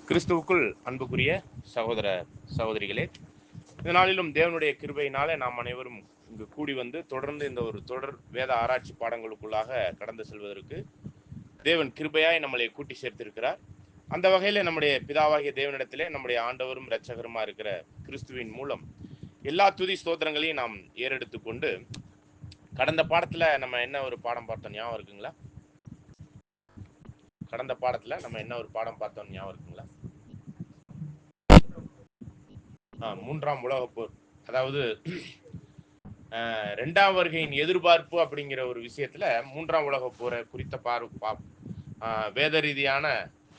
கிறிஸ்துவுக்குள் அன்புக்குரிய சகோதர சகோதரிகளே, இந்த நாளிலும் தேவனுடைய கிருபையினாலே நாம் அனைவரும் இங்கு கூடி வந்து தொடர்ந்து இந்த ஒரு தொடர் வேத ஆராய்ச்சி பாடங்களுக்குள்ளாக கடந்து செல்வதற்கு தேவன் கிருபையாய் நம்மளை கூட்டி சேர்த்திருக்கிறார். அந்த வகையில நம்முடைய பிதாவாகிய தேவனிடத்திலே நம்முடைய ஆண்டவரும் இரட்சகருமா இருக்கிற கிறிஸ்துவின் மூலம் எல்லா துதி ஸ்தோத்திரங்களையும் நாம் ஏறெடுத்து கொண்டு கடந்த பாடத்துல நம்ம என்ன ஒரு பாடம் பார்த்தோம் ஞாபகம் இருக்குங்களா? கடந்த பாடத்துல நம்ம என்ன ஒரு பாடம் பார்த்தோம் ஞாபகம் இருக்குங்களா? மூன்றாம் உலகப் போர், அதாவது இரண்டாம் வருகையின் எதிர்பார்ப்பு அப்படிங்கிற ஒரு விஷயத்துல மூன்றாம் உலகப் போரை குறித்த வேத ரீதியான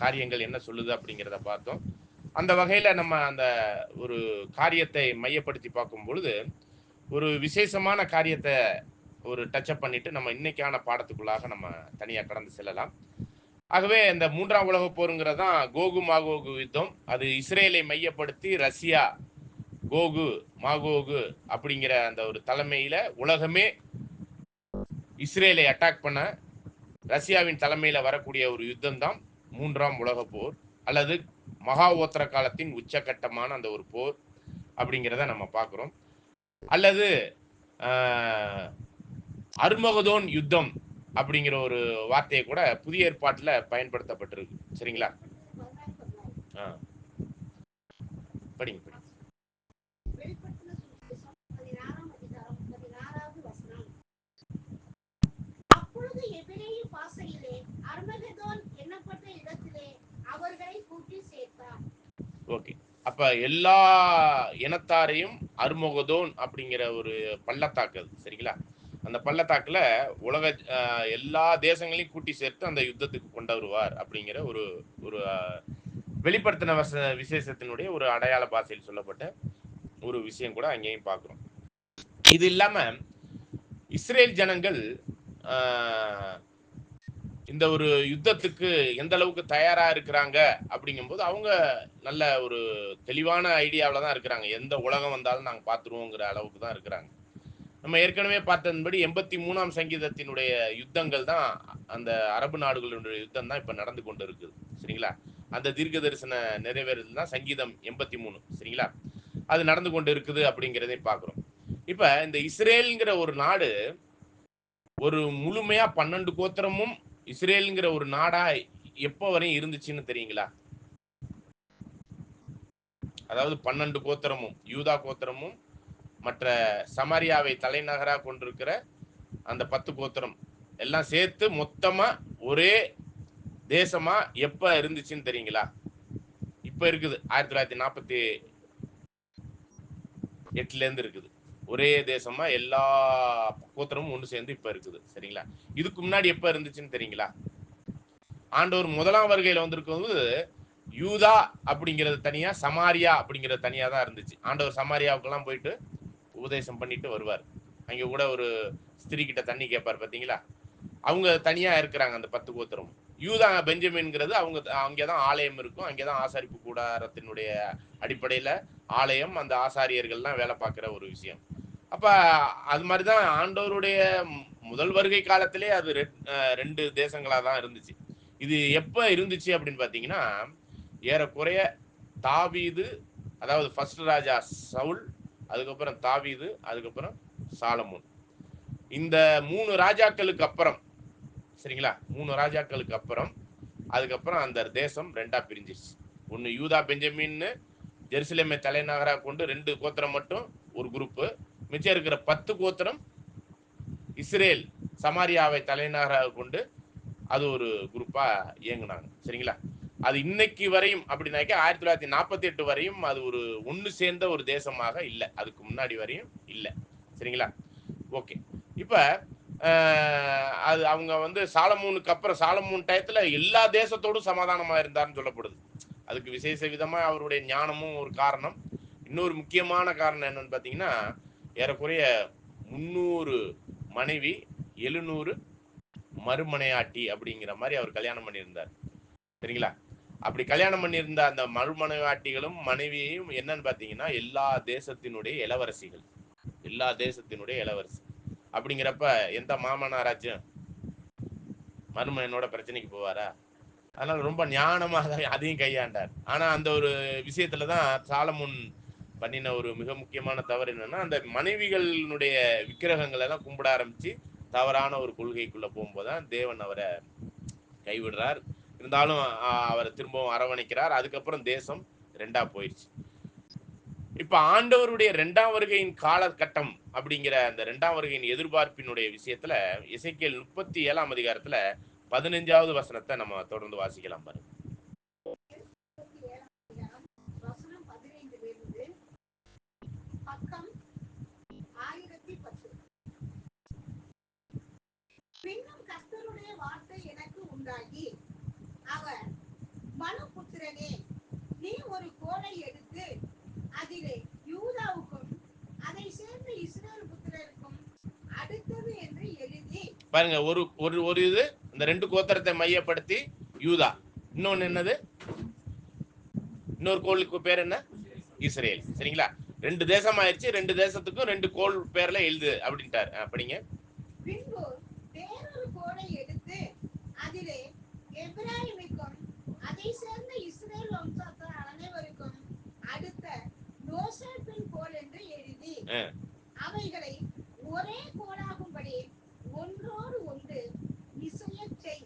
காரியங்கள் என்ன சொல்லுது அப்படிங்கிறத பார்த்தோம். அந்த வகையில நம்ம அந்த ஒரு காரியத்தை மையப்படுத்தி பார்க்கும் பொழுது ஒரு விசேஷமான காரியத்தை ஒரு டச்சப் பண்ணிட்டு நம்ம இன்னைக்கான பாடத்துக்குள்ளாக நம்ம தனியா கடந்து செல்லலாம். ஆகவே இந்த மூன்றாம் உலக போருங்கிறதான் கோகு மாகோகு யுத்தம். அது இஸ்ரேலை மையப்படுத்தி ரஷ்யா கோகு மாகோகு அப்படிங்கிற அந்த ஒரு தலைமையில உலகமே இஸ்ரேலை அட்டாக் பண்ண ரஷ்யாவின் தலைமையில வரக்கூடிய ஒரு யுத்தம் தான் மூன்றாம் உலக போர் அல்லது மகா ஓத்திர காலத்தின் உச்சகட்டமான அந்த ஒரு போர் அப்படிங்கிறத நம்ம பார்க்கிறோம். அல்லது அர்மகதோன் யுத்தம் அப்படிங்கிற ஒரு வார்த்தையை கூட புதிய ஏற்பாட்டுல பயன்படுத்தப்பட்டிருக்கு. சரிங்களா? படிங்க. ஓகே, அப்ப எல்லா இனத்தாரையும் அர்மகதோன் அப்படிங்கிற ஒரு பள்ளத்தாக்கு, சரிங்களா? அந்த பள்ளத்தாக்குல உலக எல்லா தேசங்களையும் கூட்டி சேர்த்து அந்த யுத்தத்துக்கு கொண்டு வருவார் அப்படிங்கிற ஒரு ஒரு வெளிப்படுத்தின விசேஷத்தினுடைய ஒரு அடையாள பாஷையில் சொல்லப்பட்ட ஒரு விஷயம் கூட அங்கேயும் பார்க்கிறோம். இது இல்லாம இஸ்ரேல் ஜனங்கள் இந்த ஒரு யுத்தத்துக்கு எந்த அளவுக்கு தயாரா இருக்கிறாங்க அப்படிங்கும்போது அவங்க நல்ல ஒரு தெளிவான ஐடியாவில் தான் இருக்கிறாங்க. எந்த உலகம் வந்தாலும் நாங்கள் பார்த்துருவோங்கிற அளவுக்கு தான் இருக்கிறாங்க. நம்ம ஏற்கனவே பார்த்தபடி 83ஆம் சங்கீதத்தினுடைய யுத்தங்கள் தான் அந்த அரபு நாடுகளுடைய யுத்தம் தான் இப்ப நடந்து கொண்டு இருக்குது. சரிங்களா? அந்த தீர்க்க தரிசன நிறைவேறுதல் தான் சங்கீதம் 83. சரிங்களா? அது நடந்து கொண்டு இருக்குது அப்படிங்கிறதை பார்க்கிறோம். இப்ப இந்த இஸ்ரேல்ங்கிற ஒரு நாடு ஒரு முழுமையா 12 கோத்திரமும் இஸ்ரேல்ங்கிற ஒரு நாடா எப்போ வரையும் இருந்துச்சுன்னு தெரியுங்களா? அதாவது 12 கோத்திரமும் யூதா கோத்திரமும் மற்ற சமாரியாவை தலைநகராக கொண்டிருக்கிற அந்த 10 கோத்திரம் எல்லாம் சேர்த்து மொத்தமா ஒரே தேசமா எப்ப இருந்துச்சுன்னு தெரியுங்களா? இப்ப இருக்குது 1948ல இருந்து இருக்குது. ஒரே தேசமா எல்லா கோத்திரமும் ஒன்று சேர்ந்து இப்ப இருக்குது. சரிங்களா? இதுக்கு முன்னாடி எப்ப இருந்துச்சுன்னு தெரியுங்களா? ஆண்டவர் முதலாம் வருகையில வந்திருக்கும் யூதா அப்படிங்கிறது தனியா, சமாரியா அப்படிங்கிறது தனியா தான் இருந்துச்சு. ஆண்டவர் சமாரியாவுக்கெல்லாம் போயிட்டு உபதேசம் பண்ணிட்டு வருவார். அங்க கூட ஒரு ஸ்திரீ கிட்ட தண்ணி கேட்பார் பார்த்தீங்களா? அவங்க தனியா இருக்கிறாங்க அந்த 10 கோத்திரம். யூதா பெஞ்சமின்ங்கிறது அவங்க அங்கேதான் ஆலயம் இருக்கும். அங்கேதான் ஆசாரிப்பு கூடாரத்தினுடைய அடிப்படையில ஆலயம், அந்த ஆசாரியர்கள்லாம் வேலை பார்க்கிற ஒரு விஷயம். அப்ப அது மாதிரிதான் ஆண்டவருடைய முதல் வருகை காலத்திலே அது 2 தேசங்களா தான் இருந்துச்சு. இது எப்ப இருந்துச்சு அப்படின்னு பாத்தீங்கன்னா, ஏறக்குறைய தாவீது, அதாவது ஃபர்ஸ்ட் ராஜா சவுல், அதுக்கப்புறம் தாவீது, அதுக்கப்புறம் சாலமோன், இந்த 3 ராஜாக்களுக்கு அப்புறம், சரிங்களா? 3 ராஜாக்களுக்கு அப்புறம் அதுக்கப்புறம் அந்த தேசம் 2ஆ பிரிஞ்சிருச்சு. ஒன்னு யூதா பெஞ்சமின்னு ஜெருசலேமை தலைநகராக கொண்டு 2 கோத்திரம் மட்டும் ஒரு குரூப், மிச்சம் இருக்கிற 10 கோத்திரம் இஸ்ரேல் சமாரியாவை தலைநகராக கொண்டு அது ஒரு குரூப்பா இயங்குனாங்க. சரிங்களா? அது இன்னைக்கு வரையும் அப்படின்னாக்க 1948 வரையும் அது ஒரு ஒன்று சேர்ந்த ஒரு தேசமாக இல்லை. அதுக்கு முன்னாடி வரையும் இல்லை. சரிங்களா? ஓகே. இப்ப அது அவங்க சாலமோனுக்கு அப்புறம் சாலமோன் டயத்துல எல்லா தேசத்தோடும் சமாதானமா இருந்தார்னு சொல்லப்படுது. அதுக்கு விசேஷ விதமா அவருடைய ஞானமும் ஒரு காரணம். இன்னொரு முக்கியமான காரணம் என்னன்னு பாத்தீங்கன்னா, ஏறக்குறைய 300 மனைவி, 700 மறுமனையாட்டி அப்படிங்கிற மாதிரி அவர் கல்யாணம் பண்ணியிருந்தார். சரிங்களா? அப்படி கல்யாணம் பண்ணியிருந்த அந்த மறுமனையாட்டிகளும் மனைவியையும் என்னன்னு பாத்தீங்கன்னா எல்லா தேசத்தினுடைய இளவரசிகள், எல்லா தேசத்தினுடைய இளவரசி. அப்படிங்கிறப்ப எந்த மாமனாராச்சும் மருமகனோட பிரச்சனைக்கு போவாரா? அதனால ரொம்ப ஞானமா அதையும் கையாண்டார். ஆனா அந்த ஒரு விஷயத்துல தான் சாலமோன் பண்ணின ஒரு மிக முக்கியமான தவறு என்னன்னா, அந்த மனைவிகளினுடைய விக்கிரகங்களை எல்லாம் கும்பிட ஆரம்பிச்சு தவறான ஒரு கொள்கைக்குள்ள போகும்போது தான் தேவன் அவரை கைவிடுறார். இருந்தாலும் அவரை திரும்பவும் அரவணைக்கிறார். அதுக்கப்புறம் தேசம் 2ஆ போயிடுச்சு. இப்ப ஆண்டவருடைய 2ஆம் வருகையின் காலகட்டம் அப்படிங்கிற அந்த 2ஆம் வருகையின் எதிர்பார்ப்பினுடைய விஷயத்துல எசேக்கியேல் 37ஆம் அதிகாரத்துல 15வது வசனத்தை நம்ம தொடர்ந்து வாசிக்கலாம் பாருங்க. வசனம் 15 பக்கம் 1010. பின்னும் கர்த்தருடைய வார்த்தை எனக்கு உண்டாகி, அவர் மனுபுத்திரனே, நீ ஒரு கோலை எடுத்து அதிலே யூதாவுக்கும் அதை சேர்ந்த இஸ்ரவேல் புத்திரருக்கும் அடுத்தது என்று எழுதி. பாருங்க, ஒரு ஒரு ஒரு இது இந்த 2 கோத்திரத்தை மையப்படுத்தி யூதா, இன்னொன்னு என்னது, இன்னொரு கோளுக்கு பேர் என்ன, இஸ்ரேல். சரிங்களா? 2 தேசம் ஆயிடுச்சு. 2 தேசத்துக்கும் 2 கோள் பேர்ல எழுது அப்படின்ட்டார். படிங்க. பின்பு வேறொரு கோலை எடுத்து அதிலே எப்பிராயீமுக்கும் அதை சேர்ந்த இஸ்ரவேல் வம்சத்தார் அனைவருக்கும் அடுத்த யோசேப்பின் கோல் என்று எழுதி, அவைகளை ஒரே கோலாகும்படி ஒன்றோடு ஒன்று இசையச் செய்.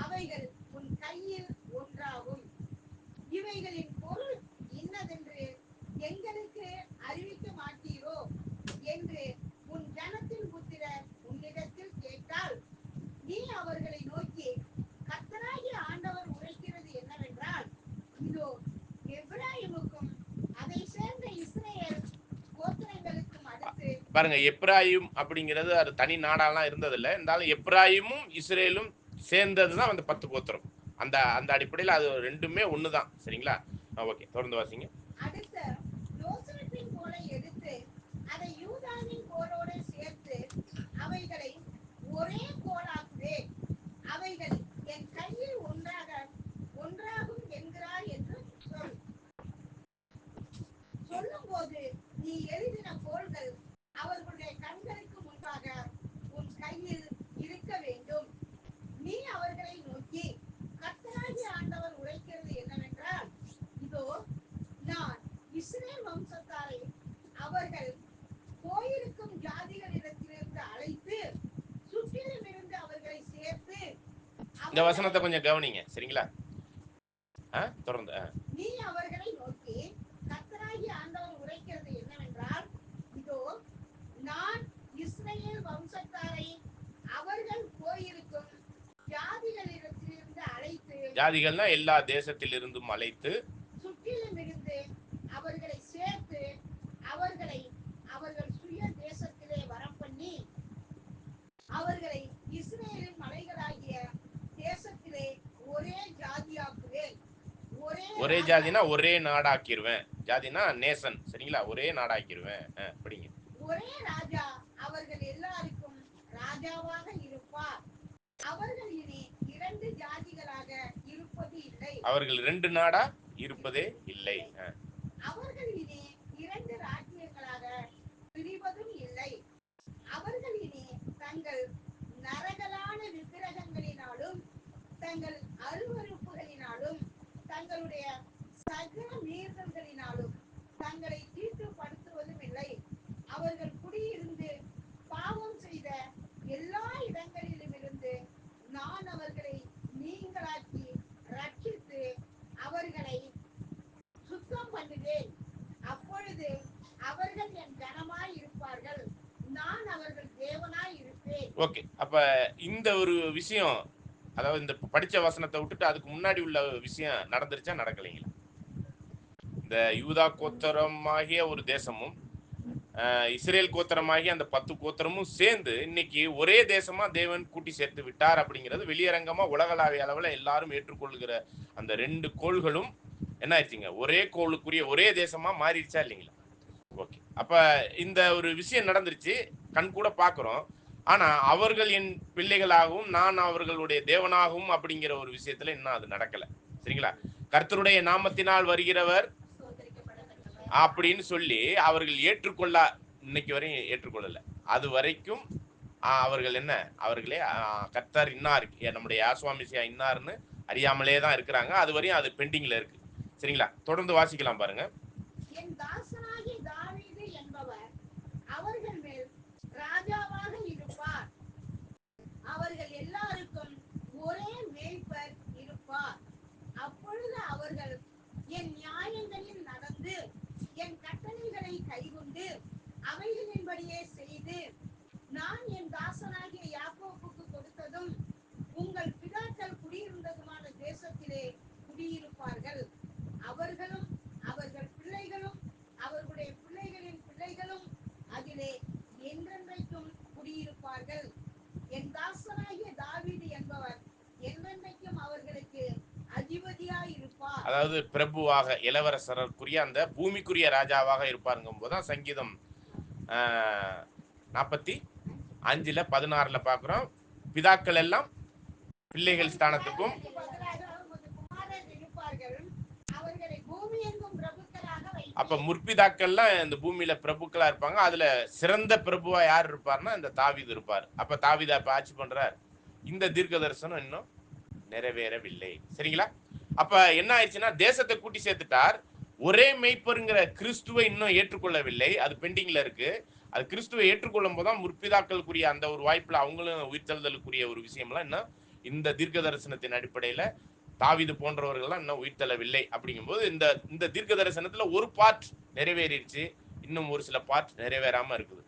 அவைகள் உன் கையில் ஒன்றாகும். இவைகளின் பொருள் இன்னதென்று எங்களுக்கு அறிவிக்க மாட்டீரோ என்று உன் ஜனத்தின் புத்திரர் உன்னிடத்தில் கேட்டால், நீ அவர்களை நோக்கி, கர்த்தராகிய ஆண்டவர் உரைக்கிறது என்னவென்றால், இதோ எப்பிராயீமுக்கும் அதை சேர்ந்த இஸ்ரவேல் கோத்திரங்களுக்கும் அடுத்து. பாருங்க, எப்ராயிம் அப்படிங்கிறது அது தனி நாடாலாம் இருந்ததில்லை. இருந்தாலும் எப்ராயிமும் இஸ்ரேலும் சேர்ந்ததுதான் அந்த 10 கோத்திரம். அந்த அந்த அடிப்படையில் அது ரெண்டுமே ஒண்ணுதான். சரிங்களா? ஓகே, தொடர்ந்து வாசிங்க. அடுத்த யோசேப்பின் கோலை எடுத்து அதை யூதாவின் கோலோட சேர்த்து அவைகளை ஒரே கோலாக்குவேன். அவைகள் என் கையில் ஒன்றாகும் என்கிறார் என்று சொல்லும் போது, நீ எழுதின கோல்கள் அவர்களுடைய கண்களுக்கு முன்பாக உன் கையில் இருக்க வேண்டும். நீ அவர்களை நோக்கி, கர்த்தராகிய ஆண்டவர் உரைக்கிறது என்னவென்றால், இதோ நான் இஸ்ரவேல் வம்சத்தாரை அவர்கள் போயிருக்கும் ஜாதிகளிடத்திலிருந்து அழைத்து சுற்றிலும் இருந்து அவர்களை சேர்த்து. இந்த வசனத்தை கொஞ்சம் கவனிங்க. சரிங்களா? தொடர்ந்து. நீ அவர்களை நோக்கி, கர்த்தராகிய ஆண்டவர் உரைக்கிறது என்னவென்றால், இதோ நான் இஸ்ரவேல் வம்சத்தாரை அவர்கள் போயிருக்கும் ஜாதிகளிடத்திலிருந்து அழைத்து, ஜாதிகள்னா எல்லா தேசத்திலிருந்தும் அழைத்து சுற்றிலும் இருந்து அவர்களை சேர்த்து அவர்களை அவர்கள் சுய தேசத்திலே வரப்பண்ணி அவர்களை இஸ்ரவேலின் மலைகளாகிய தேசத்திலே ஒரே ஜாதியாக்குவேன். ஒரே ஜாதினா ஒரே நாடாக்கிடுவேன். ஜாதினா நேசன். சரிங்களா? ஒரே நாடாக்கிடுவேன். படிங்க. ஒரே ராஜா அவர்கள் எல்லாருக்கும் ராஜாவாக இருப்பார். அவர்கள் இனி 2 ஜாதிகளாக இருப்பது இல்லை. அவர்கள் 2 நாடா இருப்பதே இல்லை. அவர்கள் இனி 2 ராஜ்யங்களாக பிரிவதும் இல்லை. அவர்கள் இனி தங்கள் நரகலான விக்கிரகங்களினாலும் தங்கள் அருவருப்புகளினாலும் தங்களுடைய சகல மீறல்களினாலும் தங்களை தீட்டுப்படுத்துவதும் இல்லை. அவர்கள் குடியிருந்து பாவம் செய்த எல்லா இடங்களிலும் இருந்து நான் அவர்களை நீங்களாக்கி ரட்சித்து அவர்களை சுத்தம் பண்ணுவேன். அப்பொழுது அவர்கள் என் ஜனமாய் இருப்பார்கள், நான் அவர்கள் தேவனாய் இருப்பேன். ஓகே, அப்ப இந்த ஒரு விஷயம், அதாவது இந்த படிச்ச வசனத்தை விட்டுட்டு அதுக்கு முன்னாடி உள்ள விஷயம் நடந்துருச்சா நடக்கலைங்களா? இந்த யூதா கோத்திரமாகிய ஒரு தேசமும் இஸ்ரேல் கோத்திரமாகிய அந்த 10 கோத்திரமும் சேர்ந்து இன்னைக்கு ஒரே தேசமா தேவன் கூட்டி சேர்த்து விட்டார் அப்படிங்கிறது வெளியரங்கமா உலகளாவிய அளவில் எல்லாரும் ஏற்றுக்கொள்கிற அந்த 2 கோள்களும் என்ன ஆயிடுச்சுங்க, ஒரே கோளுக்குரிய ஒரே தேசமா மாறிடுச்சா இல்லைங்களா? ஓகே, அப்ப இந்த ஒரு விஷயம் நடந்துருச்சு, கண் கூட பாக்குறோம். ஆனா அவர்கள் என் பிள்ளைகளாகவும் நான் அவர்களுடைய தேவனாகவும் அப்படிங்கிற ஒரு விஷயத்துல இன்னும் அது நடக்கல. சரிங்களா? கர்த்தருடைய நாமத்தினால் வருகிறவர் அப்படின்னு சொல்லி அவர்கள் ஏற்றுக்கொள்ள, இன்னைக்கு வரையும் ஏற்றுக்கொள்ளல. அது வரைக்கும் அவர்கள் என்ன, அவர்களே கர்த்தர் இன்னார், நம்முடைய யாசுவா மெசியா இன்னார்னு அறியாமலே தான் இருக்கிறாங்க. அது வரையும் அது பெண்டிங்ல இருக்கு. சரிங்களா? தொடர்ந்து வாசிக்கலாம் பாருங்க. என் தாசனாகிய தாவீது என்பவர் அவர்கள் மேல் ராஜாவாக இருப்பார். அவர்கள் எல்லாருக்கும் ஒரே மேய்ப்பர் இருப்பார். அப்பொழுது அவர்கள் என் நியாயங்களில் நடந்து என் கட்டளைகளை கைக்கொண்டு அவைகளின்படியே செய்து நான் என் தாசனாகிய யாக்கோபுக்கு கொடுத்ததும் உங்கள் பிதாக்கள் குடியிருந்ததுமான தேசத்திலே குடியிருப்பார்கள். அவர்களும் அவர்கள் பிள்ளைகளும் அவர்களுடைய பிள்ளைகளின் பிள்ளைகளும் அதிலே என்றென்றைக்கும் குடியிருப்பார்கள். என் தாசனாகிய தாவீது என்பவர் என்றென்றைக்கும் அவர்களுக்கு அதிபதியாய் இருப்பார். அதாவது பிரபுவாக, இளவரசருக்குரிய அந்த பூமிக்குரிய ராஜாவாக இருப்பாருங்கும் போதுதான் சங்கீதம் 45:16 பார்க்கிறோம். பிதாக்கள் எல்லாம் பிள்ளைகள் ஸ்தானத்துக்கும் அப்ப முற்பிதாக்கள்லாம் இந்த பூமியில பிரபுக்களா இருப்பாங்க. அதுல சிறந்த பிரபுவா யார் இருப்பார்னா இந்த தாவீது இருப்பார். அப்ப தாவீது அப்ப ஆட்சி பண்றார். இந்த தீர்க்க தரிசனம் இன்னும் நிறைவேறவில்லை. சரிங்களா? அப்ப என்ன ஆயிடுச்சுன்னா தேசத்தை கூட்டி சேர்த்துட்டார். ஒரே மெய்ப்பருங்கிற கிறிஸ்துவை இன்னும் ஏற்றுக்கொள்ளவில்லை. அது பெண்டிங்ல இருக்கு. அது கிறிஸ்துவை ஏற்றுக்கொள்ளும் போதுதான் முற்பிதாக்களுக்குரிய அந்த ஒரு வாய்ப்புல அவங்களும் உயிர்த்தெழுதலுக்குரிய ஒரு விஷயம்லாம் இன்னும் இந்த தீர்க்க தரிசனத்தின் அடிப்படையில தாவீது போன்றவர்கள்லாம் இன்னும் உயிர்த்தெழவில்லை. அப்படிங்கும்போது இந்த தீர்க்க தரிசனத்துல ஒரு பார்ட் நிறைவேறிடுச்சு. இன்னும் ஒரு சில பார்ட் நிறைவேறாம இருக்குது.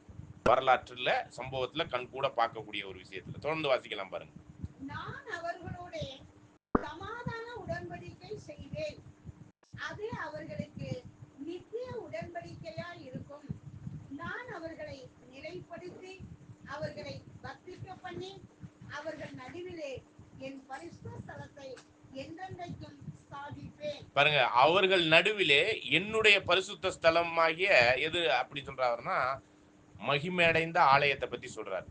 வரலாற்றுல சம்பவத்துல கண் கூட பார்க்கக்கூடிய ஒரு விஷயத்துல தொடர்ந்து வாசிக்கலாம் பாருங்க. நான் அவர்களோட சமாதான உடன்படிக்கை செய்வேன். அது அவர்களுக்கு நித்திய உடன்படிக்கையா இருக்கும். நான் அவர்களை நிலைப்படுத்தி அவர்களை பக்திக்க பண்ணி அவர்கள் நடுவிலே என் பரிசுத்த ஸ்தலத்தை என்றென்றைக்கும் ஸ்தாபிப்பேன். பாருங்க, அவர்கள் நடுவிலே என்னுடைய பரிசுத்த ஸ்தலமாகிய எது அப்படி சொல்றாருன்னா மகிமையடைந்த ஆலயத்தை பத்தி சொல்றாரு.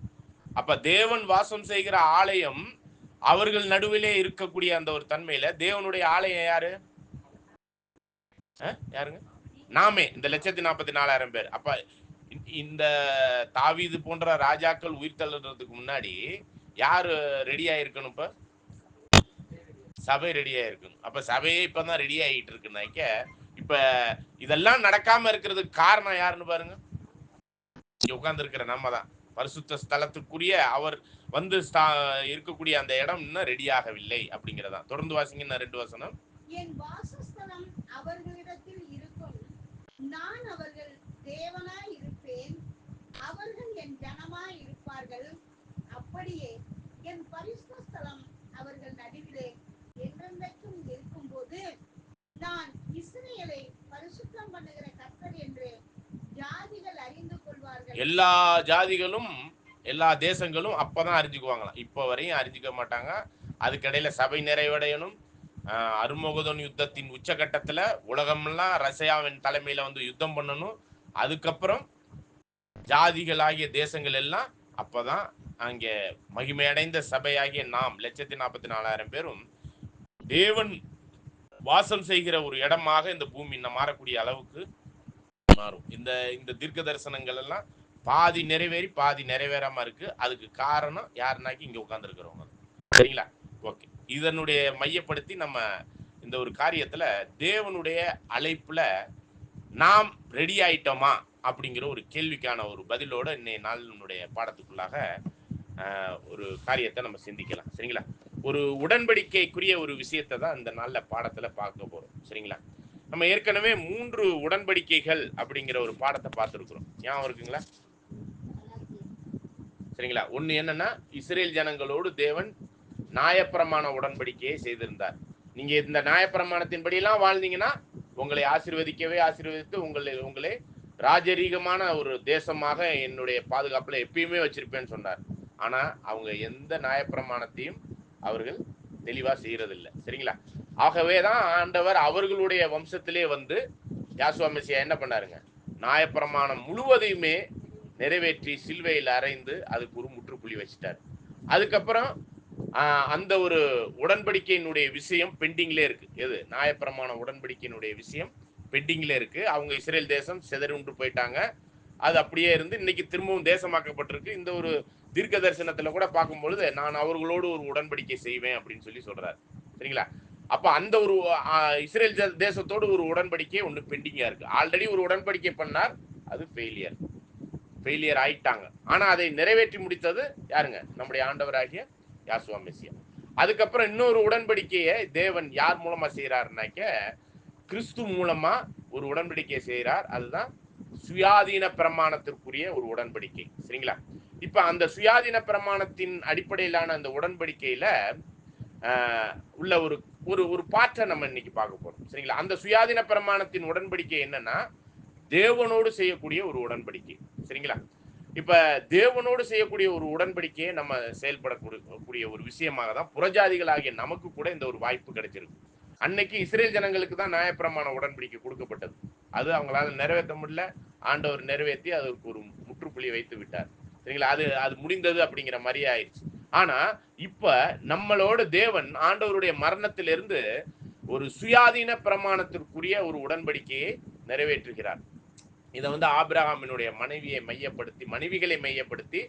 அப்ப தேவன் வாசம் செய்கிற ஆலயம் அவர்கள் நடுவிலே இருக்கக்கூடிய அந்த ஒரு தன்மையில தேவனுடைய ஆலயம் யாரு? யாருங்க? நாமே இந்த 1,44,000 பேர். அப்ப இந்த தாவீது போன்ற ராஜாக்கள் உயிர் தள்ளுறதுக்கு முன்னாடி யாரு ரெடியா இருக்கணும்? இப்ப சபை ரெடியா இருக்கணும். அப்ப சபையே இப்பதான் ரெடி ஆகிட்டு இருக்குனாக்க இப்ப இதெல்லாம் நடக்காம இருக்கிறதுக்கு காரணம் யாருன்னு பாருங்க. இங்க உட்கார்ந்து இருக்கிற நம்ம தான். பரிசுத்த ஸ்தலத்துக்குரிய அவர் வந்து இருக்கக்கூடிய அந்த இடம் இன்னும் ரெடி ஆகவில்லை அப்படிங்கிறதான். தொடர்ந்து வாசிங்க 2 வசனம். என் வாசஸ்தலம் அவர்களிடத்தில் இருக்கும். நான் அவர்கள் தேவனாய் இருப்பேன். அவர்கள் என் ஜனமாய் இருப்பார்கள். அப்படியே என் பரிசுத்த ஸ்தலம் அவர்கள் நடுவிலே என்றென்றைக்கும் இருக்கும்போது நான் இஸ்ரவேலை பரிசுத்தம் பண்ணுகிற கர்த்தர் என்று ஜாதிகள் அறிந்து கொள்வார்கள். எல்லா ஜாதிகளும் எல்லா தேசங்களும் அப்பதான் அறிஞ்சுக்குவாங்களாம். இப்ப வரையும் அறிஞ்சிக்க மாட்டாங்க. அதுக்கிடையில சபை நிறைவடையணும். அருமகதோன் யுத்தத்தின் உச்சகட்டத்துல உலகமெல்லாம் ரஷ்யாவின் தலைமையில வந்து யுத்தம் பண்ணணும். அதுக்கப்புறம் ஜாதிகளாகிய தேசங்கள் எல்லாம் அப்பதான் அங்கே மகிமையடைந்த சபையாகிய நாம் 1,44,000 பேரும் தேவன் வாசம் செய்கிற ஒரு இடமாக இந்த பூமி மாறக்கூடிய அளவுக்கு மாறும். இந்த தீர்க்க தரிசனங்கள் எல்லாம் பாதி நிறைவேறி பாதி நிறைவேறாம இருக்கு. அதுக்கு காரணம் யாருனாக்கி இங்க உட்கார்ந்து இருக்கிறவங்க. சரிங்களா? ஓகே. இதனுடைய மையப்படுத்தி நம்ம இந்த ஒரு காரியத்துல தேவனுடைய அழைப்புல நாம் ரெடி ஆயிட்டோமா அப்படிங்கிற ஒரு கேள்விக்கான ஒரு பதிலோட இன்னைய நாளினுடைய பாடத்துக்குள்ளாக ஒரு காரியத்தை நம்ம சிந்திக்கலாம். சரிங்களா? ஒரு உடன்படிக்கைக்குரிய ஒரு விஷயத்தை தான் இந்த நாள்ல பாடத்துல பார்க்க போறோம். சரிங்களா? நம்ம ஏற்கனவே 3 உடன்படிக்கைகள் அப்படிங்கிற ஒரு பாடத்தை பார்த்துருக்கிறோம். ஞாபகம் இருக்குங்களா? சரிங்களா? ஒண்ணு என்னன்னா இஸ்ரேல் ஜனங்களோடு தேவன் நியாயப்பிரமாண உடன்படிக்கையை செய்திருந்தார். நீங்க இந்த நியாயப்பிரமாணத்தின்படி எல்லாம் வாழ்ந்தீங்கன்னா உங்களை ஆசீர்வதித்து உங்களை ராஜரீகமான ஒரு தேசமாக என்னுடைய பாதுகாப்புல எப்பயுமே வச்சிருப்பேன்னு சொன்னார். ஆனா அவங்க எந்த நியாயப்பிரமாணத்தையும் அவர்கள் தெளிவா செய்யறதில்லை. சரிங்களா? ஆகவேதான் ஆண்டவர் அவர்களுடைய வம்சத்திலே வந்து யாசுவா மெசியா என்ன பண்ணாருங்க? நியாயப்பிரமாணம் முழுவதையுமே நிறைவேற்றி சிலுவையில் அறைந்து அதுக்கு ஒரு முற்றுப்புள்ளி வச்சிட்டார். அதுக்கப்புறம் அந்த ஒரு உடன்படிக்கையினுடைய விஷயம் பெண்டிங்ல இருக்கு. எது? நியாயப்பிரமாண உடன்படிக்கையினுடைய விஷயம் பெண்டிங்ல இருக்கு. அவங்க இஸ்ரேல் தேசம் சிதறுண்டு போயிட்டாங்க. அது அப்படியே இருந்து இன்னைக்கு திரும்பவும் தேசமாக்கப்பட்டிருக்கு. இந்த ஒரு தீர்க்க தரிசனத்துல கூட பார்க்கும் பொழுது நான் அவர்களோடு ஒரு உடன்படிக்கை செய்வேன் அப்படின்னு சொல்றாரு. சரிங்களா? அப்ப அந்த ஒரு இஸ்ரேல் தேசத்தோடு ஒரு உடன்படிக்கை ஒன்று பெண்டிங்கா இருக்கு. ஆல்ரெடி ஒரு உடன்படிக்கை பண்ணார், அது ஃபெயிலியர் ஆயிட்டாங்க. ஆனா அதை நிறைவேற்றி முடித்தது யாருங்க? நம்முடைய ஆண்டவராகிய யாசுவா மெசியா. அதுக்கப்புறம் இன்னொரு உடன்படிக்கையை தேவன் யார் மூலமா செய்யறாருனாக்க, கிறிஸ்து மூலமா ஒரு உடன்படிக்கை செய்கிறார். அதுதான் சுயாதீன பிரமாணத்திற்குரிய ஒரு உடன்படிக்கை. சரிங்களா? இப்ப அந்த சுயாதீன பிரமாணத்தின் அடிப்படையிலான அந்த உடன்படிக்கையில உள்ள ஒரு ஒரு ஒரு பாற்றை நம்ம இன்னைக்கு பார்க்க போறோம். சரிங்களா? அந்த சுயாதீன பிரமாணத்தின் உடன்படிக்கை என்னன்னா, தேவனோடு செய்யக்கூடிய ஒரு உடன்படிக்கை. சரிங்களா? இப்ப தேவனோடு செய்யக்கூடிய ஒரு உடன்படிக்கையை நம்ம செயல்படக்கூடிய ஒரு விஷயமாக தான் புறஜாதிகளாகிய நமக்கு கூட இந்த ஒரு வாய்ப்பு கிடைச்சிருக்கு. அன்னைக்கு இஸ்ரேல் ஜனங்களுக்கு தான் நியாயப்பிரமாண உடன்படிக்கை கொடுக்கப்பட்டது. அது அவங்களால நிறைவேற்ற முடியல. ஆண்டவர் நிறைவேற்றி அதற்கு ஒரு முற்றுப்புள்ளி வைத்து விட்டார். சரிங்களா? அது அது முடிந்தது அப்படிங்கிற மாதிரி ஆயிடுச்சு. ஆனா இப்ப நம்மளோட தேவன் ஆண்டவருடைய மரணத்திலிருந்து ஒரு சுயாதீன பிரமாணத்திற்குரிய ஒரு உடன்படிக்கையை நிறைவேற்றுகிறார். இதை வந்து ஆபிரகாமினுடைய மனைவிகளை மையப்படுத்தி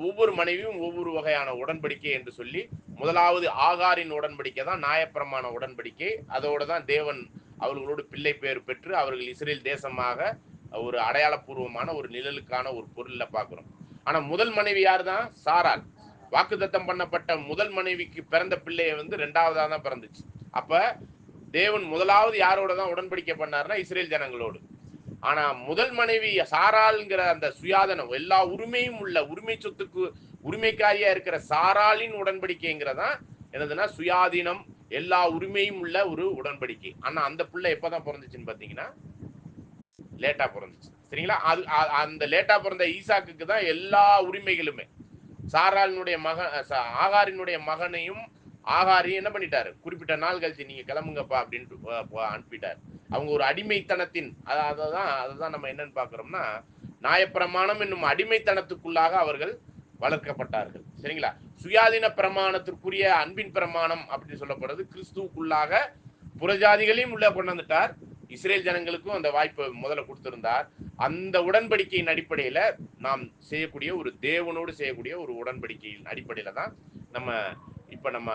ஒவ்வொரு மனைவியும் ஒவ்வொரு வகையான உடன்படிக்கை என்று சொல்லி, முதலாவது ஆகாரின் உடன்படிக்கை தான் நியாயப்பிரமாண உடன்படிக்கை. அதோட தான் தேவன் அவர்களோடு பிள்ளை பேர் பெற்று அவர்கள் இஸ்ரேல் தேசமாக ஒரு அடையாளப்பூர்வமான ஒரு நிழலுக்கான ஒரு பொருள்ல பார்க்கிறோம். ஆனா முதல் மனைவி யார் தான்? சாராள். வாக்குத்தத்தம் பண்ணப்பட்ட முதல் மனைவிக்கு பிறந்த பிள்ளைய வந்து இரண்டாவதா தான் பிறந்துச்சு. அப்ப தேவன் முதலாவது யாரோட தான் உடன்படிக்கை பண்ணாருன்னா இஸ்ரேல் ஜனங்களோடு. ஆனா முதல் மனைவி சாராள்ங்கிற அந்த சுயாதனம், எல்லா உரிமையும் உள்ள உரிமை சொத்துக்கு உரிமைக்காரியா இருக்கிற சாராளின் உடன்படிக்கைங்கிறதா என்னதுன்னா சுயாதீனம், எல்லா உரிமையும் உள்ள ஒரு உடன்படிக்கை. ஆனா அந்த பிள்ளை எப்பதான் பிறந்துச்சுன்னு பாத்தீங்கன்னா லேட்டா பிறந்துச்சு. சரிங்களா? அது அந்த லேட்டா பிறந்த ஈசாக்குக்கு தான் எல்லா உரிமைகளுமே. சாராளினுடைய ஆகாரினுடைய மகனையும் ஆகாரையும் என்ன பண்ணிட்டாரு? குறிப்பிட்ட நாள் கழிச்சு நீங்க கிளம்புங்கப்பா அப்படின்ட்டு அனுப்பிட்டார். அவங்க ஒரு அடிமைத்தனத்தின் அதான் நம்ம என்னன்னு பாக்குறோம்னா, நியாயப்பிரமாணம் என்னும் அடிமைத்தனத்துக்குள்ளாக அவர்கள் வளர்க்கப்பட்டார்கள். சரிங்களா? சுயாதீன பிரமாணத்திற்குரிய அன்பின் பிரமாணம் அப்படின்னு சொல்லப்படுறது கிறிஸ்துவுக்குள்ளாக புறஜாதிகளையும் உள்ள கொண்டு வந்துட்டார். இஸ்ரேல் ஜனங்களுக்கும் அந்த வாய்ப்பை முதல்ல கொடுத்திருந்தார். அந்த உடன்படிக்கையின் அடிப்படையில நாம் செய்யக்கூடிய ஒரு தேவனோடு செய்யக்கூடிய ஒரு உடன்படிக்கையின் அடிப்படையில தான் நம்ம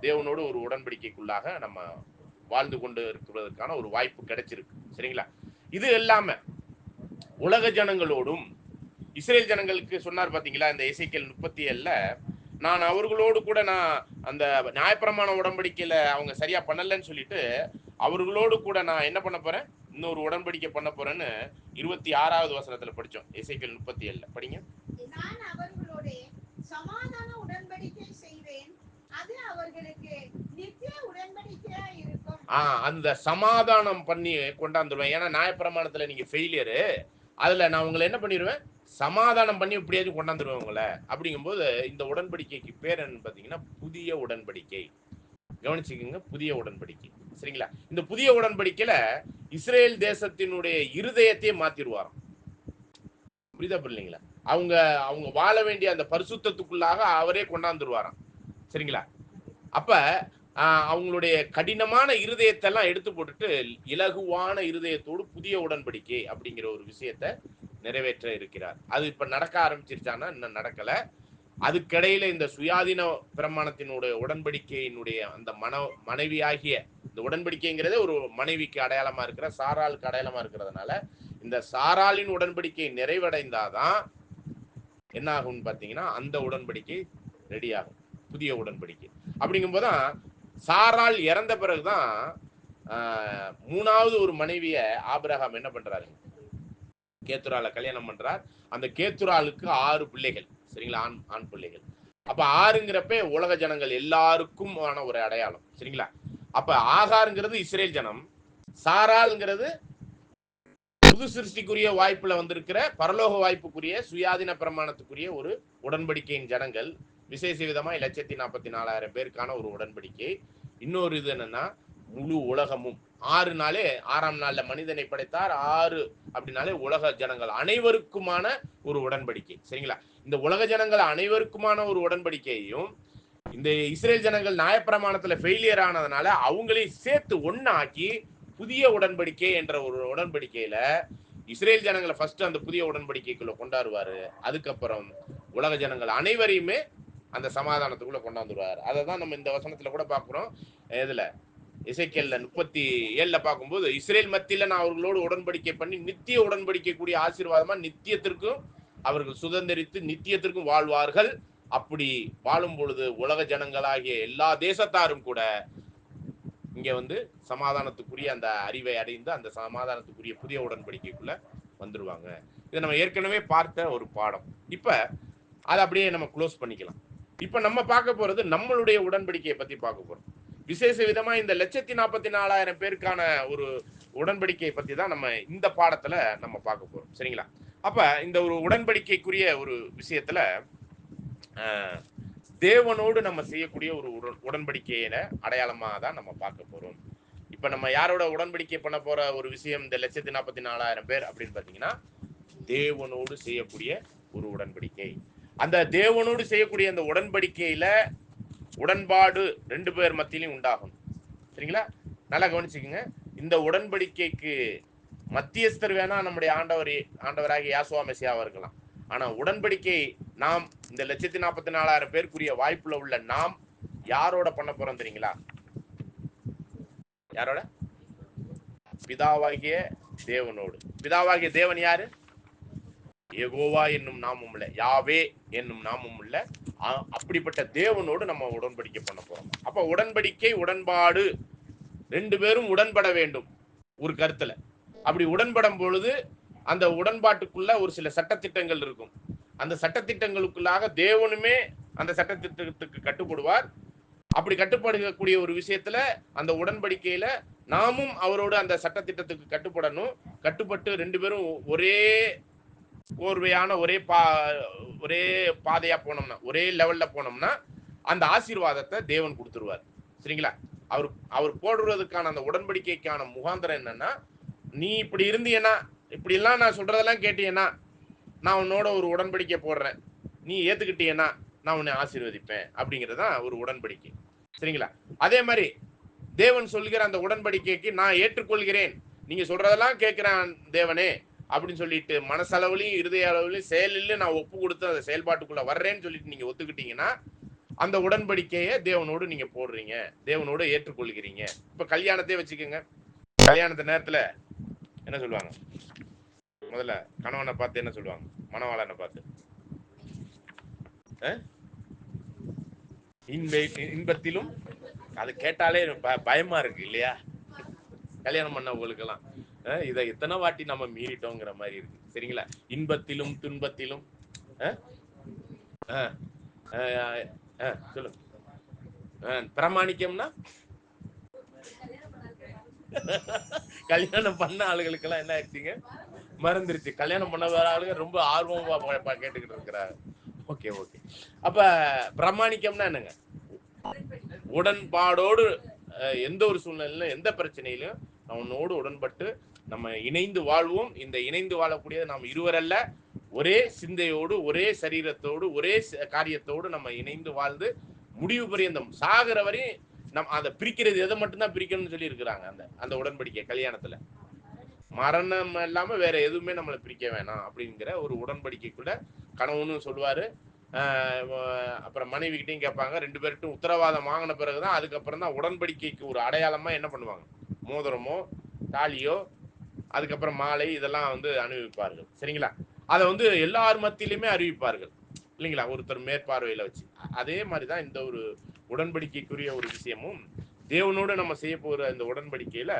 தேவனோடு ஒரு உடன்படிக்கைக்குள்ளாக நம்ம வாழ்ந்து கொண்டு இருக்கிறதுக்கான ஒரு வாய்ப்பு கிடைச்சிருக்கு. சரிங்களா? இது எல்லாம உலக ஜனங்களோடும் இஸ்ரேல் ஜனங்களுக்கு சொன்னார் பாத்தீங்களா? இந்த எசேக்கியேல் 37ல நான் அவர்களோடு கூட நான் அந்த நியாயப்பிரமாண உடன்படிக்கையில அவங்க சரியா பண்ணலன்னு சொல்லிட்டு அவர்களோடு கூட நான் என்ன பண்ண போறேன்? இன்னொரு உடன்படிக்கை பண்ண போறேன்னு 26வது வசனத்துல படிச்சோம். எசேக்கியேல் 37ல படிங்க. நான் அவர்களோட சமாதான உடன்படிக்கை செய்வேன், அது அவர்களுக்கு நித்திய உடன்படிக்கையா இருக்கும். அந்த சமாதானம் பண்ணி கொண்டாந்துருவேன். ஏன்னா நியாயப்பிரமாணத்துல நீங்க ஃபெயிலியரு, அதுல நான் உங்களை என்ன பண்ணிடுவேன்? சமாதானம் பண்ணி இப்படியாச்சும் கொண்டாந்துருவேன் உங்களை. அப்படிங்கும்போது இந்த உடன்படிக்கைக்கு பேர் என்ன பாத்தீங்கன்னா புதிய உடன்படிக்கை. கவனிச்சுக்கோங்க, புதிய உடன்படிக்கை. சரிங்களா? இந்த புதிய உடன்படிக்கையில இஸ்ரேல் தேசத்தினுடைய இருதயத்தையே மாத்திருவாராம். புரியுதா புரியலீங்களா? அவங்க வாழ வேண்டிய அந்த பரிசுத்தத்துக்குள்ளாக அவரே கொண்டாந்துருவாராம். சரிங்களா? அப்ப அவங்களுடைய கடினமான இருதயத்தை எல்லாம் எடுத்து போட்டுட்டு இலகுவான இருதயத்தோடு புதிய உடன்படிக்கை அப்படிங்கிற ஒரு விஷயத்தை நிறைவேற்ற இருக்கிறார். அது இப்ப நடக்க ஆரம்பிச்சிருச்சான்னா இன்னும் நடக்கல. அதுக்கிடையில இந்த சுயாதீன பிரமாணத்தினுடைய உடன்படிக்கையினுடைய அந்த மனைவியாகிய இந்த உடன்படிக்கைங்கிறதே ஒரு மனைவிக்கு அடையாளமா இருக்கிற சாராளுக்கு அடையாளமா இருக்கிறதுனால இந்த சாராளின் உடன்படிக்கை நிறைவடைந்தாதான் என்ன ஆகும்னு பாத்தீங்கன்னா அந்த உடன்படிக்கை ரெடி ஆகும், புதிய உடன்படிக்கை. அப்படிங்கும் போதுதான் சாராள் இறந்த பிறகுதான் மூணாவது ஒரு மனைவிய ஆபிரகாம் என்ன பண்றாரு? கேத்துரால கல்யாணம் பண்றார். அந்த கேத்துராலுக்கு 6 பிள்ளைகள். சரிங்களா? ஆண் பிள்ளைகள். அப்ப 6ங்கிறப்ப உலக ஜனங்கள் எல்லாருக்கும் ஒரு அடையாளம். சரிங்களா? அப்ப ஆகாருங்கிறது இஸ்ரேல் ஜனம், சாராள்ங்கிறது புது சிருஷ்டிக்குரிய வாய்ப்புல வந்திருக்கிற பரலோக வாய்ப்புக்குரிய சுயாதீன பிரமாணத்துக்குரிய ஒரு உடன்படிக்கையின் ஜனங்கள். விசேஷ விதமா 1,44,000 பேருக்கான ஒரு உடன்படிக்கை. இன்னொரு இது என்னன்னா முழு உலகமும் 6ஆம் நாள்ல மனிதனை படைத்தார். 6 அப்படின்னாலே உலக ஜனங்கள் அனைவருக்குமான ஒரு உடன்படிக்கை. சரிங்களா? இந்த உலக ஜனங்கள் அனைவருக்குமான ஒரு உடன்படிக்கையையும் இந்த இஸ்ரேல் ஜனங்கள் நியாயப்பிரமாணத்துல ஃபெயிலியர் ஆனதுனால அவங்களையும் சேர்த்து ஒன்னாக்கி புதிய உடன்படிக்கை என்ற ஒரு உடன்படிக்கையில இஸ்ரேல் ஜனங்களை ஃபர்ஸ்ட் அந்த புதிய உடன்படிக்கைக்குள்ள கொண்டாடுவாரு. அதுக்கப்புறம் உலக ஜனங்கள் அனைவரையுமே அந்த சமாதானத்துக்குள்ள கொண்டாந்துருவார். அதை தான் நம்ம இந்த வசனத்துல கூட பார்க்கிறோம். இதுல எசேக்கியேல் 37 பார்க்கும்போது, இஸ்ரேல் மத்தியில நான் அவர்களோடு உடன்படிக்கை பண்ணி நித்திய உடன்படிக்கை கூடிய ஆசீர்வாதமா நித்தியத்திற்கும் அவர்கள் சுதந்திரித்து நித்தியத்திற்கும் வாழ்வார்கள். அப்படி வாழும் பொழுது உலக ஜனங்களாகிய எல்லா தேசத்தாரும் கூட இங்க வந்து சமாதானத்துக்குரிய அந்த அறிவை அடைந்து அந்த சமாதானத்துக்குரிய புதிய உடன்படிக்கைக்குள்ள வந்துருவாங்க. இதை நம்ம ஏற்கனவே பார்த்த ஒரு பாடம். இப்ப அதை அப்படியே நம்ம க்ளோஸ் பண்ணிக்கலாம். இப்ப நம்ம பார்க்க போறது நம்மளுடைய உடன்படிக்கையை பத்தி பார்க்க போறோம். விசேஷ விதமா இந்த 144,000 பேருக்கான ஒரு உடன்படிக்கையை பத்தி தான் நம்ம இந்த பாடத்துல நம்ம பார்க்க போறோம். சரிங்களா? அப்ப இந்த ஒரு உடன்படிக்கைக்குரிய ஒரு விஷயத்துல தேவனோடு நம்ம செய்யக்கூடிய ஒரு உடன்படிக்கையில அடையாளமா தான் நம்ம பார்க்க போறோம். இப்ப நம்ம யாரோட உடன்படிக்கை பண்ண போற ஒரு விஷயம் இந்த 144,000 பேர் அப்படின்னு பாத்தீங்கன்னா, தேவனோடு செய்யக்கூடிய ஒரு உடன்படிக்கை. அந்த தேவனோடு செய்யக்கூடிய அந்த உடன்படிக்கையில உடன்பாடு 2 பேர் மத்தியிலும் உண்டாகும். சரிங்களா? நல்லா கவனிச்சுக்கோங்க. இந்த உடன்படிக்கைக்கு மத்தியஸ்தர் வேணா நம்முடைய ஆண்டவராகிய யாசுவா மெசியாவா இருக்கலாம். ஆனா உடன்படிக்கை நாம் இந்த 144,000 பேருக்குரிய வாய்ப்புல உள்ள நாம் யாரோட பண்ண போறோம் தெரியுங்களா? யாரோட? பிதாவாகிய தேவனோடு. பிதாவாகிய தேவன் யாரு? யெகோவா என்னும் நாமம் உள்ள, யாவே என்னும் நாமம் உள்ள அப்படிப்பட்ட தேவனோடு நம்ம உடன்படிக்கை பண்ண போறோம். அப்ப உடன்படிக்கை, உடன்பாடு 2 பேரும் உடன்பட வேண்டும் ஒரு கருத்துல. அப்படி உடன்படும் பொழுது அந்த உடன்பாட்டுக்குள்ள ஒரு சில சட்டத்திட்டங்கள் இருக்கும். அந்த சட்டத்திட்டங்களுக்குள்ளாக தேவனுமே அந்த சட்டத்திட்டத்துக்கு கட்டுப்படுவார். அப்படி கட்டுப்படக்கூடிய ஒரு விஷயத்துல அந்த உடன்படிக்கையில நாமும் அவரோடு அந்த சட்டத்திட்டத்துக்கு கட்டுப்படணும். கட்டுப்பட்டு 2 பேரும் ஒரே கோர்வையான ஒரே பாதையா போனோம்னா, ஒரே லெவல்ல போனோம்னா அந்த ஆசீர்வாதத்தை தேவன் கொடுத்துருவார். சரிங்களா? அவர் போடுறதுக்கான அந்த உடன்படிக்கைக்கான முகாந்திரம் என்னன்னா, நீ இப்படி இருந்தீன்னா, இப்படி எல்லாம் நான் சொல்றதெல்லாம் கேட்டீங்கன்னா நான் உன்னோட ஒரு உடன்படிக்கை போடுறேன், நீ ஏத்துக்கிட்டீன்னா நான் உன்னை ஆசீர்வதிப்பேன் அப்படிங்கிறதான் ஒரு உடன்படிக்கை. சரிங்களா? அதே மாதிரி தேவன் சொல்லுகிற அந்த உடன்படிக்கைக்கு நான் ஏற்றுக்கொள்கிறேன், நீங்க சொல்றதெல்லாம் கேட்கிறேன் தேவனே அப்படின்னு சொல்லிட்டு மனசளவுலையும் இருதய அளவுலையும் செயலில் நான் ஒப்பு கொடுத்து அந்த செயல்பாட்டுக்குள்ள வர்றேன்னு சொல்லிட்டு நீங்க ஒத்துக்கிட்டீங்கன்னா அந்த உடன்படிக்கையை தேவனோடு நீங்க போடுறீங்க, தேவனோடு ஏற்றுக்கொள்கிறீங்க. இப்ப கல்யாணத்தையே வச்சுக்கோங்க. கல்யாணத்து நேரத்துல என்ன சொல்லுவாங்க? முதல்ல கணவனை பார்த்து என்ன சொல்லுவாங்க? மணவாளனை பார்த்து இன்பத்திலும், அது கேட்டாலே பயமா இருக்கு இல்லையா? கல்யாணம் பண்ணவங்களுக்கு எல்லாம் இதை எத்தனை வாட்டி நம்ம மீறிட்டோங்கிற மாதிரி இருக்கு. சரிங்களா? இன்பத்திலும் துன்பத்திலும் சொல்லுங்க. பிரமாணிக்கம்னா கல்யாணம் பண்ண ஆளுகளுக்கு எல்லாம் என்ன ஆயிடுச்சுங்க? மறந்துருச்சு. கல்யாணம் பண்ண வேற ஆளுங்க ரொம்ப ஆர்வமா கேட்டுக்கிட்டு இருக்கிறாங்க. Okay okay. அப்ப பிரமாணிக்கம்னா என்னங்க? உடன்பாடோடு எந்த ஒரு சூழ்நிலையிலும் எந்த பிரச்சனையிலும் அவனோடு உடன்பட்டு நம்ம இணைந்து வாழ்வோம். இந்த இணைந்து வாழக்கூடிய நாம் இருவரல்ல, ஒரே சிந்தையோடு, ஒரே சரீரத்தோடு, ஒரே காரியத்தோடு நம்ம இணைந்து வாழ்ந்து முடிவு பரியந்தம் சாகிற வரையும் நம்ம அதை பிரிக்கிறது எதை மட்டும்தான் பிரிக்கணும்னு சொல்லி இருக்கிறாங்க. அந்த உடன்படிக்கை கல்யாணத்துல மரணம் இல்லாம வேற எதுவுமே நம்மளை பிரிக்க வேணாம் அப்படிங்கிற ஒரு உடன்படிக்கைக்குள்ள கணவனும் சொல்லுவாரு. அப்புறம் மனைவி கிட்டையும் கேட்பாங்க. 2 பேர்கிட்டும் உத்தரவாதம் வாங்கின பிறகுதான் அதுக்கப்புறம் தான் உடன்படிக்கைக்கு ஒரு அடையாளமா என்ன பண்ணுவாங்க? மோதிரமோ தாலியோ அதுக்கப்புறம் மாலை இதெல்லாம் வந்து அணிவிப்பார்கள். சரிங்களா? அதை வந்து எல்லார் மத்தியிலுமே அறிவிப்பார்கள் இல்லைங்களா? ஒருத்தர் மேற்பார்வையில வச்சு. அதே மாதிரிதான் இந்த ஒரு உடன்படிக்கைக்குரிய ஒரு விஷயமும் தேவனோடு நம்ம செய்ய போகிற இந்த உடன்படிக்கையில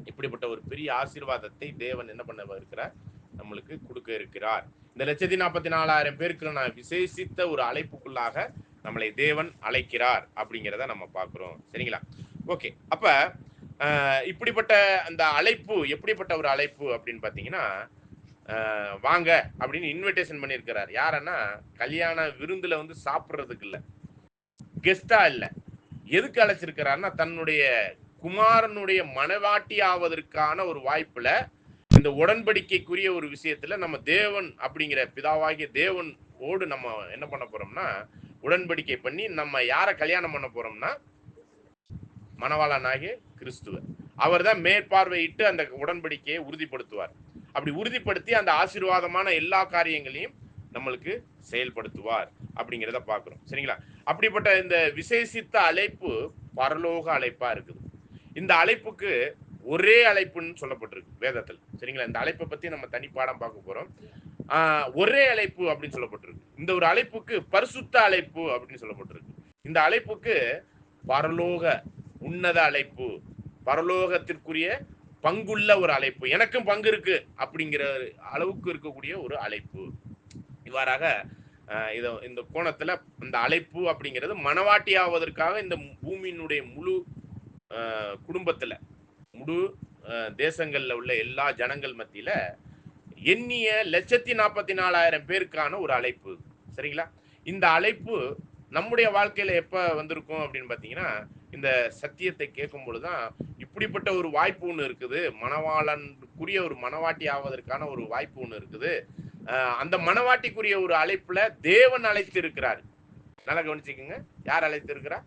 இப்படிப்பட்ட ஒரு பெரிய ஆசீர்வாதத்தை தேவன் என்ன பண்ண இருக்கிறார்? நம்மளுக்கு கொடுக்க இருக்கிறார். இந்த 144,000 பேருக்கு நான் விசேஷித்த ஒரு அழைப்புக்குள்ளாக நம்மளை தேவன் அழைக்கிறார் அப்படிங்கிறத நம்ம பார்க்கிறோம். சரிங்களா? ஓகே. அப்ப இப்படிப்பட்ட அந்த அழைப்பு எப்படிப்பட்ட ஒரு அழைப்பு அப்படின்னு பாத்தீங்கன்னா, வாங்க அப்படின்னு இன்விடேஷன் பண்ணியிருக்கிறார். யாரன்னா கல்யாண விருந்துல வந்து சாப்பிட்றதுக்கு இல்ல, கெஸ்டா இல்ல. எதுக்கு அழைச்சிருக்கிறாருன்னா தன்னுடைய குமாரனுடைய மனவாட்டி ஆவதற்கான ஒரு வாய்ப்புல இந்த உடன்படிக்கைக்குரிய ஒரு விஷயத்துல நம்ம தேவன் அப்படிங்கிற பிதாவாகிய தேவனோடு நம்ம என்ன பண்ண போறோம்னா உடன்படிக்கை பண்ணி நம்ம யாரை கல்யாணம் பண்ண போறோம்னா மணவாளனாகிய கிறிஸ்துவர். அவர் தான் மேற்பார்வையிட்டு அந்த உடன்படிக்கையை உறுதிப்படுத்துவார். அப்படி உறுதிப்படுத்தி அந்த ஆசீர்வாதமான எல்லா காரியங்களையும் நம்மளுக்கு செயல்படுத்துவார் அப்படிங்கிறத பார்க்கிறோம். சரிங்களா? அப்படிப்பட்ட இந்த விசேஷித்த அழைப்பு பரலோக அழைப்பா இருக்குது. இந்த அழைப்புக்கு ஒரே அழைப்புன்னு சொல்லப்பட்டிருக்கு வேதத்தில். சரிங்களா? இந்த அழைப்பை பத்தி நம்ம தனி பாடம் பார்க்க போறோம். ஒரே அழைப்பு அப்படின்னு சொல்லப்பட்டிருக்கு. இந்த ஒரு அழைப்புக்கு பரிசுத்த அழைப்பு அப்படின்னு சொல்லப்பட்டிருக்கு. இந்த அழைப்புக்கு பரலோக உன்னத அழைப்பு, பரலோகத்திற்குரிய பங்குள்ள ஒரு அழைப்பு, எனக்கும் பங்கு இருக்கு அப்படிங்கிற அளவுக்கு இருக்கக்கூடிய ஒரு அழைப்பு. இவ்வாறாக இந்த கோணத்துல இந்த அழைப்பு அப்படிங்கிறது மனவாட்டி ஆவதற்காக இந்த பூமியினுடைய முழு குடும்பத்துல முழு தேசங்கள்ல உள்ள எல்லா ஜனங்கள் மத்தியில எண்ணிய 1,44,000 பேருக்கான ஒரு அழைப்பு. சரிங்களா? இந்த அழைப்பு நம்முடைய வாழ்க்கையில எப்ப வந்திருக்கும் அப்படின்னு பாத்தீங்கன்னா, இந்த சத்தியத்தை கேட்கும் பொழுதுதான் இப்படிப்பட்ட ஒரு வாய்ப்பு ஒண்ணு இருக்குது, மணவாளனுக்குரிய ஒரு மனவாட்டி ஆவதற்கான ஒரு வாய்ப்பு ஒண்ணு இருக்குது. அந்த மனவாட்டிக்குரிய ஒரு அழைப்புல தேவன் அழைத்து இருக்கிறார். நல்லா கவனிச்சுக்கோங்க. யார் அழைத்து இருக்கிறார்?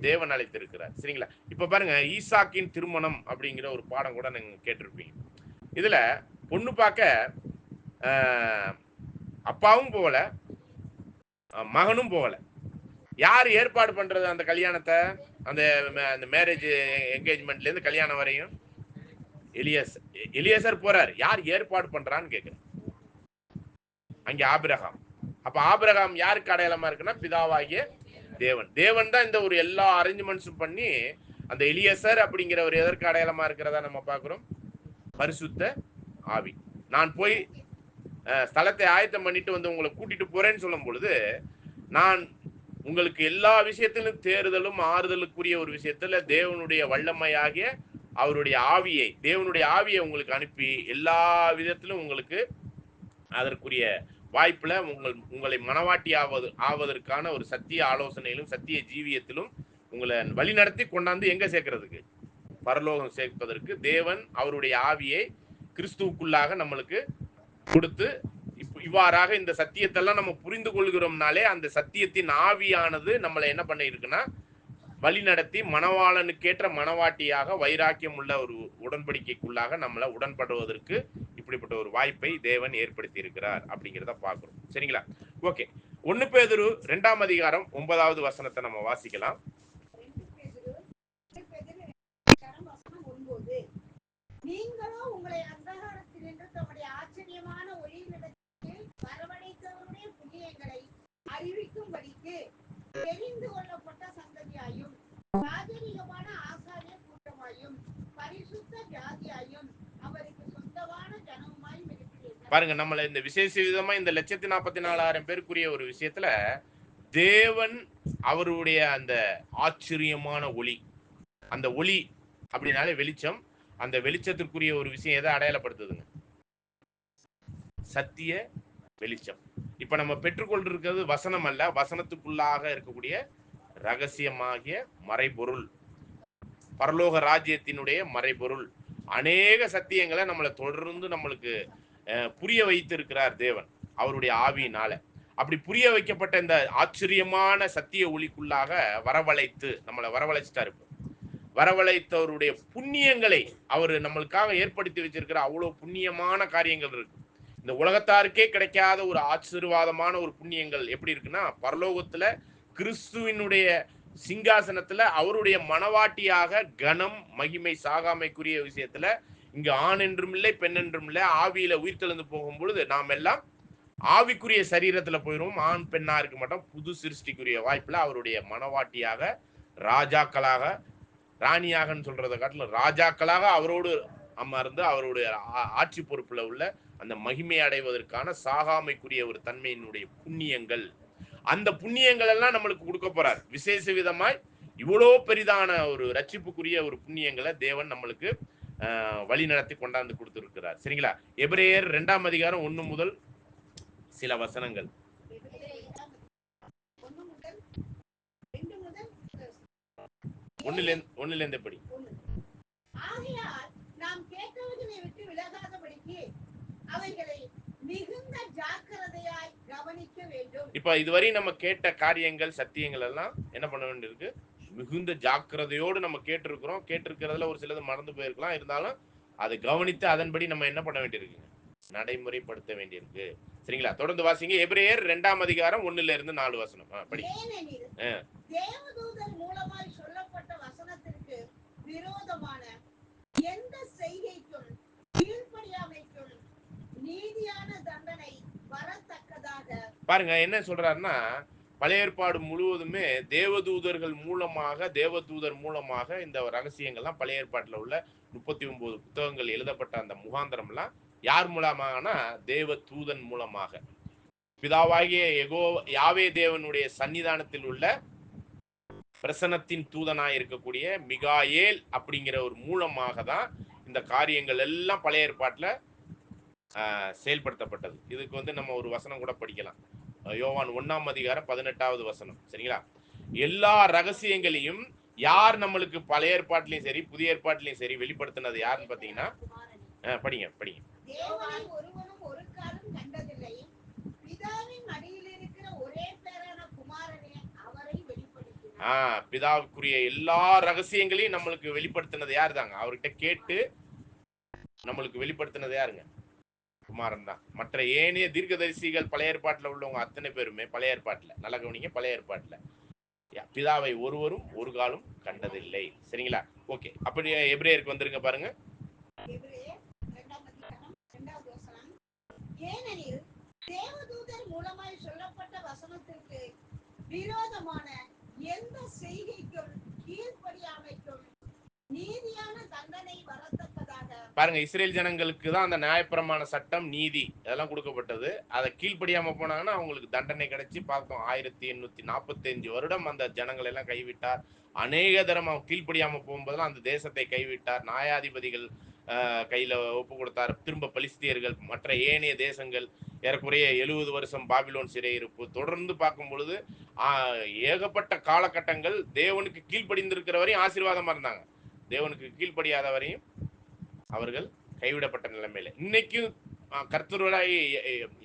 தேவன் அழைத்து இருக்கிறார். சரிங்களா? இப்ப பாருங்க, ஈசாக்கின் திருமணம் அப்படிங்கிற ஒரு பாடம் கூட நீங்க கேட்டிருப்பீங்க. இதுல பொண்ணு பார்க்க அப்பாவும் போகல, மகனும் போகல. யார் ஏற்பாடு பண்றது அந்த கல்யாணத்தை? அந்த மேரேஜ் என்கேஜ்மெண்ட்ல இருந்து கல்யாணம் வரையும் எலியாசர் போறார். யார் ஏற்பாடு பண்றான்னு கேக்குறேன். அங்க ஆபிரகாம். அப்ப ஆபிரகாம் யாருக்கு அடையாளமா இருக்குன்னா பிதாவாகிய தேவன். தேவன் தான் இந்த ஒரு எல்லா அரேஞ்ச்மெண்ட்ஸும் பண்ணி அந்த எலியாசர் அப்படிங்கிறவர் எதற்கு அடையாளமா இருக்கிறதா நம்ம பார்க்கிறோம்? பரிசுத்த ஆவி. நான் போய் ஸ்தலத்தை ஆயத்தம் பண்ணிட்டு வந்து உங்களை கூட்டிட்டு போறேன்னு சொல்லும் பொழுது, நான் உங்களுக்கு எல்லா விஷயத்திலும் தேறுதலும் ஆறுதலுக்குரிய ஒரு விஷயத்துல தேவனுடைய வல்லமையாகிய அவருடைய ஆவியை, தேவனுடைய ஆவியை உங்களுக்கு அனுப்பி எல்லா விதத்திலும் உங்களுக்கு அதற்குரிய வாய்ப்புல உங்களை மனவாட்டி ஆவதற்கான ஒரு சத்திய ஆலோசனையிலும் சத்திய ஜீவியத்திலும் உங்களை வழிநடத்தி கொண்டாந்து எங்க சேர்க்கிறதுக்கு? பரலோகம் சேர்ப்பதற்கு தேவன் அவருடைய ஆவியை கிறிஸ்துவுக்குள்ளாக நம்மளுக்கு கொடுத்து இவ்வாறாக இந்த சத்தியத்தெல்லாம் நம்ம புரிந்து கொள்கிறோம்னாலே அந்த சத்தியத்தின் ஆவியானது நம்மளை என்ன பண்ண இருக்குன்னா வழி நடத்தி மணவாளனுக்கேற்ற மனவாட்டியாக வைராக்கியம் உள்ள ஒரு உடன்படிக்கைக்குள்ளாக நம்மளை உடன்படுவதற்கு இப்படிப்பட்ட ஒரு வாய்ப்பை தேவன் ஏற்படுத்தி இருக்கிறார் அப்படிங்கிறத பார்க்கிறோம். சரிங்களா? ஓகே. 1 பேதுரு 2ஆம் அதிகாரம் 9வது வசனத்தை நம்ம வாசிக்கலாம். நீங்களோ உங்களை அந்தகாரத்தினின்று தம்முடைய ஆச்சரியமான ஒளியினிடத்தில் வரவழைத்தவருடைய புண்ணியங்களை அறிவிக்கும்படிக்கு தெரிந்து கொள்ளப்பட்ட சந்ததியாயும் ராஜரீகமான ஆசாரிய கூட்டமாயும் பரிசுத்த ஜாதியாயும் அவருக்கு சொந்தமான ஜனமுமாய் இருக்கிறீர்கள். பாருங்க, நம்மள இந்த விசேஷ விதமா இந்த 1,44,000 பேருக்குரிய ஒரு விஷயத்துல தேவன் அவருடைய அந்த ஆச்சரியமான ஒளி, அந்த ஒளி அப்படின்னாலே வெளிச்சம், அந்த வெளிச்சத்திற்குரிய ஒரு விஷயம் எதை அடையாளப்படுத்துதுங்க? சத்திய வெளிச்சம். இப்ப நம்ம பெற்றுக்கொண்டிருக்கிறது வசனம் அல்ல, வசனத்துக்குள்ளாக இருக்கக்கூடிய ரகசியமாகிய மறைபொருள், பரலோக ராஜ்யத்தினுடைய மறைபொருள். அநேக சத்தியங்களை நம்மளை தொடர்ந்து நம்மளுக்கு புரிய வைத்து இருக்கிறார் தேவன் அவருடைய ஆவியினால. அப்படி புரிய வைக்கப்பட்ட இந்த ஆச்சரியமான சத்திய ஒளிக்குள்ளாக வரவழைத்து நம்மளை வரவழைச்சிட்டாரு. வரவழைத்தவருடைய புண்ணியங்களை அவர் நம்மளுக்காக ஏற்படுத்தி வச்சிருக்கிற அவ்வளவு புண்ணியமான காரியங்கள் இருக்கு. இந்த உலகத்தாருக்கே கிடைக்காத ஒரு ஆசீர்வாதமான ஒரு புண்ணியங்கள் எப்படி இருக்குன்னா, பரலோகத்துல கிறிஸ்துவினுடைய சிங்காசனத்துல அவருடைய மனவாட்டியாக கனம் மகிமை சாகாமைக்குரிய விஷயத்துல இங்க ஆண் என்றும் இல்லை பெண் என்றும் இல்லை, ஆவியில உயிர்த்தெழுந்து போகும் பொழுது நாம் எல்லாம் ஆவிக்குரிய சரீரத்துல போயிடும். ஆண் பெண்ணா இருக்க மாட்டோம். புது சிருஷ்டிக்குரிய வாய்ப்புல அவருடைய மனவாட்டியாக ராஜாக்களாக, ராணியாகன்னு சொல்றதை காட்டிலும் ராஜாக்களாக அவரோடு அமர்ந்து அவருடைய ஆட்சி பொறுப்புல உள்ள அந்த மகிமை அடைவதற்கான சாகாமைக்குரிய ஒரு தன்மையினுடைய புண்ணியங்கள், அந்த புண்ணியங்கள் எல்லாம் நம்மளுக்கு கொடுக்க போறார். விசேஷ விதமாய் இவ்வளோ பெரிதான ஒரு ரட்சிப்புக்குரிய ஒரு புண்ணியங்களை தேவன் நம்மளுக்கு வழி நடத்தி கொண்டாந்து கொடுத்திருக்கிறார். சரிங்களா? எபிரேயர் 2ஆம் அதிகாரம் 1 முதல் சில வசனங்கள். ஒன்னிலிருந்து எப்படி? ஆகையால் நாம் கேட்டவைகளை விட்டு விலகாதபடிக்கு அவைகளை மிகுந்த ஜாக்கிரதையாய் கவனிக்க வேண்டும். இப்ப இதுவரை நம்ம கேட்ட காரியங்கள் சத்தியங்கள் எல்லாம் என்ன பண்ண வேண்டியிருக்கு? மிகுந்த ஜாக்கிரதையோடு நம்ம கேட்டிருக்கிறோம். கேட்டிருக்கிறதுல ஒரு சிலது மறந்து போயிருக்கலாம். இருந்தாலும் அதை கவனித்து அதன்படி நம்ம என்ன பண்ண வேண்டியிருக்கு? நடைமுறைப்படுத்த வேண்டியிருக்கு. சரிங்களா? தொடர்ந்து வாசிங்க. எபிரேயர் 2ஆம் அதிகாரம் 1லிருந்து 4 வசனம். படி. ஏனெனில் தேவதூதர் மூலமாய் சொல்லப்பட்ட வசனத்திற்கு விரோதமான எந்த செய்கைக்கும் கீழ்ப்படியாமைக்கும் நீதியான தண்டனை வரத்தக்கதாக. பாருங்க என்ன சொல்றாருன்னா, பழைய ஏற்பாடு முழுவதுமே தேவதூதர் மூலமாக இந்த ரகசியங்கள்லாம் பழைய ஏற்பாட்டில் உள்ள 39 புத்தகங்கள் எழுதப்பட்ட அந்த முகாந்திரம்லாம் யார் மூலமாகனா தேவ தூதன் மூலமாக, பிதாவாகிய யாவே தேவனுடைய சன்னிதானத்தில் உள்ள பிரசன்னத்தின் தூதனாய் இருக்கக்கூடிய மிகாயேல் அப்படிங்கிற ஒரு மூலமாக தான் இந்த காரியங்கள் எல்லாம் பழைய ஏற்பாட்டில் செயல்படுத்தப்பட்டது. இதுக்கு நம்ம ஒரு வசனம் கூட படிக்கலாம். யோவான் 1ஆம் அதிகாரம் 18வது வசனம். சரிங்களா? எல்லா ரகசியங்களையும் யார் நம்மளுக்கு பழைய ஏற்பாட்டிலையும் சரி புதிய ஏற்பாட்டிலையும் சரி வெளிப்படுத்தினது யாருன்னு பாத்தீங்கன்னா, படிங்க படிங்க. தேவனை ஒருவனும் ஒரு காலம் கண்டதில்லை, பிதாவின் மடியில் இருக்கிற ஒரே பேரான குமாரனே அவரை வெளிப்படுத்தினார். பிதாவுக்குரிய எல்லா ரகசியங்களையும் நம்மளுக்கு வெளிப்படுத்தினது யார் தாங்க? அவர்கிட்ட கேட்டு நம்மளுக்கு வெளிப்படுத்தினது யாருங்க? குமாரன் தான். மற்ற ஏனைய தீர்க்கதரிசிகள் பழைய ஏற்பாட்டில் உள்ளவங்க அத்தனை பேருமே பழைய ஏற்பாட்டில், நல்ல கவனிங்க, பழைய ஏற்பாட்டில் பிதாவை ஒருவரும் ஒரு காலம் கண்டதில்லை. சரிங்களா? ஓகே, அப்படி எபிரேயருக்கு வந்துருங்க பாருங்க. ஏனெனில் தேவதூதர் மூலமாய் சொல்லப்பட்ட வசனத்திற்கு விரோதமான எந்த செய்கைக்கும் கீழ்ப்படியாமைக்கும் நீதியான தண்டனை வரத்தக்கதாக. பாருங்க, இஸ்ரேல் ஜனங்களுக்கு தான் அந்த நியாயப்பிரமாண சட்டம், நீதி அதெல்லாம் கொடுக்கப்பட்டது. அதை கீழ்ப்படியாம போனாங்கன்னா அவங்களுக்கு தண்டனை கிடைச்சி பார்த்தோம். 1845 வருடம் அந்த ஜனங்கள் எல்லாம் கைவிட்டார். அநேக தரம் அவன் கீழ்ப்படியாம போகும்போதெல்லாம் அந்த தேசத்தை கைவிட்டார். நியாயாதிபதிகள் கையில ஒப்பு கொடுத்தார். திரும்ப பலிஸ்தியர்கள், மற்ற ஏனைய தேசங்கள் ஏறக்குறைய 70 வருஷம் பாபிலோன் சிறையிருப்பு. தொடர்ந்து பார்க்கும் பொழுது ஏகப்பட்ட காலகட்டங்கள் தேவனுக்கு கீழ்ப்படிந்திருக்கிற வரையும் ஆசீர்வாதமா இருந்தாங்க. தேவனுக்கு கீழ்ப்படியாத வரையும் அவர்கள் கைவிடப்பட்ட நிலைமையில. இன்னைக்கும் கர்த்தருடைய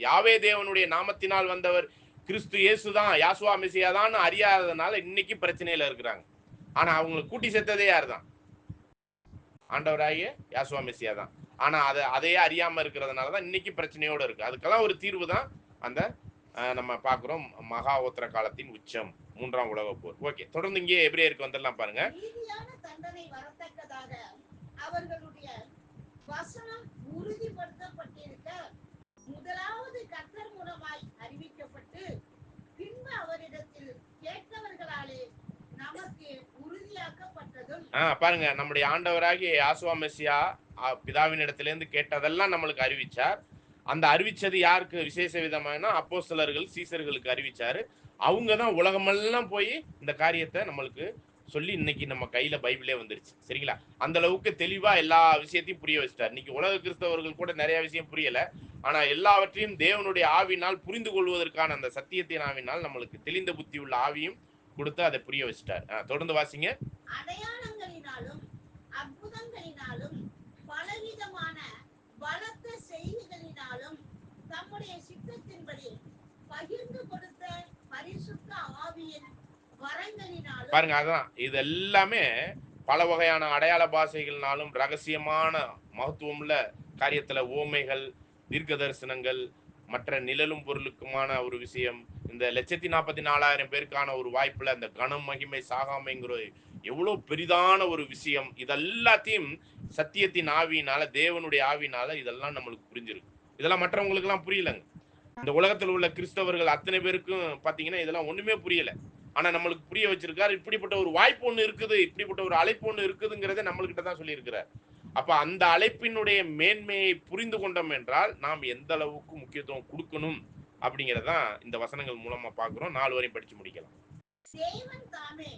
யாவே தேவனுடைய நாமத்தினால் வந்தவர் கிறிஸ்து இயேசுதான், யாசுவா மெசியா தான் அறியாததுனால இன்னைக்கு பிரச்சனையில இருக்கிறாங்க. ஆனா அவங்களுக்கு கூட்டி சேர்த்ததே யார் தான்? ஆண்டவராகிய யாசுவா மெசியா தான். ஆனா அதையே அறியாம இருக்கிறதுனாலதான் இன்னைக்கு பிரச்சனையோட இருக்கு. அதுக்கெல்லாம் ஒரு தீர்வு தான் அந்த நம்ம பாக்குறோம், மகா உத்தர காலத்தின் உச்சம், 3ஆம் உலக போர். ஓகே, தொடர்ந்து இங்கே எபிரேயருக்கு வந்துடலாம் பாருங்க. நீதியான தண்டனை வரத்தக்கதாக அவர்களுடைய வசனம் உறுதிப்படுத்தப்பட்டிருக்க முதலாவது கர்த்தர் மூலமாய் அறிவிக்கப்பட்டு பின்பு அவரிடத்தில் கேட்டவர்களாலே நமக்கு உறுதியாக்கப்பட்டதும். பாருங்க, நம்முடைய ஆண்டவராகிய யாசுவா மெசியா பிதாவின் இடத்திலிருந்து கேட்டதெல்லாம் நம்மளுக்கு அறிவிச்சார். அந்த அறிவிச்சது யாருக்கு விசேஷ விதமான? அப்போஸ்தலர்கள், சீசர்களுக்கு அறிவிச்சாரு. அவங்க தான் உலகமெல்லாம் போய் இந்த காரியத்தை நம்மளுக்கு சொல்லி இன்னைக்கு நம்ம கையில பைபிளே வந்துருச்சு. சரிங்களா? அந்த அளவுக்கு தெளிவா எல்லா விஷயத்தையும் புரிய வச்சிட்டார். இன்னைக்கு உலக கிறிஸ்தவர்கள் கூட நிறைய விஷயம் புரியல. ஆனா எல்லாவற்றையும் தேவனுடைய ஆவினால் புரிந்து கொள்வதற்கான அந்த சத்தியத்தின் ஆவினால் நம்மளுக்கு தெளிந்த புத்தி உள்ள ஆவியும் கொடுத்து அதை புரிய வச்சிட்டார். தொடர்ந்து வாசிங்க. அடையாளங்களினாலும் அற்புதங்களினாலும் பலவிதமான பலத்த செய்திகளினாலும் தம்முடைய சித்தத்தின்படி பகிர்ந்து கொடுத்த பரிசுத்த ஆவியின் வரங்களினாலும். பாருங்க, அதான் இது எல்லாமே பல வகையான அடையாள பாஷைகள்னாலும் ரகசியமான மகத்துவம்ல காரியத்துல ஓமைகள், தீர்க்க தரிசனங்கள், மற்ற நிழலும் பொருளுக்குமான ஒரு விஷயம், இந்த 1,44,000 பேருக்கான ஒரு வாய்ப்புல அந்த கனம் மகிமை சாகாமைங்கிற எவ்வளவு பெரிதான ஒரு விஷயம், இதெல்லாத்தையும் சத்தியத்தின் ஆவியினால, தேவனுடைய ஆவியினால இதெல்லாம் நம்மளுக்கு புரிஞ்சிருக்கு. இதெல்லாம் மற்றவங்களுக்கு எல்லாம் புரியலங்க. இந்த உலகத்தில் உள்ள கிறிஸ்தவர்கள் அத்தனை பேருக்கும் பாத்தீங்கன்னா இதெல்லாம் ஒண்ணுமே புரியல. ஆனா நம்மளுக்கு புரிய வச்சிருக்காரு. இப்படிப்பட்ட ஒரு வாய்ப்பு ஒண்ணு இருக்குது, இப்படிப்பட்ட ஒரு அழைப்பு ஒண்ணு இருக்குதுங்கிறத நம்மள்கிட்ட தான் சொல்லியிருக்கிறார். அப்ப அந்த அழைப்பினுடைய மேன்மையை புரிந்து கொண்டோம் என்றால் நாம் எந்த அளவுக்கு முக்கியத்துவம் கொடுக்கணும் அப்படிங்கறதான் இந்த வசனங்கள் மூலமா பாக்குறோம். 4 வரையும் படிச்சு முடிக்கலாம். தேவன் தாமே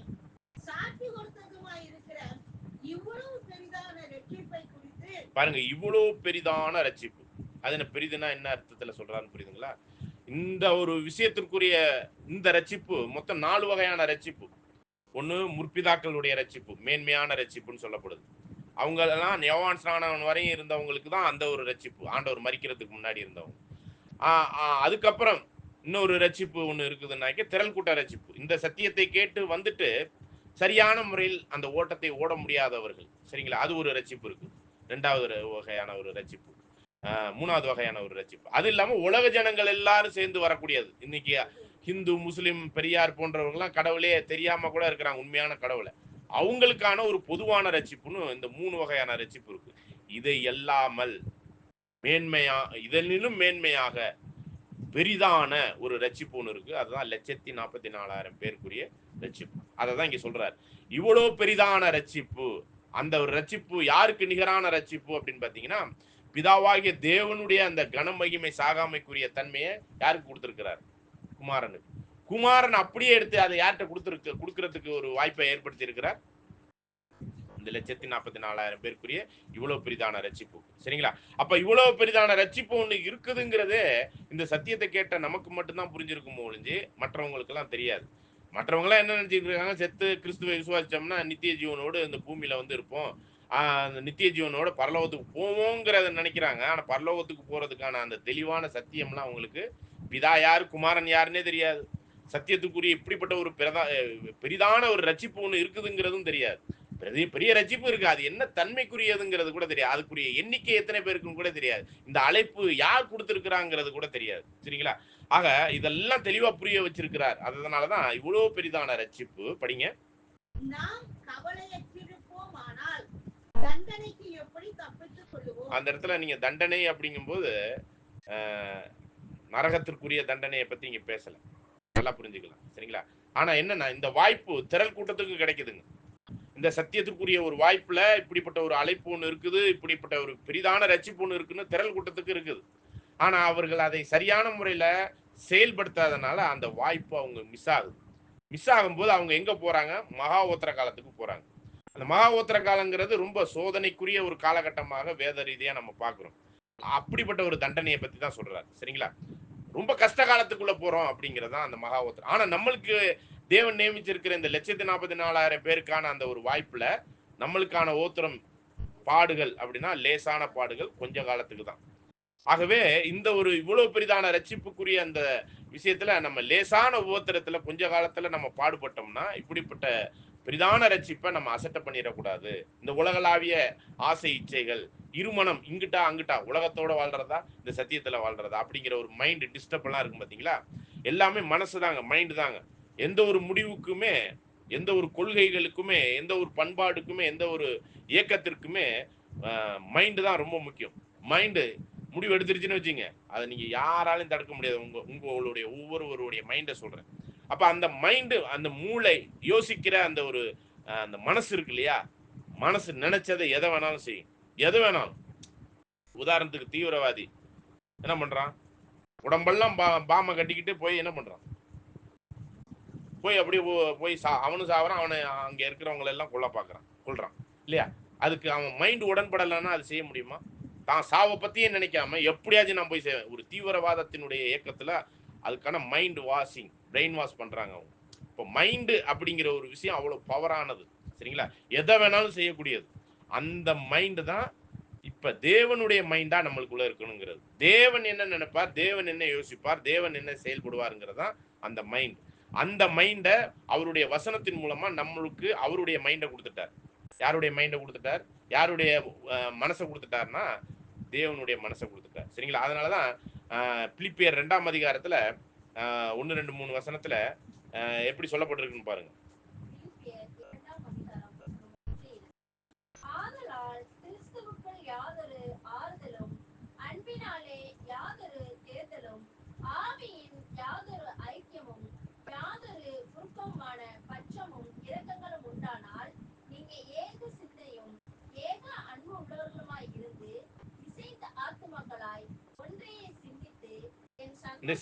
சாட்சி கொடுத்ததுமாய் இருக்கிற இவ்வளவு பெரிதான ரட்சிப்பை குறித்து. பாருங்க, இவ்வளவு பெரிதான ரட்சிப்பு. அது என்ன பெரிதுனா என்ன அர்த்தத்துல சொல்றான்னு புரியுதுங்களா? இந்த ஒரு விஷயத்திற்குரிய இந்த ரட்சிப்பு மொத்தம் 4 வகையான ரட்சிப்பு. ஒண்ணு முற்பிதாக்களுடைய ரட்சிப்பு, மேன்மையான ரட்சிப்புன்னு சொல்லப்படுது. அவங்க எல்லாம் யோவான் ஸ்நானன் வரையும் இருந்தவங்களுக்கு தான் அந்த ஒரு ரட்சிப்பு, ஆண்டவர் மரிக்கிறதுக்கு முன்னாடி இருந்தவங்க. அதுக்கப்புறம் இன்னொரு ரட்சிப்பு ஒண்ணு இருக்குதுன்னாக்க திரள் கூட்ட ரட்சிப்பு. இந்த சத்தியத்தை கேட்டு வந்துட்டு சரியான முறையில் அந்த ஓட்டத்தை ஓட முடியாதவர்கள், சரிங்களா? அது ஒரு ரட்சிப்பு இருக்கு. 2வது வகையான ஒரு ரட்சிப்பு. மூணாவது வகையான ஒரு ரட்சிப்பு. அது இல்லாம உலக ஜனங்கள் எல்லாரும் சேர்ந்து வரக்கூடியது. இன்னைக்கு ஹிந்து, முஸ்லிம், பெரியார் போன்றவங்கலாம் கடவுளே தெரியாம கூட இருக்கிறாங்க, உண்மையான கடவுளை. அவங்களுக்கான ஒரு பொதுவான ரட்சிப்புன்னு இந்த 3 வகையான ரட்சிப்பு இருக்கு. இதை எல்லாமல் மேன்மையா, இதனிலும் மேன்மையாக பெரிதான ஒரு ரட்சிப்பு ஒன்று இருக்கு. அதுதான் 1,44,000 பேருக்குரிய ரட்சிப்பு. அதை தான் இங்க சொல்றாரு. இவ்வளோ பெரிதான ரட்சிப்பு, அந்த ஒரு ரட்சிப்பு யாருக்கு நிகரான ரட்சிப்பு அப்படின்னு பார்த்தீங்கன்னா, பிதாவாகிய தேவனுடைய அந்த கனமகிமை சாகாமைக்குரிய தன்மையை யாருக்கு கொடுத்திருக்கிறார்? குமாரனுக்கு. குமாரன் அப்படியே எடுத்து அதை யார்கிட்ட கொடுக்கறதுக்கு ஒரு வாய்ப்பை ஏற்படுத்தி இருக்கிறார்? இந்த 1,44,000 பேருக்குரிய இவ்வளவு பெரிதான ரட்சிப்பு. சரிங்களா? அப்ப இவ்வளவு பெரிதான ரட்சிப்பு ஒண்ணு இருக்குதுங்கிறதே இந்த சத்தியத்தை கேட்ட நமக்கு மட்டும்தான் புரிஞ்சிருக்கும் ஒழிஞ்சு மற்றவங்களுக்கு எல்லாம் தெரியாது. மற்றவங்க எல்லாம் என்ன நினைச்சிட்டு இருக்காங்க? செத்து கிறிஸ்துவை விசுவாசிச்சோம்னா நித்திய ஜீவனோடு இந்த பூமியில வந்து இருப்போம், அந்த நித்திய ஜீவனோட பரலோகத்துக்கு போவோங்கிறத நினைக்கிறாங்க. ஆனா பரலோகத்துக்கு போறதுக்கான அந்த தெளிவான சத்தியம்லாம் அவங்களுக்கு பிதா யாரு, குமாரன் யாருன்னே தெரியாது. சத்தியத்துக்குரிய இப்படிப்பட்ட ஒரு பெரிதான ஒரு ரட்சிப்பு ஒண்ணு இருக்குதுங்கிறதும் தெரியாது. பெரிய பெரிய ரட்சிப்பு இருக்கு, அது என்ன தன்மைக்குரியதுங்கிறது கூட தெரியாது. அதுக்குரிய எண்ணிக்கை எத்தனை பேருக்குன்னு கூட தெரியாது. இந்த அழைப்பு யார் கொடுத்திருக்கிறாங்கிறது கூட தெரியாது. சரிங்களா? ஆக இதெல்லாம் தெளிவா புரிய வச்சிருக்கிறார். அதனாலதான் இவ்வளவு பெரிதான ரட்சிப்பு. படிங்க. நாம் கவலையற்றிருப்போமானால் தண்டனைக்கு எப்படி தப்பித்துக் கொள்ளுவோம்? அந்த இடத்துல நீங்க தண்டனை அப்படிங்கும்போது நரகத்திற்குரிய தண்டனையை பத்தி இங்க பேசல. நல்லா புரிஞ்சுக்கலாம். சரிங்களா? ஆனா என்னன்னா இந்த வாய்ப்பு திரள் கூட்டத்துக்கு கிடைக்குதுங்க. இந்த சத்தியத்துக்குரிய ஒரு வாய்ப்புல இப்படிப்பட்ட ஒரு அழைப்பு ஒன்று இருக்குது, இப்படிப்பட்ட ஒரு பெரிதான ரட்சிப்பு ஒன்று இருக்குன்னு திரள் கூட்டத்துக்கு இருக்குது. ஆனா அவர்கள் அதை சரியான முறையில செயல்படுத்தாதனால அந்த வாய்ப்பு அவங்க மிஸ் ஆகுது. மிஸ் ஆகும்போது அவங்க எங்க போறாங்க? மகா உத்தர காலத்துக்கு போறாங்க. அந்த மகா உத்தர காலங்கிறது ரொம்ப சோதனைக்குரிய ஒரு காலகட்டமாக வேத ரீதியா நம்ம பார்க்கிறோம். அப்படிப்பட்ட ஒரு தண்டனையை பத்தி தான் சொல்றாரு. சரிங்களா? ரொம்ப கஷ்ட காலத்துக்குள்ள போறோம் அப்படிங்கறதான் அந்த மகா உத்தரம். ஆனா நம்மளுக்கு தேவன் நியமிச்சிருக்கிற இந்த 1,44,000 பேருக்கான அந்த ஒரு வாய்ப்புல நம்மளுக்கான ஓத்திரம் பாடுகள் அப்படின்னா லேசான பாடுகள் கொஞ்ச காலத்துக்கு தான். ஆகவே இந்த ஒரு இவ்வளவு பெரிதான ரட்சிப்புக்குரிய அந்த விஷயத்துல நம்ம லேசான உபத்திரத்துல கொஞ்ச காலத்துல நம்ம பாடுபட்டோம்னா இப்படிப்பட்ட பெரிதான ரட்சிப்பை நம்ம அசட்டை பண்ணிடக்கூடாது. இந்த உலகளாவிய ஆசை இச்சைகள், இருமனம், இங்கிட்டா அங்கிட்டா, உலகத்தோட வாழ்றதா இந்த சத்தியத்துல வாழ்றதா அப்படிங்கிற ஒரு மைண்ட் டிஸ்டர்ப் எல்லாம் இருக்கும் பாத்தீங்களா? எல்லாமே மனசு தாங்க, மைண்ட் தாங்க. எந்த ஒரு முடிவுக்குமே, எந்த ஒரு கொள்கைகளுக்குமே, எந்த ஒரு பண்பாடுக்குமே, எந்த ஒரு இயக்கத்திற்குமே மைண்டு தான் ரொம்ப முக்கியம். மைண்டு முடிவு எடுத்துருச்சுன்னு வச்சுங்க, அதை நீங்க யாராலையும் தடுக்க முடியாது. உங்களுடைய ஒவ்வொருவருடைய மைண்டை சொல்றேன். அப்ப அந்த மைண்டு, அந்த மூளை யோசிக்கிற அந்த ஒரு அந்த மனசு இருக்கு இல்லையா? மனசு நினைச்சதை எதை வேணாலும் செய்யும். எது வேணாலும். உதாரணத்துக்கு தீவிரவாதி என்ன பண்றான்? உடம்பெல்லாம் பாம கட்டிக்கிட்டு போய் என்ன பண்றான்? போய் அப்படியே போய் அவனும் சாவறான், அவனை அங்க இருக்கிறவங்களை எல்லாம் கொல்றான் இல்லையா? அதுக்கு அவன் மைண்ட் உடன்படலைன்னா அது செய்ய முடியுமா? தான் சாவை பத்தியே நினைக்காம எப்படியாச்சும் நான் போய் செய்வேன். ஒரு தீவிரவாதத்தினுடைய இயக்கத்துல அதுக்கான மைண்ட் வாஷிங், பிரெயின் வாஷ் பண்றாங்க அவங்க. இப்போ மைண்டு அப்படிங்கிற ஒரு விஷயம் அவ்வளவு பவரானது. சரிங்களா? எதை வேணாலும் செய்யக்கூடியது. அந்த மைண்டு தான் இப்ப தேவனுடைய மைண்டா நம்மளுக்குள்ள இருக்கணுங்கிறது. தேவன் என்ன நினைப்பார், தேவன் என்ன யோசிப்பார், தேவன் என்ன செயல்படுவாருங்கிறதா அந்த மைண்ட். அந்த மைண்டை அவருடைய வசனத்தின் மூலமா நம்மளுக்கு அவருடைய மைண்டை கொடுத்துட்டார். யாருடைய மைண்டை கொடுத்துட்டார்? யாருடைய மனசை கொடுத்துட்டார்னா தேவனுடைய மனசை கொடுத்துட்டார். சரிங்களா? அதனாலதான் பிலிப்பியர் 2ஆம் அதிகாரத்துல 1, 2, 3 வசனத்துல எப்படி சொல்லப்பட்டிருக்குன்னு பாருங்க.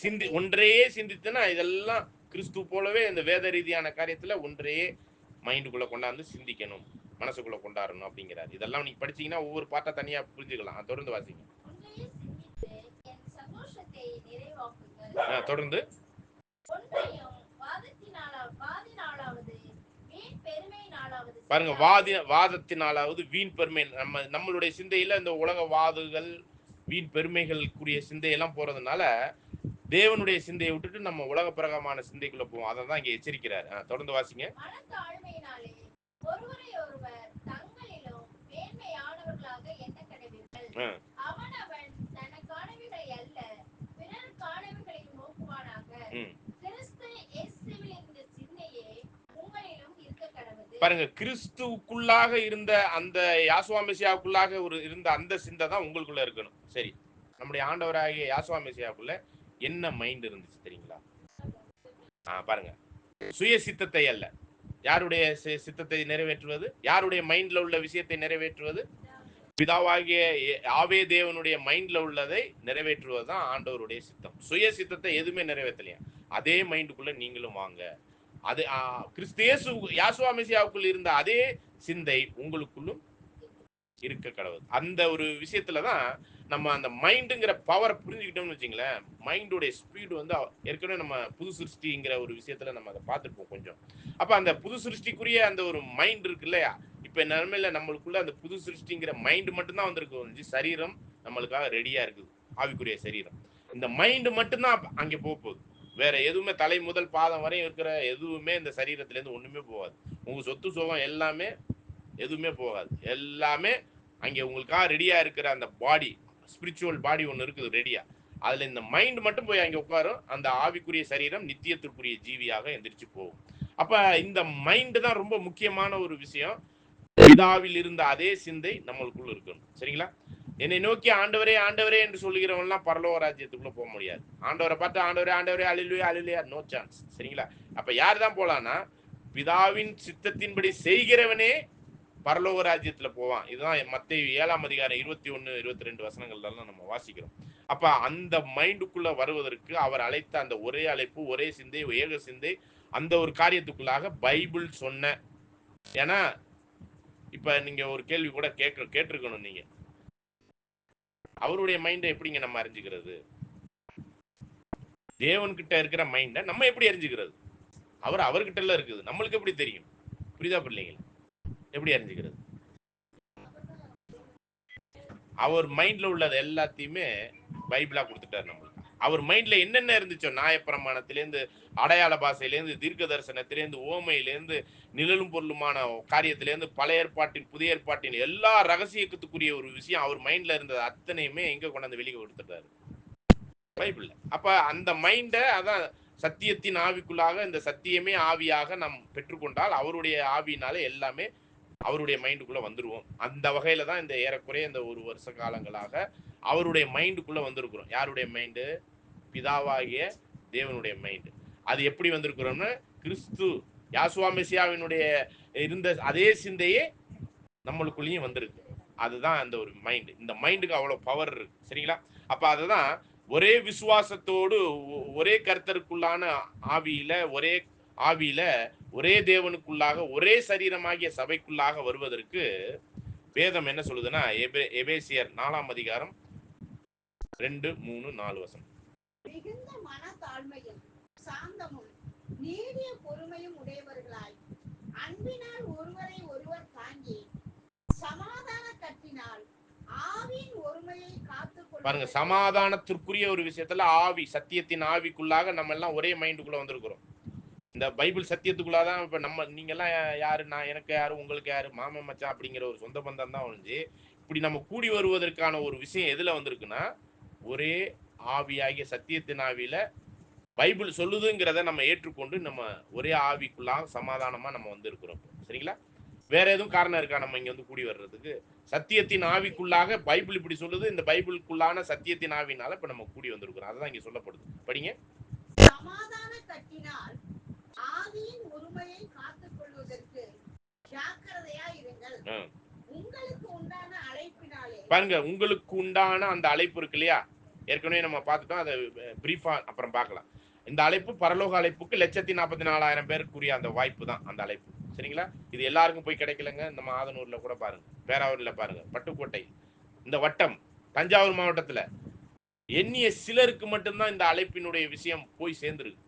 இந்த ஒன்றையே சிந்தித்துனா இதெல்லாம் கிறிஸ்து போலவே இந்த வேத ரீதியான காரியத்துல ஒன்றையே மைண்டுக்குள்ள கொண்டாந்து சிந்திக்கணும், மனசுக்குள்ள கொண்டாடணும் அப்படிங்கிறாரு. இதெல்லாம் நீங்க படிச்சீங்கன்னா ஒவ்வொரு பாட்டா தனியா புரிஞ்சுக்கலாம். தொடர்ந்து வாசிங்க. தொடர்ந்து பாருங்க. வாதத்தினாலாவது வீண் பெருமை. நம்மளுடைய சிந்தையில இந்த உலக வாதுகள், வீண் பெருமைகளுக்குரிய சிந்தையெல்லாம் போறதுனால தேவனுடைய சிந்தையை விட்டுட்டு நம்ம உலக பிரகமான சிந்தைக்குள்ள போவோம். அதை தான் இங்க எச்சரிக்கிறார். தொடர்ந்து வாசிங்க. பாருங்க, கிறிஸ்துவுக்குள்ளாக இருந்த அந்த யாசுவா மெசியாவுக்குள்ளாக இருந்த அந்த சிந்தை தான் உங்களுக்குள்ள இருக்கணும். சரி, நம்முடைய ஆண்டவராகிய யாசுவா மெசியாவுக்குள்ள என்ன மைண்ட் இருந்துச்சு தெரியுங்களா? பாருங்க, சுய சித்தத்தை அல்ல, யாருடைய சித்தத்தை நிறைவேற்றுவது, யாருடைய மைண்ட்ல உள்ள விஷயத்தை நிறைவேற்றுவது, பிதாவாகிய ஆவே தேவனுடைய மைண்ட்ல உள்ளதை நிறைவேற்றுவது தான் ஆண்டவருடைய சித்தம். சுய சித்தத்தை எதுவுமே நிறைவேற்றலையா? அதே மைண்டுக்குள்ள நீங்களும் வாங்க. அது கிறிஸ்து யாசுவா மெசியாவுக்குள் இருந்த அதே சிந்தை உங்களுக்குள்ளும் இருக்க கடவுள். அந்த ஒரு விஷயத்துலதான் நம்ம அந்த மைண்டுங்கிற பவரை புரிஞ்சுக்கிட்டோம்னு வச்சுங்களேன். மைண்டோடைய ஸ்பீடு வந்து ஏற்கனவே நம்ம புது சிருஷ்டிங்கிற ஒரு விஷயத்துல நம்ம அதை பார்த்துருப்போம் கொஞ்சம். அப்ப அந்த புது சிருஷ்டிக்குரிய அந்த ஒரு மைண்ட் இருக்கு இல்லையா, இப்ப நிலைமையில நம்மளுக்குள்ள அந்த புது சிருஷ்டிங்கிற மைண்ட் மட்டும்தான் வந்திருக்கு. சரீரம் நம்மளுக்காக ரெடியா இருக்குது, ஆவிக்குரிய சரீரம். இந்த மைண்ட் மட்டும்தான் அங்கே போகுது. வேற எதுவுமே தலை முதல் பாதம் வரையும் இருக்கிற எதுவுமே இந்த சரீரத்துல இருந்து ஒண்ணுமே போகாது. உங்க சொத்து சுகம் எல்லாமே எதுவுமே போகாது. எல்லாமே அங்கே உங்களுக்காக ரெடியா இருக்கிற அந்த பாடி, ஸ்பிரிச்சுவல் பாடி ஒன்று இருக்குது ரெடியா. அதுல இந்த மைண்ட் மட்டும் போய் அங்கே உட்காரும். அந்த ஆவிக்குரிய சரீரம் நித்தியத்திற்குரிய ஜீவியாக எந்திரிச்சு போகும். அப்ப இந்த மைண்ட் தான் ரொம்ப முக்கியமான ஒரு விஷயம். பிதாவில் இருந்த அதே சிந்தை நம்மளுக்குள்ள இருக்கணும். சரிங்களா? என்னை நோக்கி ஆண்டவரே ஆண்டவரே என்று சொல்லுகிறவன்லாம் பரலோக ராஜ்யத்துக்குள்ள போக முடியாது. ஆண்டவரை பார்த்து ஆண்டவரே ஆண்டவரே அல்லேலூயா அல்லேலூயா, நோ சான்ஸ். சரிங்களா? அப்ப யார் தான் போலான்னா, பிதாவின் சித்தத்தின்படி செய்கிறவனே பரலோக ராஜ்யத்துல போவான். இதுதான் மத்தேயு 7ஆம் அதிகாரம் 21, 22 வசனங்கள்லாம் நம்ம வாசிக்கிறோம். அப்ப அந்த மைண்டுக்குள்ள வருவதற்கு அவர் அழைத்த அந்த ஒரே அழைப்பு, ஒரே சிந்தை, ஏக சிந்தை, அந்த ஒரு காரியத்துக்குள்ளாக பைபிள் சொன்ன. ஏன்னா இப்ப நீங்க ஒரு கேள்வி கூட கேட்டிருக்கணும். நீங்க அவருடைய மைண்டை எப்படிங்க நம்ம அறிஞ்சுக்கிறது? தேவன்கிட்ட இருக்கிற மைண்டை நம்ம எப்படி அறிஞ்சுக்கிறது? அவர்கிட்ட எல்லாம் இருக்குது, நம்மளுக்கு எப்படி தெரியும்? புரியுதா பிள்ளைங்க? எப்படி அறிஞ்சுக்கிறது? அவர் மைண்ட்ல உள்ளது எல்லாத்தையுமே பைபிளா கொடுத்துட்டாரு நம்மளுக்கு. அவர் மைண்ட்ல என்னென்ன இருந்துச்சோ, நியாயப்பிரமாணத்திலேருந்து, அடையாள பாஷையிலேருந்து, தீர்க்க தரிசனத்திலேருந்து, ஓமையிலேருந்து, நிழலும் பொருளுமான காரியத்திலேருந்து, பழைய ஏற்பாட்டின் புதிய ஏற்பாட்டின் எல்லா ரகசியத்துக்குரிய ஒரு விஷயம் அவர் மைண்ட்ல இருந்தது அத்தனையுமே எங்க கொண்டாந்து வெளியே கொடுத்துட்டாரு? பைபிள்ல. அப்ப அந்த மைண்டை, அதான் சத்தியத்தின் ஆவிக்குள்ளாக, இந்த சத்தியமே ஆவியாக நாம் பெற்றுக்கொண்டால் அவருடைய ஆவியினால எல்லாமே அவருடைய மைண்டுக்குள்ள வந்துருவோம். அந்த வகையில தான் இந்த ஏறக்குறைய இந்த ஒரு வருஷ காலங்களாக அவருடைய மைண்டுக்குள்ள வந்திருக்கிறோம். யாருடைய மைண்டு? பிதாவாகிய தேவனுடைய மைண்டு. அது எப்படி வந்திருக்கிறோம்னு, கிறிஸ்து யாசுவா மெசியாவினுடைய இருந்த அதே சிந்தையே நம்மளுக்குள்ளேயும் வந்திருக்கு. அதுதான் அந்த ஒரு மைண்டு. இந்த மைண்டுக்கு அவ்வளவு பவர் இருக்கு. சரிங்களா? அப்ப அதுதான் ஒரே விசுவாசத்தோடு ஒரே கர்த்தருக்குள்ளான ஆவியில, ஒரே ஆவியில ஒரே தேவனுக்குள்ளாக ஒரே சரீரமாகிய சபைக்குள்ளாக வருவதற்கு வேதம் என்ன சொல்லுதுன்னா, எபேசியர் 4ஆம் அதிகாரம் 2, 3, 4 வசனம். மிகுந்த மனத்தாழ்மையும் சாந்தமும் நீடிய பொறுமையும் உடையவர்களாய் அன்பினால் ஒருவரை ஒருவர் தாங்கி சமாதான கட்டினால் ஆவியின் ஒருமையை காத்துக்கொள்ள. பாருங்க, சமாதானத்திற்குரிய ஒரு விஷயத்துல ஆவி, சத்தியத்தின் ஆவிக்குள்ளாக நம்ம எல்லாம் ஒரே மைண்டுக்குள்ள வந்திருக்கிறோம். இந்த பைபிள் சத்தியத்துக்குள்ளாதான் இப்ப நீங்க எல்லாம் யாரு, நான் எனக்கு யாரு, உங்களுக்கு யாரு, மாமன் மச்சான் அப்படிங்கிற ஒரு சொந்த பந்தம் தான் ஒழிஞ்சு, இப்படி நம்ம கூடி வருவதற்கான ஒரு விஷயம் எதுல வந்திருக்குன்னா, ஒரே ஆவியாகிய சத்தியத்தின் ஆவியில பைபிள் சொல்லுதுங்கிறத நம்ம ஏற்றுக்கொண்டு நம்ம ஒரே ஆவிக்குள்ளாக சமாதானமா நம்ம வந்து இருக்கிறோம். சரிங்களா? வேற எதுவும் காரணம் இருக்கா நம்ம இங்க வந்து கூடி வர்றதுக்கு? சத்தியத்தின் ஆவிக்குள்ளாக பைபிள் இப்படி சொல்லுது, இந்த பைபிளுக்குள்ளான சத்தியத்தின் ஆவினால இப்ப நம்ம கூடி வந்திருக்கிறோம். அதுதான் இங்க சொல்லப்படுது. படிங்க. சமாதான கட்டினால் ஆவியின் ஒருமையை காத்துக் கொள்வதற்கு ஜாக்கிரதையா இருங்கள். உங்களுக்கு உண்டான அழைப்பினாலே. பாருங்க, உங்களுக்கு உண்டான அந்த அழைப்பு இருக்கு இல்லையா, ஏற்கனவே நம்ம பார்த்துட்டோம். அதை பிரீஃபா அப்புறம் பார்க்கலாம். இந்த அழைப்பு பரலோக அழைப்புக்கு 1,44,000 பேருக்குரிய அந்த வாய்ப்பு தான் அந்த அழைப்பு. சரிங்களா? இது எல்லாருக்கும் போய் கிடைக்கலங்க. நம்ம ஆதனூர்ல கூட பாருங்க, பேராவூர்ல பாருங்க, பட்டுக்கோட்டை, இந்த வட்டம், தஞ்சாவூர் மாவட்டத்துல எண்ணிய சிலருக்கு மட்டும்தான் இந்த அழைப்பினுடைய விஷயம் போய் சேர்ந்துருக்கு.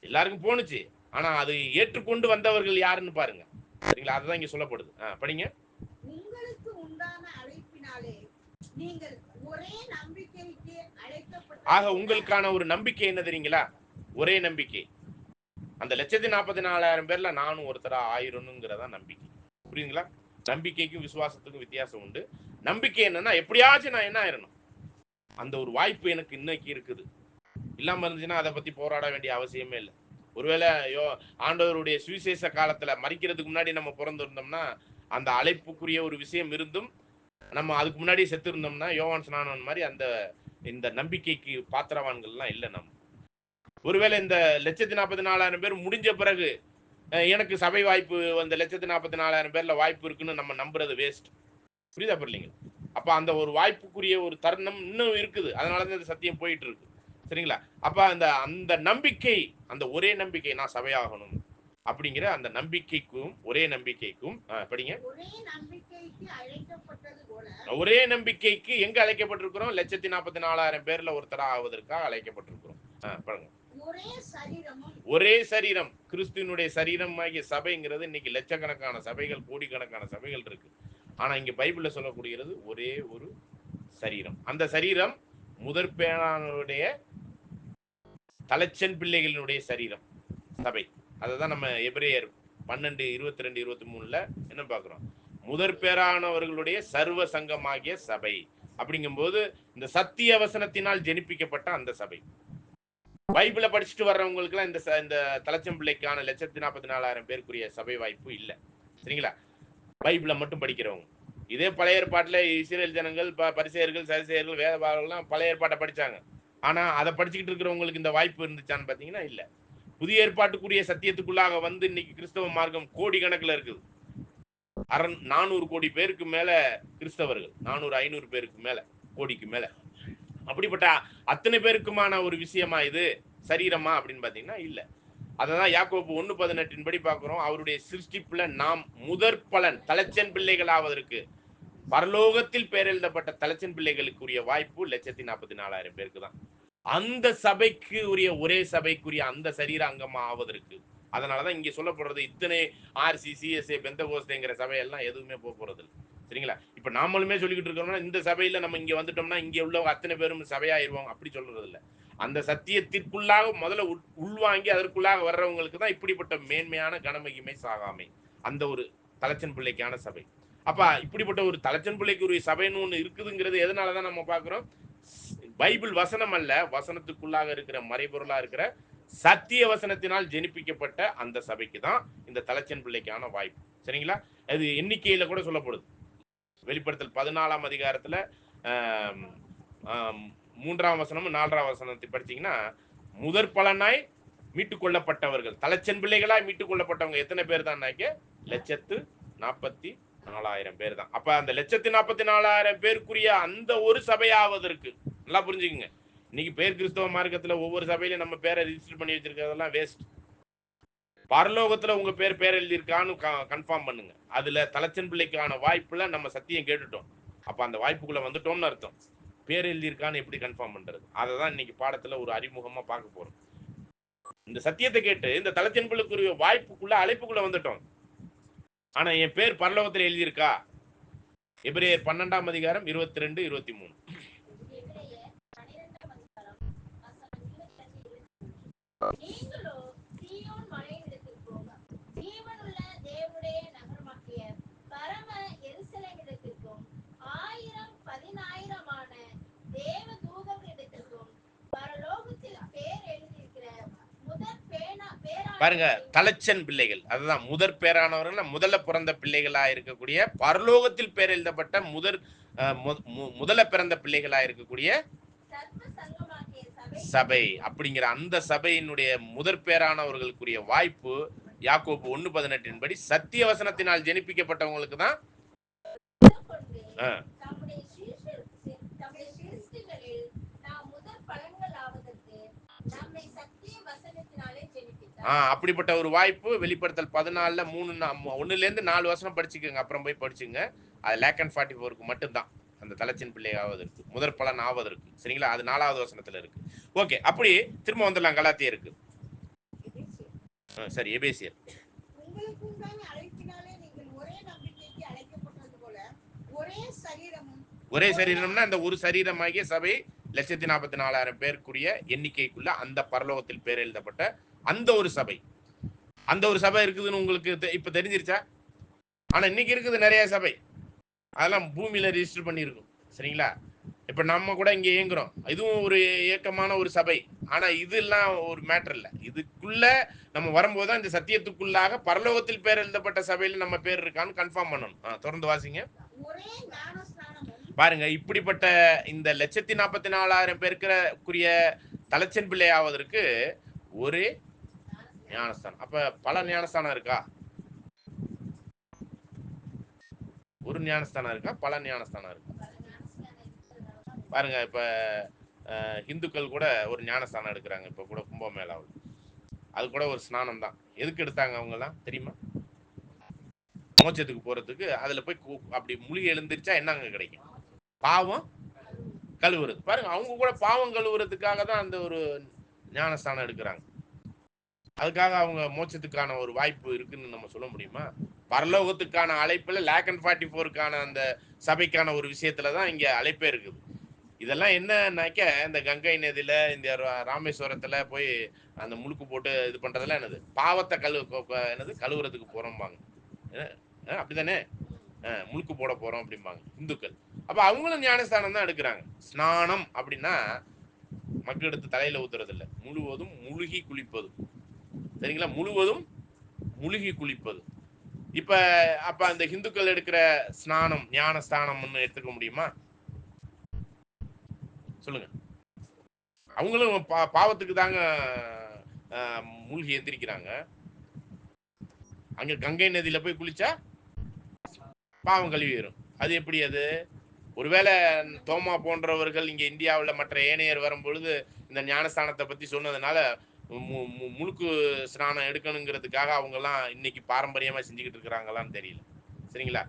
எல்லாருக்கும் போனுச்சு, ஆனா அது ஏற்றுக்கொண்டு வந்தவர்கள் யாருன்னு பாருங்க. சரிங்களா? அதுதான் இங்க சொல்லப்படுது. படிங்க. உங்களுக்கு உண்டான அழைப்பினாலே நீங்கள் ஒரே நம்பிக்கைக்கு அழைக்கப்பட்ட. ஆக உங்களுக்கான ஒரு நம்பிக்கை என்ன தெரியுங்களா? ஒரே நம்பிக்கை. அந்த 1,44,000 பேர்ல நானும் ஒருத்தரா ஆயிரும்ங்கிறதா நம்பிக்கை. புரியுதுங்களா? நம்பிக்கைக்கும் விசுவாசத்துக்கும் வித்தியாசம் உண்டு. நம்பிக்கை என்னன்னா, எப்படியாச்சும் நான் என்ன ஆயிரணும், அந்த ஒரு வாய்ப்பு எனக்கு இன்னைக்கு இருக்குது. இல்லாம இருந்துச்சுன்னா அதை பத்தி போராட வேண்டிய அவசியமே இல்லை. ஒருவேளை ஆண்டவருடைய சுவிசேஷ காலத்துல மரிக்கிறதுக்கு முன்னாடி நம்ம பிறந்திருந்தோம்னா அந்த அழைப்புக்குரிய ஒரு விஷயம் இருந்தும் நம்ம அதுக்கு முன்னாடி செத்து இருந்தோம்னா யோவான் ஸ்நானன் மாதிரி அந்த இந்த நம்பிக்கைக்கு பாத்திரவான்கள்லாம் இல்லை. நம்ம ஒருவேளை இந்த 1,44,000 பேர் முடிஞ்ச பிறகு எனக்கு சபை வாய்ப்பு அந்த 1,44,000 பேர்ல வாய்ப்பு இருக்குன்னு நம்ம நம்புறது வேஸ்ட். புரியுதா புரியலீங்க? அப்ப அந்த ஒரு வாய்ப்புக்குரிய ஒரு தருணம் இன்னும் இருக்குது. அதனாலதான் இந்த சத்தியம் போயிட்டு இருக்கு. சரிங்களா? அப்ப அந்த அந்த நம்பிக்கை, அந்த ஒரே நம்பிக்கை நான் சபையாகணும் அப்படிங்கிற அந்த நம்பிக்கைக்கும் ஒரே நம்பிக்கைக்கும் படிங்க. ஒரே நம்பிக்கைக்கு அழைக்கப்பட்டது போல ஒரே நம்பிக்கைக்கு எங்க அழைக்கப்பட்டிருக்கிறோம்? 1,44,000 பேர்ல ஒருத்தரா ஆவதற்காக அழைக்கப்பட்டிருக்கிறோம். பாருங்க. ஒரே சரீரம், கிறிஸ்துவினுடைய சரீரம் ஆகிய சபைங்கிறது இன்னைக்கு லட்சக்கணக்கான சபைகள், கோடிக்கணக்கான சபைகள் இருக்கு. ஆனா இங்க பைபிள்ல சொல்லக்கூடியது ஒரே ஒரு சரீரம். அந்த சரீரம் முதற் பேரானுடைய தலைச்சன் பிள்ளைகளினுடைய சரீரம் சபை. அததான் நம்ம எபிரேயர் 12, 22, 23 என்ன பாக்குறோம்? முதற் பேரானவர்களுடைய சர்வ சங்கமாகிய சபை. அப்படிங்கும்போது இந்த சத்திய வசனத்தினால் ஜெனிப்பிக்கப்பட்ட அந்த சபை. பைபிளை படிச்சுட்டு வர்றவங்களுக்கு எல்லாம் இந்த தலைச்சம்பிள்ளைக்கான 1,44,000 பேருக்குரிய சபை வாய்ப்பு இல்லை. சரிங்களா? பைபிளை மட்டும் படிக்கிறவங்க. இதே பழைய ஏற்பாட்டுல இஸ்ரேல் ஜனங்கள், பரிசேயர்கள், சதுசேயர்கள், வேதபாரர்கள்லாம் பழைய ஏற்பாட்டை படிச்சாங்க. ஆனா அதை படிச்சுக்கிட்டு இருக்கிறவங்களுக்கு இந்த வாய்ப்பு இருந்துச்சான்னு பாத்தீங்கன்னா இல்ல. புதிய ஏற்பாட்டுக்குரிய சத்தியத்துக்குள்ளாக வந்து இன்னைக்கு கிறிஸ்தவ மார்க்கம் கோடி கணக்குல இருக்குது. 400 கோடி பேருக்கு மேல கிறிஸ்தவர்கள், 400, 500 பேருக்கு மேல, கோடிக்கு மேல. அப்படிப்பட்ட அத்தனை பேருக்குமான ஒரு விஷயமா இது சரீரமா அப்படின்னு பாத்தீங்கன்னா இல்ல. அததான் யாக்கோபு 1:18 படி பாக்குறோம். அவருடைய சிருஷ்டிப்புல நாம் முதற் பலன், தலைச்சன் பிள்ளைகள் ஆவதற்கு பரலோகத்தில் பேர் எழுதப்பட்ட தலைச்சன் பிள்ளைகளுக்குரிய வாய்ப்பு 1,44,000 பேருக்கு தான். அந்த சபைக்கு உரிய ஒரே சபைக்குரிய அந்த சரீர அங்கமா ஆவதற்கு. அதனாலதான் இங்க சொல்லப்படுறது இத்தனை ஆர்சி, சிஎஸ்ஏ, பெந்தகோஸ்தேங்கிற சபையெல்லாம் எதுவுமே போறது இல்லை. சரிங்களா? இப்ப நாமளுமே சொல்லிக்கிட்டு இருக்கோம்னா இந்த சபையில நம்ம இங்க வந்துட்டோம்னா இங்க உள்ளவங்க அத்தனை பேரும் சபையாயிருவோம் அப்படி சொல்றது இல்லை. அந்த சத்தியத்திற்குள்ளாக முதல்ல உள்வாங்கி அதற்குள்ளாக வர்றவங்களுக்கு தான் இப்படிப்பட்ட மேன்மையான கனமகிமை சாகாமை அந்த ஒரு தலைச்சன் பிள்ளைக்கான சபை. அப்ப இப்படிப்பட்ட ஒரு தலைச்சன் பிள்ளைக்கு ஒரு சபைன்னு ஒண்ணு இருக்குதுங்கிறது எதனாலதான் நம்ம பாக்குறோம்? பைபிள் வசனம் அல்ல, வசனத்துக்குள்ளாக இருக்கிற மறைபொருளா இருக்கிற சத்திய வசனத்தினால் ஜெனிப்பிக்கப்பட்ட அந்த சபைக்கு தான் இந்த தலைச்சன் பிள்ளைக்கான வாய்ப்பு. சரிங்களா? அது எண்ணிக்கையில கூட சொல்லப்படுது. வெளிப்படுத்தல் 14ஆம் அதிகாரத்துல 3ஆம் வசனமும் 4ஆம் வசனத்தை படிச்சீங்கன்னா முதற் பலனாய் மீட்டுக் கொள்ளப்பட்டவர்கள், தலைச்சன் பிள்ளைகளாய் மீட்டுக் கொள்ளப்பட்டவங்க எத்தனை பேர் தான்? 1,44,000 பேர் தான். அப்ப அந்த 1,44,000 பேருக்குரிய அந்த ஒரு சபையாவதற்கு நல்லா புரிஞ்சுக்குங்க. இன்னைக்கு பேர் கிறிஸ்தவ மார்க்கத்துல ஒவ்வொரு சபையிலும் நம்ம பேரை ரிஜிஸ்டர் பண்ணி வச்சிருக்கிறதெல்லாம் வேஸ்ட். பரலோகத்துல உங்க பேர் எழுதியிருக்கான்னு கன்ஃபார்ம் பண்ணுங்க. அதுல தலைச்சன் பிள்ளைக்கான வாய்ப்புல நம்ம சத்தியம் கேட்டுட்டோம். அப்ப அந்த வாய்ப்புக்குள்ள வந்துட்டோம்னு அர்த்தம். பேர் எழுதியிருக்கான்னு எப்படி கன்ஃபார்ம் பண்றது? அததான் இன்னைக்கு பாடத்துல ஒரு அறிமுகமா பார்க்க போறோம். இந்த சத்தியத்தை கேட்டு இந்த தலைச்சன் பிள்ளைக்குரிய வாய்ப்புக்குள்ள, அழைப்புக்குள்ள வந்துட்டோம். ஆனா என் பேர் பரலோகத்துல எழுதியிருக்கா? எபிரேயர் 12ஆம் அதிகாரம் 22, 23. நீங்களோ சீயோன் மலையிடத்திற்கும் ஜீவனுள்ள தேவனுடைய நகரமாகிய பரம எருசலேமிடத்திற்கும் 1000-10,000-ஆன தேவ தூதர்களிடத்திற்கும் பரலோகத்தில் பேர் எழுதியிருக்கிற முதற் பாருங்க, தலைச்சன் பிள்ளைகள், அதுதான் முதற் பேரானவர்கள், முதல்ல பிறந்த பிள்ளைகளா இருக்கக்கூடிய, பரலோகத்தில் பேர் எழுதப்பட்ட முதல்ல பிறந்த பிள்ளைகளா இருக்கக்கூடிய சபை அப்படிங்கிற அந்த சபையினுடைய முதற் பேரானவர்களுக்குரிய வாய்ப்பு யாக்கோபு 1:18 படி சத்திய வசனத்தினால் ஜெனிப்பிக்கப்பட்டவங்களுக்கு தான். அப்படிப்பட்ட ஒரு வாய்ப்பு வெளிப்படுத்தல் 14 1 4 வசனம் படிச்சுக்கோங்க. அப்புறம் போய் படிச்சுங்க. அது லேக் அண்ட் 44க்கு மட்டும்தான் அந்த தலைச்சின் பிள்ளை ஆவதற்கு, முதற் பலன் ஆவதற்கு. சரிங்களா? அது 4வது வசனத்துல இருக்கு. ஓகே, அப்படி திரும்ப வந்துடலாம் கலாத்தியருக்கு. சரி, எபேசியர். ஒரே சரீரம்னா அந்த ஒரு சரீரமாகிய சபை 1,44,000 பேருக்குரிய எண்ணிக்கைக்குள்ள அந்த பரலோகத்தில் பேர் எழுதப்பட்ட அந்த ஒரு சபை. அந்த ஒரு சபை இருக்குதுன்னு உங்களுக்கு இப்ப தெரிஞ்சிருச்சா? ஆனா இன்னைக்கு இருக்குது நிறைய சபை, அதெல்லாம் பூமியில ரிஜிஸ்டர் பண்ணிருக்கும். சரிங்களா? இப்ப நம்ம கூட இங்க இயங்குறோம், இதுவும் ஒரு ஏக்கமான ஒரு சபை. ஆனா இதெல்லாம் ஒரு மேட்டர் இல்ல. இதுக்குள்ள நம்ம வரும்போது தான் இந்த சத்தியத்துக்குள்ளாக பரலோகத்தில் பேர் எழுதப்பட்ட சபையில நம்ம பேர் இருக்கான்னு கன்ஃபார்ம் பண்ணணும். தொடர்ந்து வாசிங்க. ஒரே ஞானஸ்நானமும் பாருங்க, இப்படிப்பட்ட இந்த 1,44,000 பேருக்குரிய தலைச்சன் பிள்ளை ஆவதற்கு ஒரே ஞானஸ்தானம். அப்ப பல ஞானஸ்தானம் இருக்கா? ஒரு ஞானஸ்தானம் இருக்கா? பல ஞானஸ்தானம் இருக்கா? பாருங்க, இப்ப இந்துக்கள் கூட ஒரு ஞானஸ்தானம் எடுக்கிறாங்க. இப்ப கூட கும்பமேளாவில் அது கூட ஒரு ஸ்நானம் தான். எதுக்கு எடுத்தாங்க அவங்கலாம் தெரியுமா? மோட்சத்துக்கு போறதுக்கு. அதுல போய் அப்படி முழுகி எழுந்திருச்சா என்னங்க கிடைக்கும்? பாவம் கழுவுறது. பாருங்க, அவங்க கூட பாவம் கழுவுறதுக்காக தான் அந்த ஒரு ஞானஸ்தானம் எடுக்கிறாங்க. அதுக்காக அவங்க மோட்சத்துக்கான ஒரு வாய்ப்பு இருக்குன்னு நம்ம சொல்ல முடியுமா? பரலோகத்துக்கான அழைப்புல லேக் 44க்கான அந்த சபைக்கான ஒரு விஷயத்துல தான் இங்க அழைப்பே இருக்குது. இதெல்லாம் என்னன்னாக்க, இந்த கங்கை நதியில இந்த ராமேஸ்வரத்துல போய் அந்த முழுக்கு போட்டு இது பண்றதெல்லாம் என்னது? பாவத்தை என்னது கழுவுறதுக்கு போறோம்பாங்க. அப்படிதானே? முழுக்கு போட போறோம் அப்படிம்பாங்க இந்துக்கள். அப்ப அவங்களும் ஞானஸ்தானம் தான் எடுக்கிறாங்க. ஸ்நானம் அப்படின்னா மக்கள் எடுத்து தலையில ஊத்துறது இல்ல, முழுவதும் முழுகி குளிப்பது. சரிங்களா? முழுவதும் முழுகி குளிப்பது. இப்ப அப்ப அந்த இந்துக்கள் எடுக்கிற ஸ்நானம் ஞான ஸ்தானம்னு எடுத்துக்க முடியுமா? சொல்லுங்க. அவங்களும் பாவத்துக்கு தாங்க மூழ்கி எந்திரிக்கிறாங்க. அங்க கங்கை நதியில போய் குளிச்சா பாவம் கழுவிடும். அது எப்படி? அது ஒருவேளை தோமா போன்றவர்கள் இங்க இந்தியாவில் மற்ற ஏனையர் வரும்பொழுது இந்த ஞானஸ்தானத்தை பத்தி சொன்னதுனால முழுக்கு ஸ்நானம் எடுக்கணுங்கிறதுக்காக அவங்க எல்லாம் இன்னைக்கு பாரம்பரியமா செஞ்சுக்கிட்டு இருக்கிறாங்களான்னு தெரியல. சரிங்களா?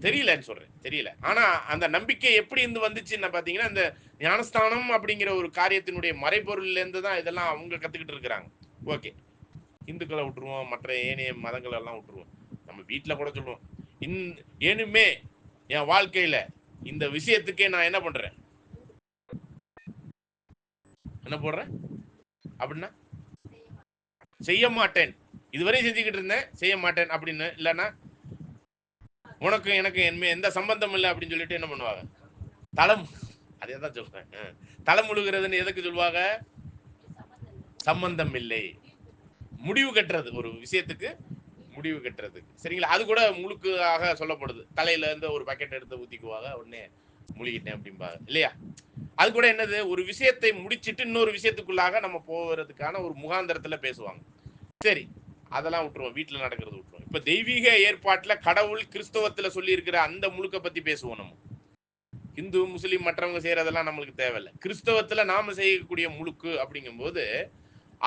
தெரியலன்னு சொல்றேன், தெரியல. ஆனா அந்த நம்பிக்கை எப்படி இருந்து வந்துச்சுன்னு பாத்தீங்கன்னா, இந்த ஞானஸ்தானம் அப்படிங்கிற ஒரு காரியத்தினுடைய மறைபொருள்ல இருந்து தான் இதெல்லாம் அவங்க கத்துக்கிட்டு இருக்கிறாங்க. ஓகே, இந்துக்களை விட்டுருவோம், மற்ற ஏனைய மதங்கள் எல்லாம் விட்டுருவோம். நம்ம வீட்டுல கூட சொல்லுவோம், ஏனுமே என் வாழ்க்கையில இந்த விஷயத்துக்கே நான் என்ன பண்றேன், என்ன போடுறேன் அப்படின்னா, செய்ய மாட்டேன், இதுவரை செஞ்சுக்கிட்டு இருந்தேன் செய்ய மாட்டேன் அப்படின்னு. இல்லைன்னா உனக்கு எனக்கு எந்த சம்பந்தம் இல்லை அப்படின்னு சொல்லிட்டு என்ன பண்ணுவாங்க? தலம், அதே தான் சொல்றேன். தலை முழுகிறதுன்னு எதுக்கு சொல்லுவாங்க? சம்பந்தம் இல்லை, முடிவு கட்டுறது, ஒரு விஷயத்துக்கு முடிவு கட்டுறதுக்கு. சரிங்களா? அது கூட முழுக்காக சொல்லப்படுது. தலையில இருந்து ஒரு பக்கெட் எடுத்து ஊத்திக்குவாங்க, உடனே முழுகிட்டேன் அப்படிம்பாங்க இல்லையா? அது கூட என்னது, ஒரு விஷயத்தை முடிச்சிட்டு இன்னொரு விஷயத்துக்குள்ளாக நம்ம போகிறதுக்கான ஒரு முகாந்திரத்துல பேசுவாங்க. சரி, அதெல்லாம் விட்டுருவோம், வீட்டுல நடக்கிறது விட்டுருவோம். இப்ப தெய்வீக ஏற்பாட்டுல கடவுள் கிறிஸ்தவத்துல சொல்லி இருக்கிற அந்த முழுக்க பத்தி பேசுவோம். நம்ம இந்து முஸ்லீம் மற்றவங்க செய்யறதெல்லாம் நம்மளுக்கு தேவையில்லை. கிறிஸ்தவத்துல நாம செய்யக்கூடிய முழுக்கு அப்படிங்கும் போது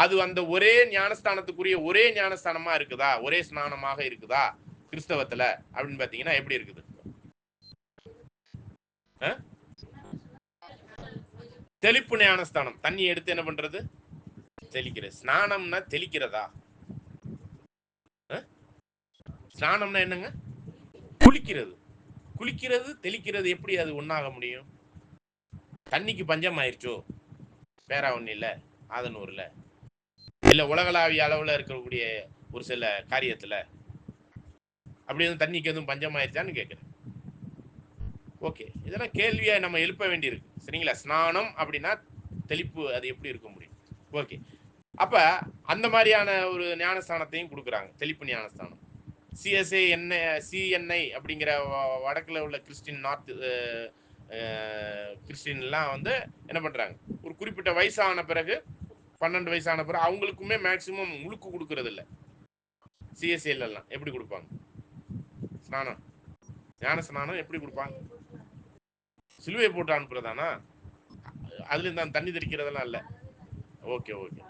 அது அந்த ஒரே ஞானஸ்தானத்துக்குரிய ஒரே ஞானஸ்தானமா இருக்குதா, ஒரே ஸ்நானமாக இருக்குதா கிறிஸ்தவத்துல அப்படின்னு பாத்தீங்கன்னா எப்படி இருக்குது? தெளிப்பு ஞானஸ்தானம். தண்ணி எடுத்து என்ன பண்றது? தெளிக்கிறது. ஸ்நானம்னா தெளிக்கிறதா? ஸ்நானம்னா என்னங்க? குளிக்கிறது. குளிக்கிறது தெளிக்கிறது எப்படி அது ஒன்னாக முடியும்? தண்ணிக்கு பஞ்சம் ஆயிடுச்சோ பேராவண்ணில, ஆதனூர்ல, இல்ல உலகளாவிய அளவுல இருக்கக்கூடிய ஒரு சில காரியத்துல அப்படி எதுவும் தண்ணிக்கு எதுவும் பஞ்சம் ஆயிடுச்சான்னு கேட்கிறேன். ஓகே, இதெல்லாம் கேள்வியா நம்ம எழுப்ப வேண்டியிருக்கு. சரிங்களா? ஸ்நானம் அப்படின்னா தெளிப்பு, அது எப்படி இருக்க முடியும்? ஓகே, அப்ப அந்த மாதிரியான ஒரு ஞானஸ்தானத்தையும் கொடுக்குறாங்க, தெளிப்பு ஞானஸ்தானம். சிஎன்ஐ அப்படிங்கிற வடக்குல உள்ள கிறிஸ்டின், நார்த் கிறிஸ்டின்லாம் வந்து என்ன பண்றாங்க, ஒரு குறிப்பிட்ட வயசான பிறகு 12 வயசான பிறகு அவங்களுக்குமே மேக்சிமம் முழுக்கு கொடுக்கறது இல்லை. சிஎஸ்ஏல எல்லாம் எப்படி கொடுப்பாங்க ஸ்நானம்? ஞான ஸ்நானம் எப்படி கொடுப்பாங்க? சிலுவை போட்டு அனுப்புறதானா? அதுல இந்த தண்ணி தெளிக்கிறதெல்லாம் இல்ல. ஓகே ஓகே,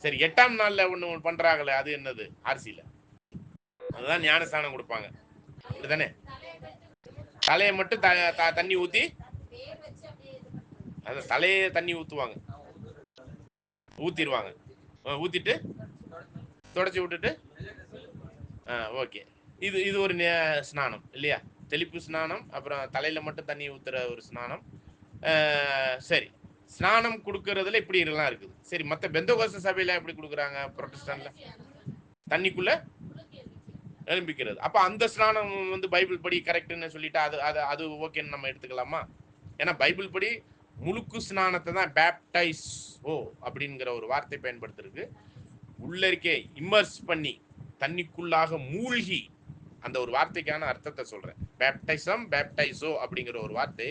சரி. 8ஆம் நாள்ல ஒண்ணு பண்றாங்களே, அது என்னது? ஆர்சியில அதுதான் ஞானஸ்தானம் கொடுப்பாங்க, அப்படிதானே? தலையை மட்டும் தண்ணி ஊத்தி, அந்த தலையை தண்ணி ஊத்துவாங்க, ஊத்திடுவாங்க, ஊத்திட்டு தொடச்சி விட்டுட்டு. ஓகே, இது இது ஒரு ஸ்நானம் இல்லையா? தெளிப்பு ஸ்நானம், அப்புறம் தலையில மட்டும் தண்ணி ஊத்துற ஒரு ஸ்நானம். சரி, ஸ்நானம் கொடுக்கறதுல இப்படி எல்லாம் இருக்குது. சரி, மற்ற பெந்தகோஸ்து சபையில எப்படி கொடுக்குறாங்க? புரோட்டஸ்டன்ட்ல தண்ணிக்குள்ள எழும்பிக்கிறது. அப்ப அந்த ஸ்நானம் வந்து பைபிள் படி கரெக்ட்னு சொல்லிட்டு அது அது அது ஓகேன்னு நம்ம எடுத்துக்கலாமா? ஏன்னா பைபிள் படி முழுக்கு ஸ்நானத்தை தான் பேப்டைஸ் அப்படிங்கிற ஒரு வார்த்தை பயன்படுத்திருக்கு. உள்ள இருக்கே இம்மர்ஸ் பண்ணி, தண்ணிக்குள்ளாக மூழ்கி, அந்த ஒரு வார்த்தைக்கான அர்த்தத்தை சொல்றேன். பேப்டைசம், பேப்டைசோ அப்படிங்கிற ஒரு வார்த்தை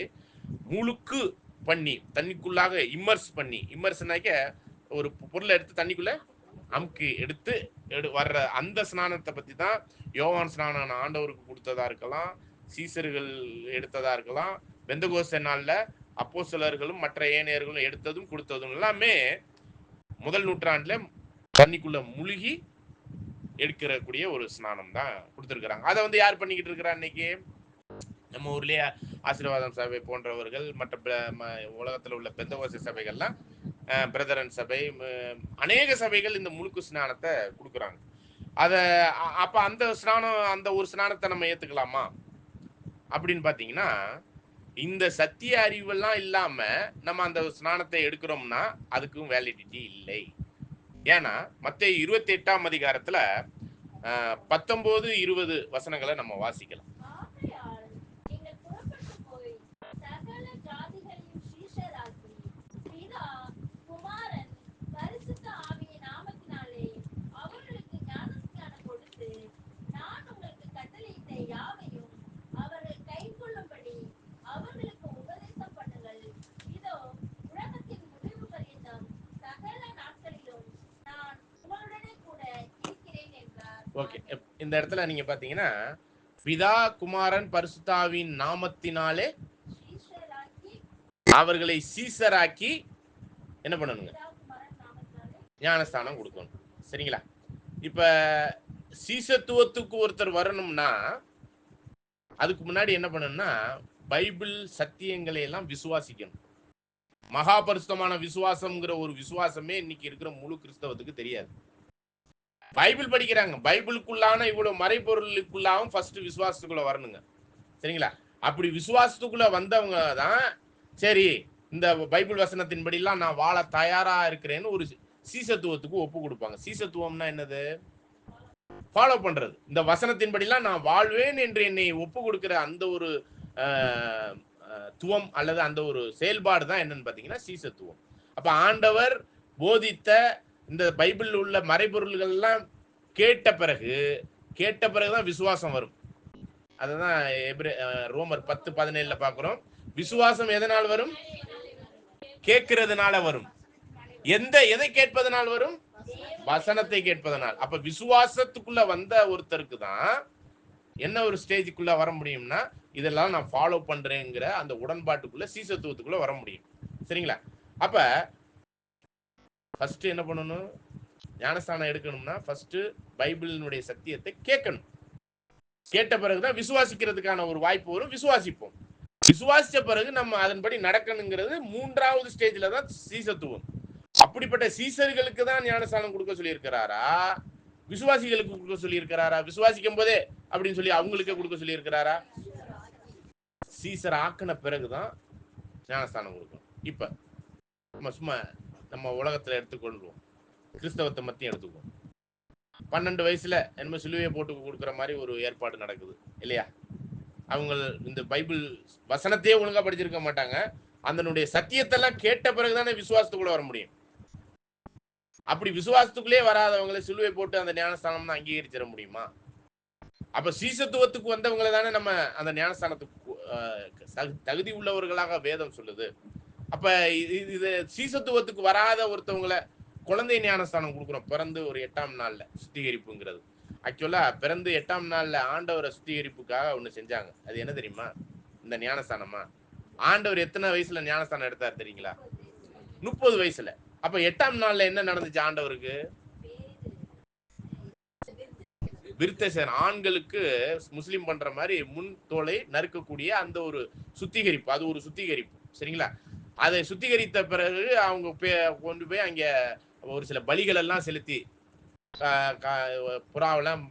முழுக்கு பண்ணி, தண்ணிக்குள்ளாக இம்மர்ஸ் பண்ணி, இம்மர்ஸ்னாக்க ஒரு பொருளை எடுத்து தண்ணிக்குள்ள அமுக்கி எடுத்து வர்ற அந்த ஸ்நானத்தை பத்தி தான் யோவான் ஸ்நானம் ஆண்டவருக்கு கொடுத்ததா இருக்கலாம், சீசர்கள் எடுத்ததா இருக்கலாம், பெந்தகோஸ்தே நாள்ல அப்போஸ்தலர்களும் மற்ற ஏனையர்களும் எடுத்ததும் கொடுத்ததும் எல்லாமே முதல் நூற்றாண்டுல தண்ணிக்குள்ள முழுகி எடுக்கிறக்கூடிய ஒரு ஸ்நானம் தான் கொடுத்துருக்குறாங்க. அதை வந்து யார் பண்ணிக்கிட்டு இருக்கிறா இன்னைக்கு? நம்ம ஊர்லயே ஆசீர்வாதம் சபை போன்றவர்கள், மற்ற உலகத்தில் உள்ள பெந்தகோஸ்தே சபைகள்லாம், பிரதரன் சபை, அநேக சபைகள் இந்த முழுக்கு ஸ்நானத்தை கொடுக்குறாங்க. அதை அப்ப அந்த ஸ்நானம், அந்த ஒரு ஸ்நானத்தை நம்ம ஏத்துக்கலாமா அப்படின்னு பாத்தீங்கன்னா, இந்த சத்திய அறிவெல்லாம் இல்லாம நம்ம அந்த ஸ்நானத்தை எடுக்கிறோம்னா அதுக்கும் வேலிடிட்டி இல்லை. ஏன்னா மத்தேயு 28ஆம் அதிகாரத்துல 19, 20 வசனங்களை நம்ம வாசிக்கலாம். ஓகே, இந்த இடத்துல நீங்க பாத்தீங்கன்னா, பிதா குமாரன் பரிசுத்தாவின் நாமத்தினாலே அவர்களை சீசராக்கி என்ன பண்ணணுங்க? ஞானஸ்தானம் கொடுக்கணும். சரிங்களா? இப்ப சீசத்துவத்துக்கு ஒருத்தர் வரணும்னா அதுக்கு முன்னாடி என்ன பண்ணணும்னா பைபிள் சத்தியங்களை எல்லாம் விசுவாசிக்கணும். மகா பரிசுத்தமான விசுவாசம்ங்கிற ஒரு விசுவாசமே இன்னைக்கு இருக்கிற முழு கிறிஸ்தவத்துக்கு தெரியாது. பைபிள் படிக்கிறாங்க, பைபிளுக்குள்ளான இவ்வளவு மறைபொருளுக்குள்ளாவும் ஃபர்ஸ்ட் விசுவாசத்துக்குள்ள வரணுங்க. சரிங்களா? அப்படி விசுவாசத்துக்குள்ள வந்தவங்க தான் சரி இந்த பைபிள் வசனத்தின்படி எல்லாம் நான் வாழ தயாரா இருக்கிறேன்னு ஒரு சீசத்துவத்துக்கு ஒப்பு கொடுப்பாங்க. சீசத்துவம்னா என்னது? ஃபாலோ பண்றது. இந்த வசனத்தின்படிலாம் நான் வாழ்வேன் என்று என்னை ஒப்பு கொடுக்கிற அந்த ஒரு துவம் அல்லது அந்த ஒரு செயல்பாடு தான் என்னன்னு பாத்தீங்கன்னா சீசத்துவம். அப்ப ஆண்டவர் போதித்த இந்த பைபிள் உள்ள மறைபொருள்கள் எல்லாம் கேட்ட பிறகுதான் விசுவாசம் வரும். அதுதான் ரோமர் 10:17 பாக்குறோம். விசுவாசம் எதனால் வரும்? கேட்கிறதுனால வரும். எதை கேட்பதனால் வரும்? வசனத்தை கேட்பதனால். அப்ப விசுவாசத்துக்குள்ள வந்த ஒருத்தருக்கு தான் என்ன ஒரு ஸ்டேஜுக்குள்ள வர முடியும்னா இதெல்லாம் நான் ஃபாலோ பண்றேங்கிற அந்த உடன்பாட்டுக்குள்ள சீசத்துவத்துக்குள்ள வர முடியும். சரிங்களா? அப்ப ஃபர்ஸ்ட் என்ன பண்ணணும்? ஞானஸ்தானம் எடுக்கணும்னா ஃபர்ஸ்ட் பைபிளினுடைய சத்தியத்தை கேட்கணும். கேட்ட பிறகுதான் விசுவாசிக்கிறதுக்கான ஒரு வாய்ப்பு வரும். விசுவாசிப்போம். விசுவாசிச்ச பிறகு நம்ம அதன்படி நடக்கணுங்கிறது 3வது ஸ்டேஜ்ல தான் சீசத்துவம். அப்படிப்பட்ட சீசர்களுக்கு தான் ஞானஸ்தானம் கொடுக்க சொல்லியிருக்கிறாரா, விசுவாசிகளுக்கு கொடுக்க சொல்லியிருக்கிறாரா? விசுவாசிக்கும் போதே அப்படின்னு சொல்லி அவங்களுக்கு கொடுக்க சொல்லியிருக்கிறாரா? சீசர் ஆக்கின பிறகுதான் ஞானஸ்தானம் கொடுக்கணும். இப்ப நம்ம சும்மா நம்ம உலகத்துல எடுத்துக்கொள்வோம், கிறிஸ்தவத்தை மத்தியும் எடுத்துக்குவோம். 12 வயசுல என்ன சிலுவையை போட்டு கொடுக்குற மாதிரி ஒரு ஏற்பாடு நடக்குது இல்லையா? அவங்க இந்த பைபிள் வசனத்தையே ஒழுங்கா படிச்சிருக்க மாட்டாங்க. அதனுடைய சத்தியத்தெல்லாம் கேட்ட பிறகுதானே விசுவாசத்துக்குள்ள வர முடியும். அப்படி விசுவாசத்துக்குள்ளே வராதவங்களை சிலுவை போட்டு அந்த ஞானஸ்தானம் அங்கீகரிச்சிட முடியுமா? அப்ப சீசத்துவத்துக்கு வந்தவங்களை தானே நம்ம அந்த ஞானஸ்தானத்துக்கு தகுதி உள்ளவர்களாக வேதம் சொல்லுது. அப்ப இது சீசத்துவத்துக்கு வராத ஒருத்தவங்களை குழந்தை ஞானஸ்தானம் கொடுக்குறோம். பிறந்து ஒரு 8ஆம் நாள்ல சுத்திகரிப்புங்கிறது. ஆக்சுவலா பிறந்து 8ஆம் நாள்ல ஆண்டவரை சுத்திகரிப்புக்காக ஒண்ணு செஞ்சாங்க. அது என்ன தெரியுமா? இந்த ஞானஸ்தானமா. ஆண்டவர் எத்தனை வயசுல ஞானஸ்தானம் எடுத்தார் தெரியுங்களா? 30 வயசுல. அப்ப 8ஆம் நாள்ல என்ன நடந்துச்சு ஆண்டவருக்கு? விருத்தசேதன ஆண்களுக்கு முஸ்லிம் பண்ற மாதிரி முன் தோலை நறுக்கக்கூடிய அந்த ஒரு சுத்திகரிப்பு, அது ஒரு சுத்திகரிப்பு. சரிங்களா? அதை சுத்திகரித்த பிறகு அவங்க கொண்டு போய் அங்க ஒரு சில பலிகள் எல்லாம் செலுத்தி புறாவெல்லாம்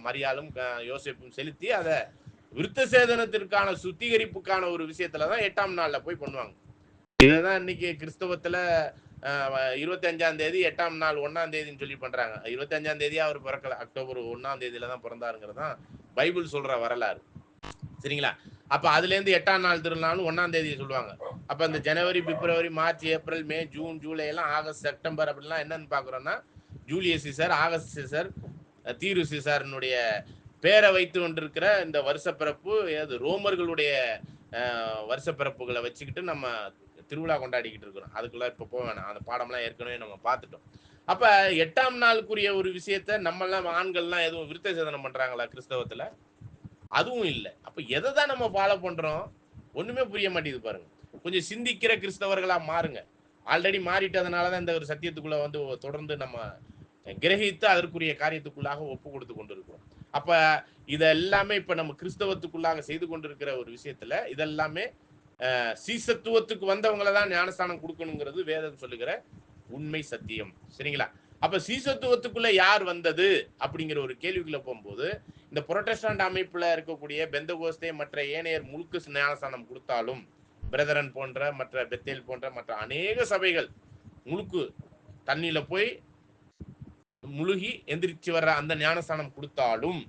மரியாளும் யோசேப்பும் செலுத்தி அதை விருத்தசேதனத்திற்கான சுத்திகரிப்புக்கான ஒரு விஷயத்துலதான் 8ஆம் நாள்ல போய் பண்ணுவாங்க. இதுதான் இன்னைக்கு கிறிஸ்தவத்துல 25ஆம் தேதி 8ஆம் நாள் 1ஆம் தேதின்னு சொல்லி பண்றாங்க. 25ஆம் தேதியா அவர் பிறக்கல, அக்டோபர் 1ஆம் தேதியில தான் பிறந்தாருங்கிறது தான் பைபிள் சொல்ற வரலாறு. சரிங்களா? அப்ப அதுல இருந்து 8ஆம் நாள் திருநாள் 1ஆம் தேதியை சொல்லுவாங்க. அப்ப இந்த ஜனவரி, பிப்ரவரி, மார்ச், ஏப்ரல், மே, ஜூன், ஜூலை எல்லாம் ஆகஸ்ட், செப்டம்பர் அப்படிலாம் என்னன்னு பாக்குறோம்னா ஜூலியஸ் சீசர், ஆகஸ்ட் சீசர், தீரு சீசர்னுடைய பேரை வைத்து கொண்டிருக்கிற இந்த வருஷப்பிறப்பு ரோமர்களுடைய வருஷப்பிறப்புகளை வச்சுக்கிட்டு நம்ம திருவிழா கொண்டாடிக்கிட்டு இருக்கிறோம். அதுக்குள்ள இப்ப போக வேணாம், அந்த பாடம்லாம் ஏற்கனவே நம்ம பார்த்துட்டோம். அப்ப 8ஆம் நாளுக்குரிய ஒரு விஷயத்த நம்ம எல்லாம் ஆண்கள்லாம் எதுவும் விருத்த சேதனம் பண்றாங்களா கிறிஸ்தவத்துல? அதுவும் இல்லை. அப்ப எதை தான் நம்ம ஃபாலோ பண்றோம்? ஒண்ணுமே புரிய மாட்டேங்குது பாருங்க. கொஞ்சம் சிந்திக்கிற கிறிஸ்தவர்களா மாறுங்க. ஆல்ரெடி மாறிட்டதுனாலதான் இந்த ஒரு சத்தியத்துக்குள்ள வந்து தொடர்ந்து நம்ம கிரகித்து அதற்குரிய காரியத்துக்குள்ளாக ஒப்பு கொடுத்து கொண்டிருக்கிறோம். அப்ப இதெல்லாமே இப்ப நம்ம கிறிஸ்தவத்துக்குள்ளாக செய்து கொண்டிருக்கிற ஒரு விஷயத்துல இதெல்லாமே சீசத்துவத்துக்கு வந்தவங்களை தான் ஞானஸ்தானம் கொடுக்கணுங்கிறது வேதம் சொல்லுகிற உண்மை சத்தியம். சரிங்களா? அப்ப சீசத்துவத்துக்குள்ள யார் வந்தது அப்படிங்கிற ஒரு கேள்விக்குள்ள போகும்போது இந்த புரொட்டஸ்டன்ட் அமைப்புல இருக்கக்கூடிய பெந்தகோஸ்தே மற்ற ஏனையர் முழுக்க ஞானஸ்தானம் கொடுத்தாலும், பிரதரன் போன்ற மற்ற பெத்தேல் போன்ற மற்ற அநேக சபைகள் முழுக்கு தண்ணியில போய் முழுகி எந்திரிச்சு வர்ற அந்த ஞானஸ்தானம் கொடுத்தாலும்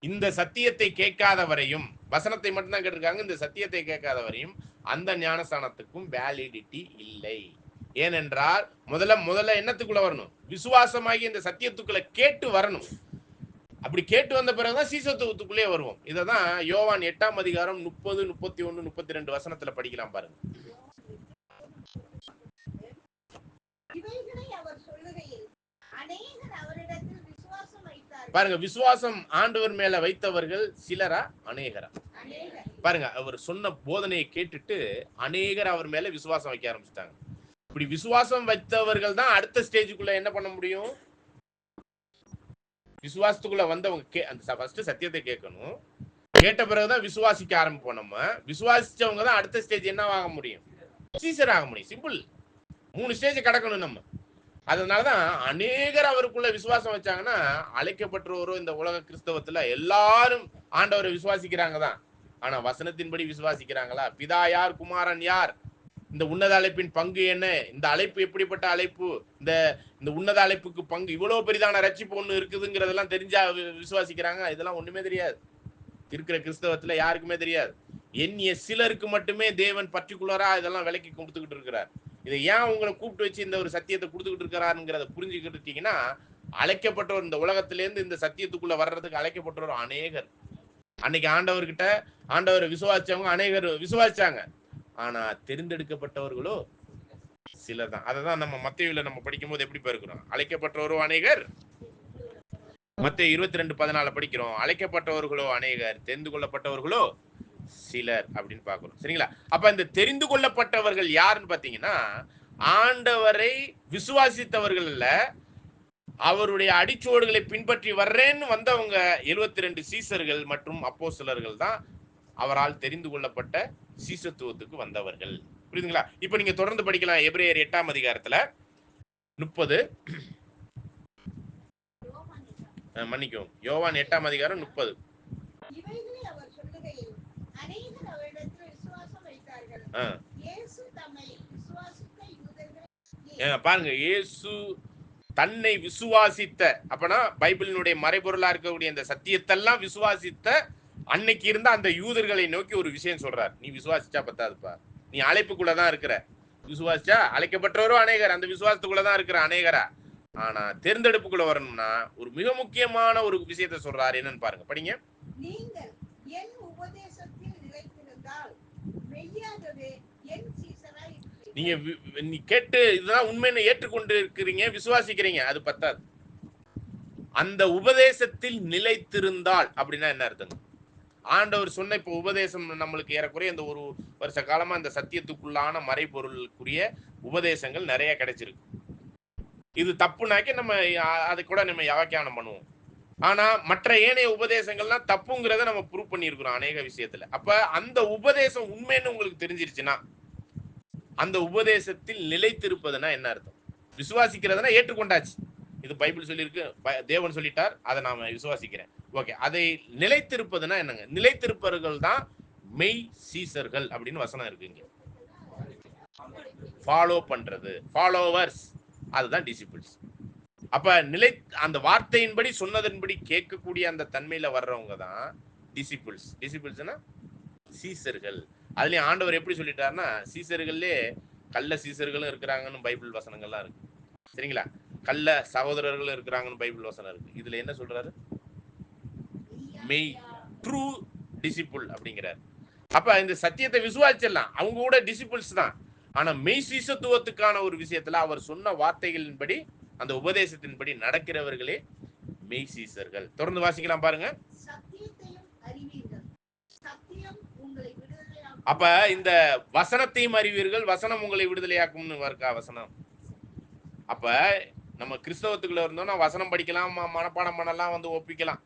இந்த சத்தியத்தை கேட்காத வரையும், வசனத்தை மட்டும்தான் கேட்டிருக்காங்க, இந்த சத்தியத்தை கேட்காத வரையும் அந்த ஞானஸ்தானத்துக்கும் வேலிடிட்டி இல்லை. ஏனென்றால் முதல்ல என்னத்துக்குள்ள வரணும்? விசுவாசமாகி இந்த சத்தியத்துக்குள்ள கேட்டு வரணும். அப்படி கேட்டு வந்த பிறகுதான் சீசத்துவத்துக்குள்ளே வருவோம். இததான் யோவான் 8ஆம் அதிகாரம் 30, 31, 32 வசனத்துல படிக்கலாம் பாருங்க. பாருங்க, விசுவாசம் ஆண்டவர் மேல வைத்தவர்கள் சிலரா அநேகரா? பாருங்க, அவர் சொன்ன போதனையை கேட்டுட்டு அநேகர் அவர் மேல விசுவாசம் வைக்க ஆரம்பிச்சிட்டாங்க. இப்படி விசுவாசம் வைத்தவர்கள் தான் அடுத்த ஸ்டேஜுக்குள்ள என்ன பண்ண முடியும்? விசுவாசத்துக்குள்ள வந்தவங்க அந்த ஃபர்ஸ்ட் சத்தியத்தை கேட்கணும். கேட்ட பிறகுதான் விசுவாசிக்க ஆரம்பிப்போம். நம்ம விசுவாசிச்சவங்க தான் அடுத்த ஸ்டேஜ் என்ன ஆக முடியும்? சீசர் ஆக முடியும். சிம்பிள். 3 ஸ்டேஜ் கடக்கணும் நம்ம. அதனாலதான் அநேகர் அவருக்குள்ள விசுவாசம் வச்சாங்கன்னா, அழைக்கப்பட்டவரோ இந்த உலக கிறிஸ்தவத்துல எல்லாரும் ஆண்டவரை விசுவாசிக்கிறாங்க தான். ஆனா வசனத்தின்படி விசுவாசிக்கிறாங்களா? பிதா யார், குமாரன் யார், இந்த உன்னத அழைப்பின் பங்கு என்ன, இந்த அழைப்பு எப்படிப்பட்ட அழைப்பு, இந்த உன்னத அழைப்புக்கு பங்கு இவ்வளவு பெரிதான ரட்சிப்பு ஒண்ணு இருக்குதுங்கிறதெல்லாம் தெரிஞ்சா விசுவாசிக்கிறாங்க? இதெல்லாம் ஒண்ணுமே தெரியாது. இருக்கிற கிறிஸ்தவத்துல யாருக்குமே தெரியாது. எண்ணிய சிலருக்கு மட்டுமே தேவன் பர்டிகுலரா இதெல்லாம் விலைக்கு கொடுத்துக்கிட்டு இருக்கிறார். இதை ஏன் உங்களை கூப்பிட்டு வச்சு இந்த ஒரு சத்தியத்தை கொடுத்துக்கிட்டு இருக்கிறாருங்கிறத புரிஞ்சுக்கிட்டீங்கன்னா, அழைக்கப்பட்டவர் இந்த உலகத்திலேருந்து இந்த சத்தியத்துக்குள்ள வர்றதுக்கு அழைக்கப்பட்டவர் அநேகர். அன்னைக்கு ஆண்டவரை விசுவாசிச்சவங்க அநேகர் விசுவாசிச்சாங்க. ஆனா தெரிந்தெடுக்கப்பட்டவர்களோ சிலர் தான். அததான் நம்ம மத்தேயுல நம்ம படிக்கும் போது எப்படி இருக்கிறோம்? அழைக்கப்பட்டவரோ அநேகர். மத்தேயு 22:14 படிக்கிறோம். அழைக்கப்பட்டவர்களோ அநேகர், தெரிந்து கொள்ளப்பட்டவர்களோ சிலர் அப்படின்னு பாக்குறோம். சரிங்களா? அப்ப இந்த தெரிந்து கொள்ளப்பட்டவர்கள் யாருன்னு பாத்தீங்கன்னா, ஆண்டவரை விசுவாசித்தவர்கள் இல்ல, அவருடைய அடிச்சுவடுகளை பின்பற்றி வர்றேன்னு வந்தவங்க 72 சீசர்கள் மற்றும் அப்போஸ்தலர்கள் தான் அவரால் தெரிந்து கொள்ளப்பட்ட சீசத்துவத்துக்கு வந்தவர்கள். புரியுதுங்களா? இப்ப நீங்க தொடர்ந்து படிக்கலாம். எபிரேயர் 8ஆம் அதிகாரத்துல 30, மன்னிக்கவும், யோவான் 8ஆம் அதிகாரம் 30. பாருங்க, இயேசு தன்னை விசுவாசித்த, அப்பனா பைபிளினுடைய மறைபொருளா இருக்கக்கூடிய இந்த சத்தியத்தெல்லாம் விசுவாசித்த அன்னைக்கு இருந்த அந்த யூதர்களை நோக்கி ஒரு விஷயம் சொல்றார். நீ விசுவாசிச்சா பத்தாதுப்பா, நீ அழைப்புக்குள்ளதான் இருக்கிற. விசுவாசிச்சா அழைக்கப்பட்டவரும் அநேகர், அந்த விசுவாசத்துக்குள்ளதான் இருக்கிற அநேகரா. ஆனா தேர்ந்தெடுப்புக்குள்ள வரணும்னா ஒரு மிக முக்கியமான ஒரு விஷயத்தை சொல்றாரு. என்னன்னு பாருங்க, படிங்க. நீங்கள் என் உபதேசத்தில் நிலைத்திருந்தால் மெய்யாகவே என் சீசராய் இருப்பீர்கள். நீ கேட்டு இதெல்லாம் உண்மைன்னு ஏற்றுக்கொண்டு இருக்கிறீங்க, விசுவாசிக்கிறீங்க, அது பத்தாது. அந்த உபதேசத்தில் நிலைத்திருந்தால் அப்படின்னா என்ன அர்த்தம்? ஆண்டவர் சொன்ன இப்ப உபதேசம் நம்மளுக்கு ஏறக்குறைய இந்த ஒரு வருஷ காலமா இந்த சத்தியத்துக்குள்ளான மறைபொருளுக்குரிய உபதேசங்கள் நிறைய கிடைச்சிருக்கு. இது தப்புனாக்கி நம்ம அதை கூட நம்ம வியாக்கியானம் பண்ணுவோம். ஆனா மற்ற ஏனைய உபதேசங்கள்லாம் தப்புங்கிறத நம்ம ப்ரூவ் பண்ணியிருக்கிறோம் அநேக விஷயத்துல. அப்ப அந்த உபதேசம் உண்மைன்னு உங்களுக்கு தெரிஞ்சிருச்சுன்னா, அந்த உபதேசத்தில் நிலைத்திருப்பதுன்னா என்ன அர்த்தம்? விசுவாசிக்கிறதுனா ஏற்றுக்கொண்டாச்சு, இது பைபிள் சொல்லியிருக்கு, தேவன் சொல்லிட்டார், அதை நாம விசுவாசிக்கிறேன். ஓகே, அதை நிலைத்திருப்பதுன்னா என்னங்க? நிலைத்திருப்பவர்கள் தான் மெய் சீசர்கள் அப்படின்னு வசனம் இருக்குங்க. ஃபாலோ பண்றது, ஃபாலோவர்ஸ், அதுதான் டிசிபிள்ஸ். அப்ப அந்த வார்த்தையின்படி சொன்னதன்படி கேட்கக்கூடிய அந்த தன்மையில வர்றவங்க தான் டிசிபிள்ஸ். டிசிபிள்ஸ்னா சீசர்கள். அதுலயும் ஆண்டவர் எப்படி சொல்லிட்டாருன்னா, சீசர்கள்லே கள்ள சீசர்களும் இருக்கிறாங்கன்னு பைபிள் வசனங்கள்லாம் இருக்கு. சரிங்களா? கள்ள சகோதரர்களும் இருக்கிறாங்கன்னு பைபிள் வசனம் இருக்கு. இதுல என்ன சொல்றாரு? மெய் ட்ரூ டிசிபிள் அப்படிங்கிறார். அப்ப இந்த சத்தியத்தை விசுவாசிச்சிடலாம், அவங்க கூட டிசிபிள்ஸ் தான். ஆனா மெய் சீசத்துவத்துக்கான ஒரு விஷயத்துல அவர் சொன்ன வார்த்தைகளின்படி, அந்த உபதேசத்தின்படி நடக்கிறவர்களே மெய் சீசர்கள். தொடர்ந்து வாசிக்கலாம் பாருங்க. அப்ப இந்த வசனத்தையும் அறிவீர்கள், வசனம் உங்களை விடுதலையாக்கும்னு இருக்கா வசனம். அப்ப நம்ம கிறிஸ்தவத்துக்குள்ள இருந்தோம்னா வசனம் படிக்கலாம், மனப்பாடம் பண்ணலாம், வந்து ஒப்பிக்கலாம்.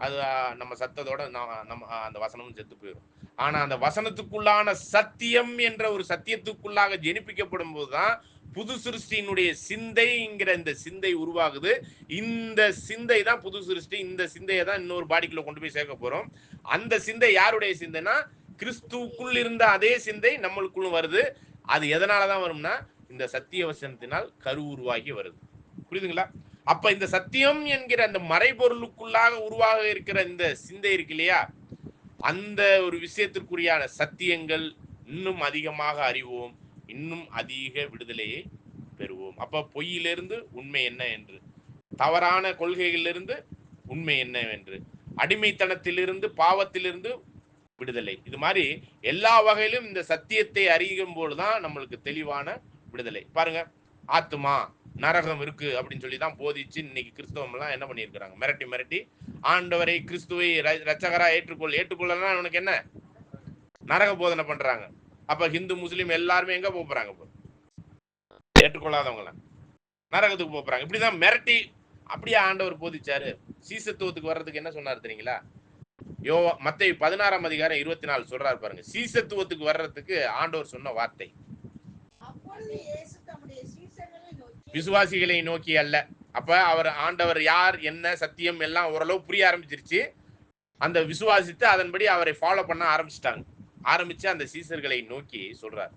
அது நம்ம சத்தத்தோட நம்ம அந்த வசனமும் செத்து போயிடும். ஆனா அந்த வசனத்துக்குள்ளான சத்தியம் என்ற ஒரு சத்தியத்துக்குள்ளாக ஜெனிப்பிக்கப்படும் போதுதான் புது சிருஷ்டியினுடைய சிந்தைங்கிற இந்த சிந்தை உருவாகுது. இந்த சிந்தை தான் புது சிருஷ்டி. இந்த சிந்தையை தான் இன்னொரு பாடிக்குள்ள கொண்டு போய் சேர்க்க போறோம். அந்த சிந்தை யாருடைய சிந்தைனா, கிறிஸ்துவுக்குள் இருந்த அதே சிந்தை நம்மளுக்குள்ளும் வருது. அது எதனாலதான் வரும்னா, இந்த சத்திய வசனத்தினால் கரு உருவாகி வருது. புரியுதுங்களா? அப்ப இந்த சத்தியம் என்கிற அந்த மறைபொருளுக்குள்ளாக உருவாக இருக்கிற இந்த சிந்தை இருக்கு இல்லையா, அந்த ஒரு விஷயத்திற்குரியான சத்தியங்கள் இன்னும் அதிகமாக அறிவோம், இன்னும் அதிக விடுதலையை பெறுவோம். அப்ப பொய்யிலிருந்து உண்மை என்ன என்று, தவறான கொள்கைகளிலிருந்து உண்மை என்னவென்று, அடிமைத்தனத்திலிருந்து பாவத்திலிருந்து விடுதலை, இது மாதிரி எல்லா வகையிலும் இந்த சத்தியத்தை அறியும் போதுதான் நம்மளுக்கு தெளிவான விடுதலை. பாருங்க, ஆத்துமா நரகம் இருக்கு அப்படின்னு சொல்லி தான் போதிச்சு இன்னைக்கு கிறிஸ்தவம் எல்லாம் என்ன பண்ணியிருக்கிறாங்க, மிரட்டி மிரட்டி ஆண்டவரை கிறிஸ்துவை ரட்சகரா ஏற்றுக்கொள்ளலாம் அவனுக்கு என்ன நரக போதனை பண்றாங்க. அப்ப ஹிந்து முஸ்லீம் எல்லாருமே எங்க போறாங்க? ஏற்றுக்கொள்ளாதவங்க நரகத்துக்கு போறாங்க. இப்படிதான் மிரட்டி அப்படியே ஆண்டவர் போதிச்சாரு. சீசத்துவத்துக்கு வர்றதுக்கு என்ன சொன்னாரு தெரியுங்களா? மத்தேயு 16ஆம் அதிகாரம் 24 சொல்றாரு பாருங்க. சீசத்துவத்துக்கு வர்றதுக்கு ஆண்டவர் சொன்ன வார்த்தை, விசுவாசிகளை நோக்கி அல்ல. அப்ப அவர் ஆண்டவர் யார், என்ன, சத்தியம் எல்லாம் ஓரளவு புரிய ஆரம்பிச்சிருச்சு. அந்த விசுவாசித்து அதன்படி அவரை ஃபாலோ பண்ண ஆரம்பிச்சிட்டாங்க. ஆரம்பிச்சு அந்த சீசர்களை நோக்கி சொல்றார்,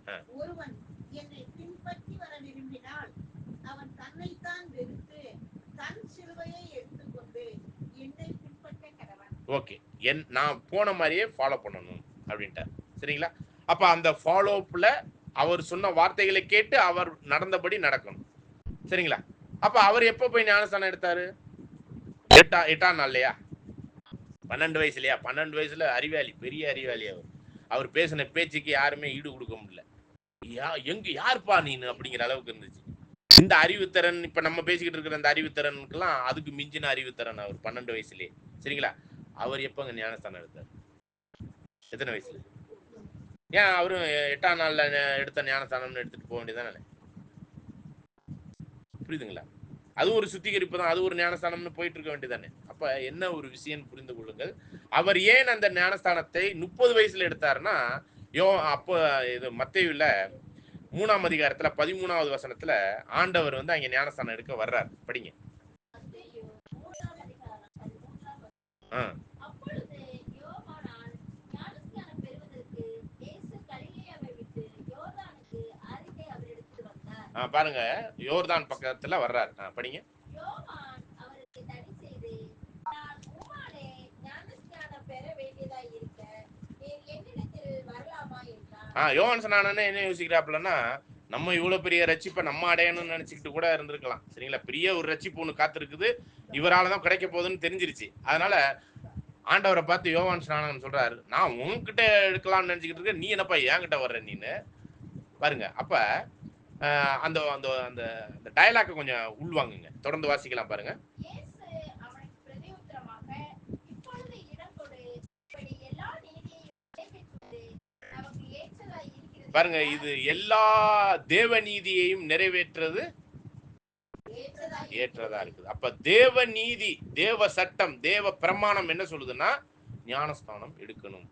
ஓகே, நான் போன மாதிரியே ஃபாலோ பண்ணணும் அப்படின்ட்டார். சரிங்களா? அப்ப அந்த ஃபாலோப்ல அவர் சொன்ன வார்த்தைகளை கேட்டு அவர் நடந்தபடி நடக்கணும். சரிங்களா? அப்ப அவர் எப்ப போய் ஞானஸ்தானம் எடுத்தாரு? 8ஆம் நாள்லையா? 12 வயசுலையா? 12 வயசுல அறிவாளி, பெரிய அறிவாளி. அவர் பேசின பேச்சுக்கு யாருமே ஈடு கொடுக்க முடியல. எங்க யாருப்பா நீனு அப்படிங்கிற அளவுக்கு இருந்துச்சு. இந்த அறிவுத்திறன் இப்ப நம்ம பேசிக்கிட்டு இருக்கிற இந்த அறிவுத்திறனுக்கெல்லாம் அதுக்கு மிஞ்சின அறிவுத்திறன் அவர் 12 வயசுலயே. சரிங்களா? அவர் எப்பங்க ஞானஸ்தானம் எடுத்தார்? எத்தனை வயசுல? ஏன் அவரும் 8ஆம் நாள்ல எடுத்த ஞானஸ்தானம்னு எடுத்துட்டு போக வேண்டியதானே? புரியுதுங்களா? அது ஒரு சுத்திகரிப்பு தான், அது ஒரு ஞானஸ்தானம்னு போயிட்டு இருக்க வேண்டியதானே? அப்ப என்ன ஒரு விஷயம் புரிந்து கொள்ளுங்கள். அவர் ஏன் அந்த ஞானஸ்தானத்தை 30 வயசுல எடுத்தாருன்னா, அப்போ இது மத்தேயுல 3ஆம் அதிகாரத்துல 13வது வசனத்துல ஆண்டவர் வந்து அங்க ஞானஸ்தானம் எடுக்க வர்றார். படிங்க. பாருங்க, யோர்தான் பக்கத்துல வர்றார். படிங்க. யோவான் ஸ்நானன் என்ன யோசிக்கிறாப்புலன்னா, நம்ம இவ்வளவு பெரிய ரட்சிப்பை நம்ம அடையணும்னு நினைச்சுக்கிட்டு கூட இருந்திருக்கலாம். சரிங்களா? பெரிய ஒரு ரட்சிப்பு ஒண்ணு காத்திருக்குது, இவராலதான் கிடைக்க போகுதுன்னு தெரிஞ்சிருச்சு. அதனால ஆண்டவரை பார்த்து யோவான் ஸ்நானன் சொல்றாரு, நான் உங்ககிட்ட எடுக்கலாம்னு நினைச்சுக்கிட்டு இருக்க, நீ என்னப்பா என்கிட்ட வர்ற நீன்னு. பாருங்க, அப்ப அந்த அந்த அந்த டயலாக்க கொஞ்சம் உள்வாங்குங்க. தொடர்ந்து வாசிக்கலாம் பாருங்க. பாருங்க, இது எல்லா தேவ நீதியையும் நிறைவேற்றது ஏற்றதா இருக்குது. அப்ப தேவ நீதி, தேவ சட்டம், தேவ பிரமாணம் என்ன சொல்லுதுன்னா, ஞானஸ்தானம் எடுக்கணும்.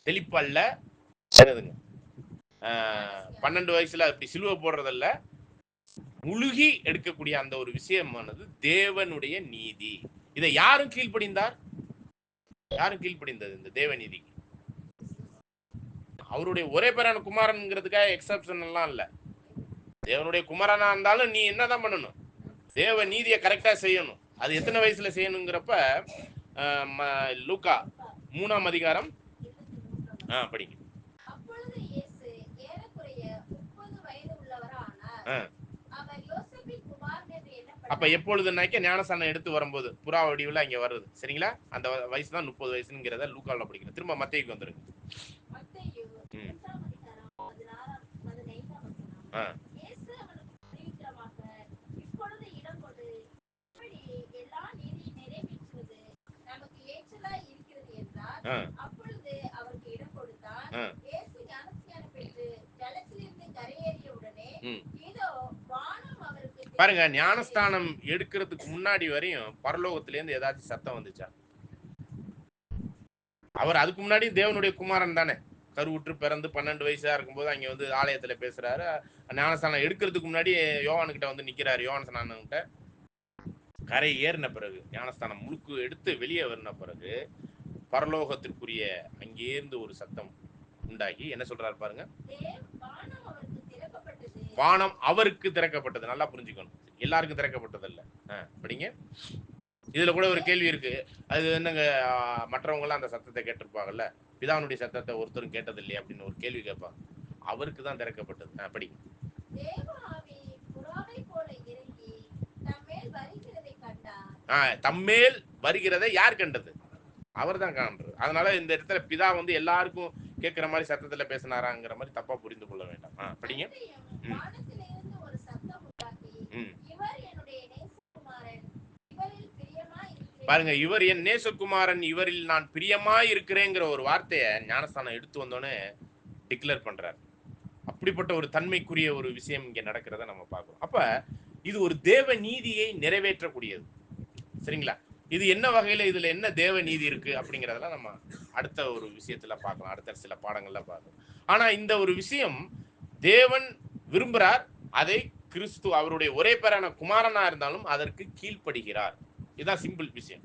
தெளிப்பல்ல, 12 வயசுல அப்படி சிலுவை போடுறதல்ல, முழுகி எடுக்கக்கூடிய அந்த ஒரு விஷயமானது தேவனுடைய நீதி. இதை யாரும் கீழ்ப்படிந்தார்? யாரும் கீழ்ப்படிந்தது இந்த தேவ நீதிக்கு? அவருடைய ஒரே பேரான குமாரன்ங்கிறதுக்காக எக்ஸப்ஷன் எல்லாம் இல்ல. தேவனுடைய குமாரனா இருந்தாலும் நீ என்னதான் பண்ணணும்? தேவ நீதியை கரெக்டா செய்யணும். அது எத்தனை வயசுல செய்யணுங்கிறப்ப லூக்கா 3ஆம் அதிகாரம் படிங்க. அப்பொழுது இயேசு ஏறக்குறைய 30 வயது உள்ளவரானார். ஆ. அவர் யோசேப்பின் குமாரன் என்று அப்ப எண்ணப்பட்டார். எப்பொழுதுனாக்க ஞானஸ்தானம் எடுத்து வரும்போது புறா வடிவில் அங்க வருது. சரிங்களா? அந்த வயசு தான் 30 வயசுங்கிறத லூக்கால படிக்கிறோம். திரும்ப மத்தேயுக்கு வந்துருங்க. மத்தேயு ம். 3ஆம் அதிகாரம் 16 15ஆம் வசனம். ஆ. இயேசு அவனுக்கு பிரதியுத்தரமாக, இப்பொழுது இடம் கொடு, இப்படி எல்லா நீதியை நிறைவேற்றுவது நமக்கு ஏற்றதாய் இருக்கிறது என்றார். ஆ. அப்பொழுது அவருக்கு இடம் கொடுத்தான். ஆ. இயேசு ஞானஸ்நானம் பெற்று ஜலத்திலிருந்து கரையேறிய உடனே ம். இதோ வானம் அவருக்கு பாருங்க, திறக்கப்பட்டது. ஞானஸ்தானம் எடுக்கிறதுக்கு முன்னாடி வரையும் பரலோகத்திலேருந்து ஏதாச்சும் சத்தம் வந்துச்சா? அவர் அதுக்கு முன்னாடி தேவனுடைய குமாரன் தானே. கருவுற்று பிறந்து 12 வயசா இருக்கும்போது அங்க வந்து ஆலயத்துல பேசுறாரு. ஞானஸ்தானம் எடுக்கிறதுக்கு முன்னாடி யோவானுக்கிட்ட வந்து நிக்கிறாரு. யோவான் ஸ்நானன்கிட்ட கரை ஏறின பிறகு, ஞானஸ்தானம் முழுக்கு எடுத்து வெளியே வரின பிறகு பரலோகத்திற்குரிய அங்கேருந்து ஒரு சத்தம் உண்டாகி என்ன சொல்றாரு பாருங்க. வானம் அவருக்கு திறக்கப்பட்டது. வானம் அவருக்கு திறக்கப்பட்டது. நல்லா புரிஞ்சுக்கணும், எல்லாருக்கும் திறக்கப்பட்டது இல்ல. படிங்க. இதுல கூட ஒரு கேள்வி இருக்கு. அது என்னங்க, மற்றவங்க எல்லாம் அந்த சத்தத்தை கேட்டிருப்பாங்கல்ல, பிதாவுடைய சத்தத்தை ஒருத்தரும் கேட்டது இல்லையா அப்படின்னு ஒரு கேள்வி கேட்பாங்க. அவருக்கு தான் திறக்கப்பட்டது. படிங்க. தேவ ஆவி புறாவைப் போல இறங்கி தம்மேல் வருகிறதை கண்டார். தம்மேல் வருகிறதை யார் கண்டது? அவர் தான் காண்றது. அதனால இந்த இடத்துல பிதா வந்து எல்லாருக்கும் கேட்கிற மாதிரி சத்தத்துல பேசினாராங்கிற மாதிரி தப்பா புரிந்து கொள்ள வேண்டாம். படிங்க. வானத்திலிருந்து ஒரு சத்தம் உண்டாகி, இவர் என்னுடைய நேசகுமாரன், இவரில் பிரியமாய் இருக்கிறேன். பாருங்க, இவர் என் நேசகுமாரன், இவரில் நான் பிரியமாய் இருக்கிறேங்கிற ஒரு வார்த்தையை ஞானஸ்தானம் எடுத்து வந்தோன்னே டிக்ளேர் பண்றாரு. அப்படிப்பட்ட ஒரு தன்மைக்குரிய ஒரு விஷயம் இங்க நடக்கிறத நம்ம பார்க்கிறோம். அப்ப இது ஒரு தேவ நீதியை நிறைவேற்றக்கூடியது. சரிங்களா? இது என்ன வகையில, இதுல என்ன தேவ நீதி இருக்கு அப்படிங்கறதெல்லாம் நம்ம அடுத்த ஒரு விஷயத்துல பார்க்கலாம், அடுத்த சில பாடங்கள்ல பார்க்கலாம். ஆனா இந்த ஒரு விஷயம் தேவன் விரும்புறார். அதை கிறிஸ்து அவருடைய ஒரே பேரான குமாரனா இருந்தாலும் அதற்கு கீழ்ப்படுகிறார். இதுதான் சிம்பிள் விஷயம்.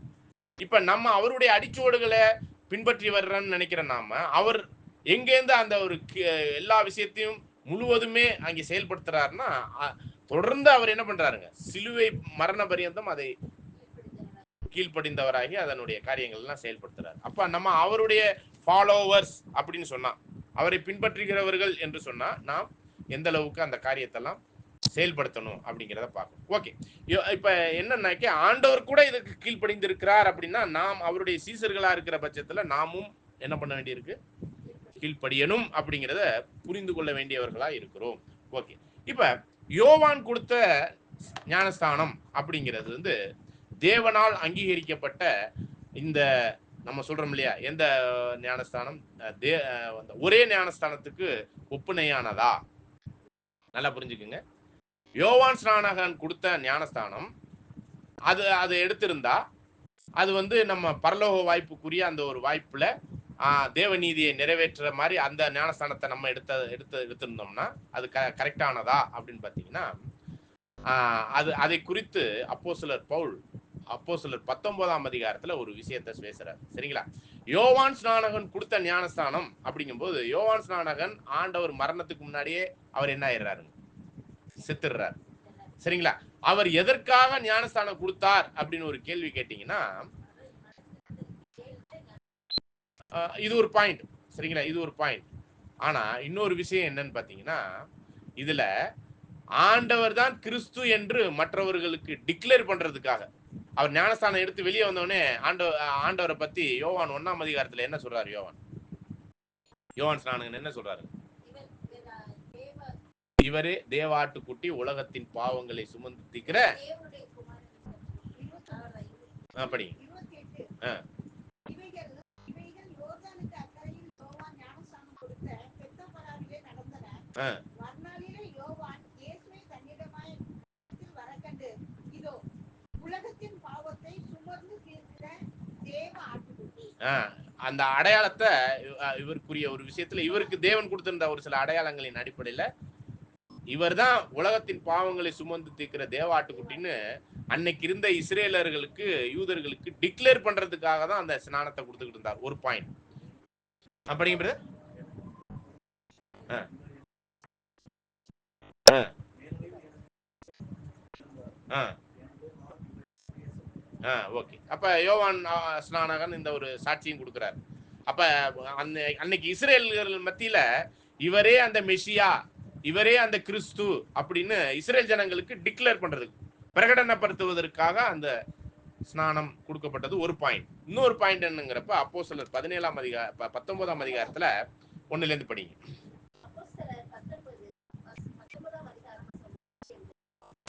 இப்ப நம்ம அவருடைய அடிச்சுவடுகளை பின்பற்றி வர்றோம்னு நினைக்கிற நாம, அவர் எங்கேருந்து அந்த ஒரு எல்லா விஷயத்தையும் முழுவதுமே அங்கே செயல்படுத்துறாருன்னா, தொடர்ந்து அவர் என்ன பண்றாருங்க, சிலுவை மரண பரியந்தம் அதை கீழ்ப்படிந்தவராகி அதனுடைய காரியங்கள் எல்லாம் செயல்படுத்துறாரு. அப்ப நம்ம அவருடைய ஃபாலோவர்ஸ் அப்படின்னு சொன்னா, அவரை பின்பற்றுகிறவர்கள் என்று சொன்னா, நாம் எந்த அளவுக்கு அந்த காரியத்தெல்லாம் செயல்படுத்தணும் அப்படிங்கிறத பார்க்கணும். ஓகே, இப்ப என்னன்னாக்க ஆண்டவர் கூட இதுக்கு கீழ்ப்படிந்து இருக்கிறார் அப்படின்னா, நாம் அவருடைய சீசர்களா இருக்கிற பட்சத்துல நாமும் என்ன பண்ண வேண்டியிருக்கு, கீழ்ப்படியணும் அப்படிங்கிறத புரிந்து கொள்ள வேண்டியவர்களா இருக்கிறோம். ஓகே, இப்ப யோவான் கொடுத்த ஞானஸ்தானம் அப்படிங்கிறது வந்து தேவனால் அங்கீகரிக்கப்பட்ட இந்த நம்ம சொல்றோம் இல்லையா, எந்த ஞானஸ்தானம் ஒரே ஞானஸ்தானத்துக்கு ஒப்புணையானதா? நல்லா புரிஞ்சுக்குங்க. யோவான் ஸ்நானகன் கொடுத்த ஞானஸ்தானம் அது எடுத்திருந்தா அது வந்து நம்ம பரலோக வாய்ப்புக்குரிய அந்த ஒரு வாய்ப்புல தேவநீதியை நிறைவேற்ற மாதிரி அந்த ஞானஸ்தானத்தை நம்ம எடுத்திருந்தோம்னா அது கரெக்டானதா அப்படின்னு பார்த்தீங்கன்னா, அதை குறித்து அப்போஸ்தலர் பவுல் அப்போஸ்தலர் 19ஆம் அதிகாரத்துல ஒரு விஷயத்தை பேசுறாரு. சரிங்களா? யோவான் ஸ்நானகன் கொடுத்த ஞானஸ்தானம் அப்படிங்கும்போது, யோவான் ஸ்நானகன் ஆண்டவர் மரணத்துக்கு முன்னாடியே அவர் என்ன ஆயிடுறாரு, செத்துடுறார். சரிங்களா? அவர் எதற்காக ஞானஸ்தானம் கொடுத்தார் அப்படின்னு ஒரு கேள்வி கேட்டீங்கன்னா, இது ஒரு பாயிண்ட். சரிங்களா? இது ஒரு பாயிண்ட். ஆனா இன்னொரு விஷயம் என்னன்னு பாத்தீங்கன்னா, இதுல ஆண்டவர் தான் கிறிஸ்து என்று மற்றவர்களுக்கு டிக்ளேர் பண்றதுக்காக அவர் ஞானஸ்தானம் எடுத்து வெளியே வந்தோடனே ஆண்டவரை பத்தி யோவான் 1ஆம் அதிகாரத்துல என்ன சொல்றாரு? யோவான் ஸ்நானகன் என்ன சொல்றாரு? இவரே தேவாட்டுக்குட்டி, உலகத்தின் பாவங்களை சுமந்து தீர்க்கிற படி. அந்த அடையாளத்தை இவருக்குரிய ஒரு விஷயத்துல இவருக்கு தேவன் கொடுத்திருந்த ஒரு சில அடையாளங்களின் அடிப்படையில இவர் தான் உலகத்தின் பாவங்களை சுமந்து தீர்க்கிற தேவாட்டுக்குட்டின்னு அன்னைக்கு இருந்த இஸ்ரேலர்களுக்கு, யூதர்களுக்கு டிக்ளேர் பண்றதுக்காக தான் அந்த ஸ்நானத்தை கொடுத்துக்கிட்டு இருந்தார். ஒரு பாயிண்ட். அப்படிங்கிறது ஓகே. அப்ப யோவான் ஸ்நானகன் இந்த ஒரு சாட்சியும் கொடுக்கிறார். அப்ப அன்னைக்கு இஸ்ரேல்கள் மத்தியில இவரே அந்த மெஷியா, இவரே அந்த கிறிஸ்து அப்படின்னு இஸ்ரேல் ஜனங்களுக்கு டிக்ளேர் பண்றதுக்கு, பிரகடனப்படுத்துவதற்காக அந்த ஸ்நானம் கொடுக்கப்பட்டது ஒரு பாயிண்ட். இன்னொரு பாயிண்ட் என்னங்கிறப்ப அப்போஸ்தலர் 17ஆம் அதிகார 19ஆம் அதிகாரத்துல 1ல இருந்து படிங்க. அப்போஸ்தலர் 19ஆம் அதிகாரம்.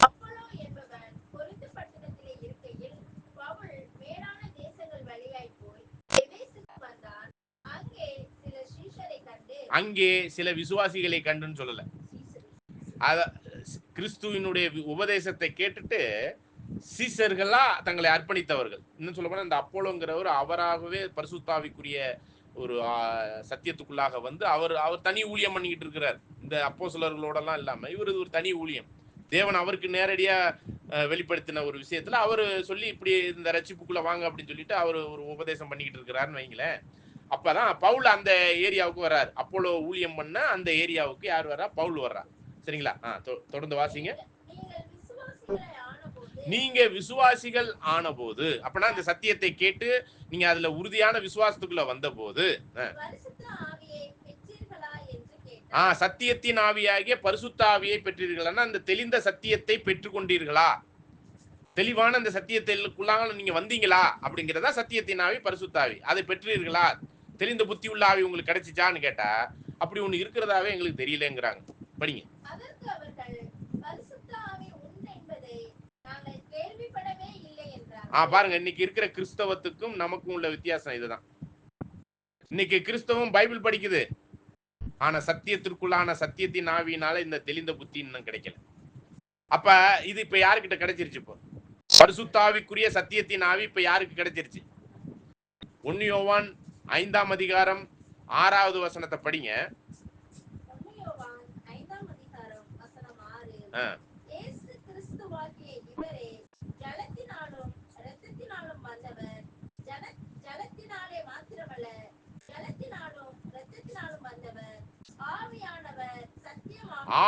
அப்போலோ என்பவன் கொரிந்து பட்டணத்திலே இருக்கையில் பவுல் மேடான தேசங்கள் வழியாய் போய் எபேசுக்கு வந்தான். அங்கே சில விசுவாசிகளை கண்டுன்னு சொல்லல, அத கிறிஸ்துவினுடைய உபதேசத்தை கேட்டுட்டு சீசர்களா தங்களை அர்ப்பணித்தவர்கள். இன்னும் சொல்ல போனா இந்த அப்போலோங்கிறவர் அவராகவே பரிசுத்தாவிக்குரிய ஒரு சத்தியத்துக்குள்ளாக வந்து அவர் தனி ஊழியம் பண்ணிக்கிட்டு இருக்கிறார். இந்த அப்போஸ்தலர்களோடலாம் இல்லாம இவர் ஒரு தனி ஊழியம். தேவன் அவருக்கு நேரடியா வெளிப்படுத்தின ஒரு விஷயத்துல அவர் சொல்லி இப்படி இந்த ரட்சிப்புக்குள்ள வாங்க அப்படின்னு சொல்லிட்டு அவர் ஒரு உபதேசம் பண்ணிக்கிட்டு இருக்கிறாருன்னு வைங்களேன். அப்பதான் பவுல் அந்த ஏரியாவுக்கு வர்றாரு. அப்போலோ ஊழியம் பண்ண அந்த ஏரியாவுக்கு யார் வர்றா? பவுல் வர்றா. சரிங்களா? தொடர்ந்து வாசிங்க. நீங்க விசுவாசிகள் ஆன போது, அப்படின்னா இந்த சத்தியத்தை கேட்டு நீங்க அதுல உறுதியான விசுவாசத்துக்குள்ள வந்த போது, சத்தியத்தின் ஆவியாகிய பரிசுத்த ஆவியை பெற்றீர்களா? அந்த தெளிந்த சத்தியத்தை பெற்றுக் கொண்டீர்களா? தெளிவான அந்த சத்தியத்திற்குள்ளாக நீங்க வந்தீங்களா அப்படிங்கிறதா சத்தியத்தின் ஆவி, பரிசுத்த ஆவி. அதை பெற்றீர்களா? தெளிந்த புத்தி உள்ள ஆவி உங்களுக்கு கிடைச்சிச்சான்னு கேட்டா அப்படி ஒண்ணு இருக்கிறதாவே எங்களுக்கு தெரியலங்கிறாங்க. படிங்க. பாருங்க, இன்னைக்கு இருக்கிற கிறிஸ்தவத்துக்கும் நமக்கும் உள்ள வித்தியாசம் இதுதான். இன்னைக்கு கிறிஸ்தவம் பைபிள் படிக்குது, ஆனா சத்தியத்திற்குள்ளான சத்தியத்தின் ஆவியினால இந்த தெளிந்த புத்தி இன்னும் கிடைக்கல. அப்ப இது இப்ப யாருக்கிட்ட கிடைச்சிருச்சு? இப்போ பரிசுத்த ஆவிக்குரிய சத்தியத்தின் ஆவி இப்ப யாருக்கு கிடைச்சிருச்சு? 1 யோவான் 5ஆம் அதிகாரம் 6வது வசனத்தை படிங்க.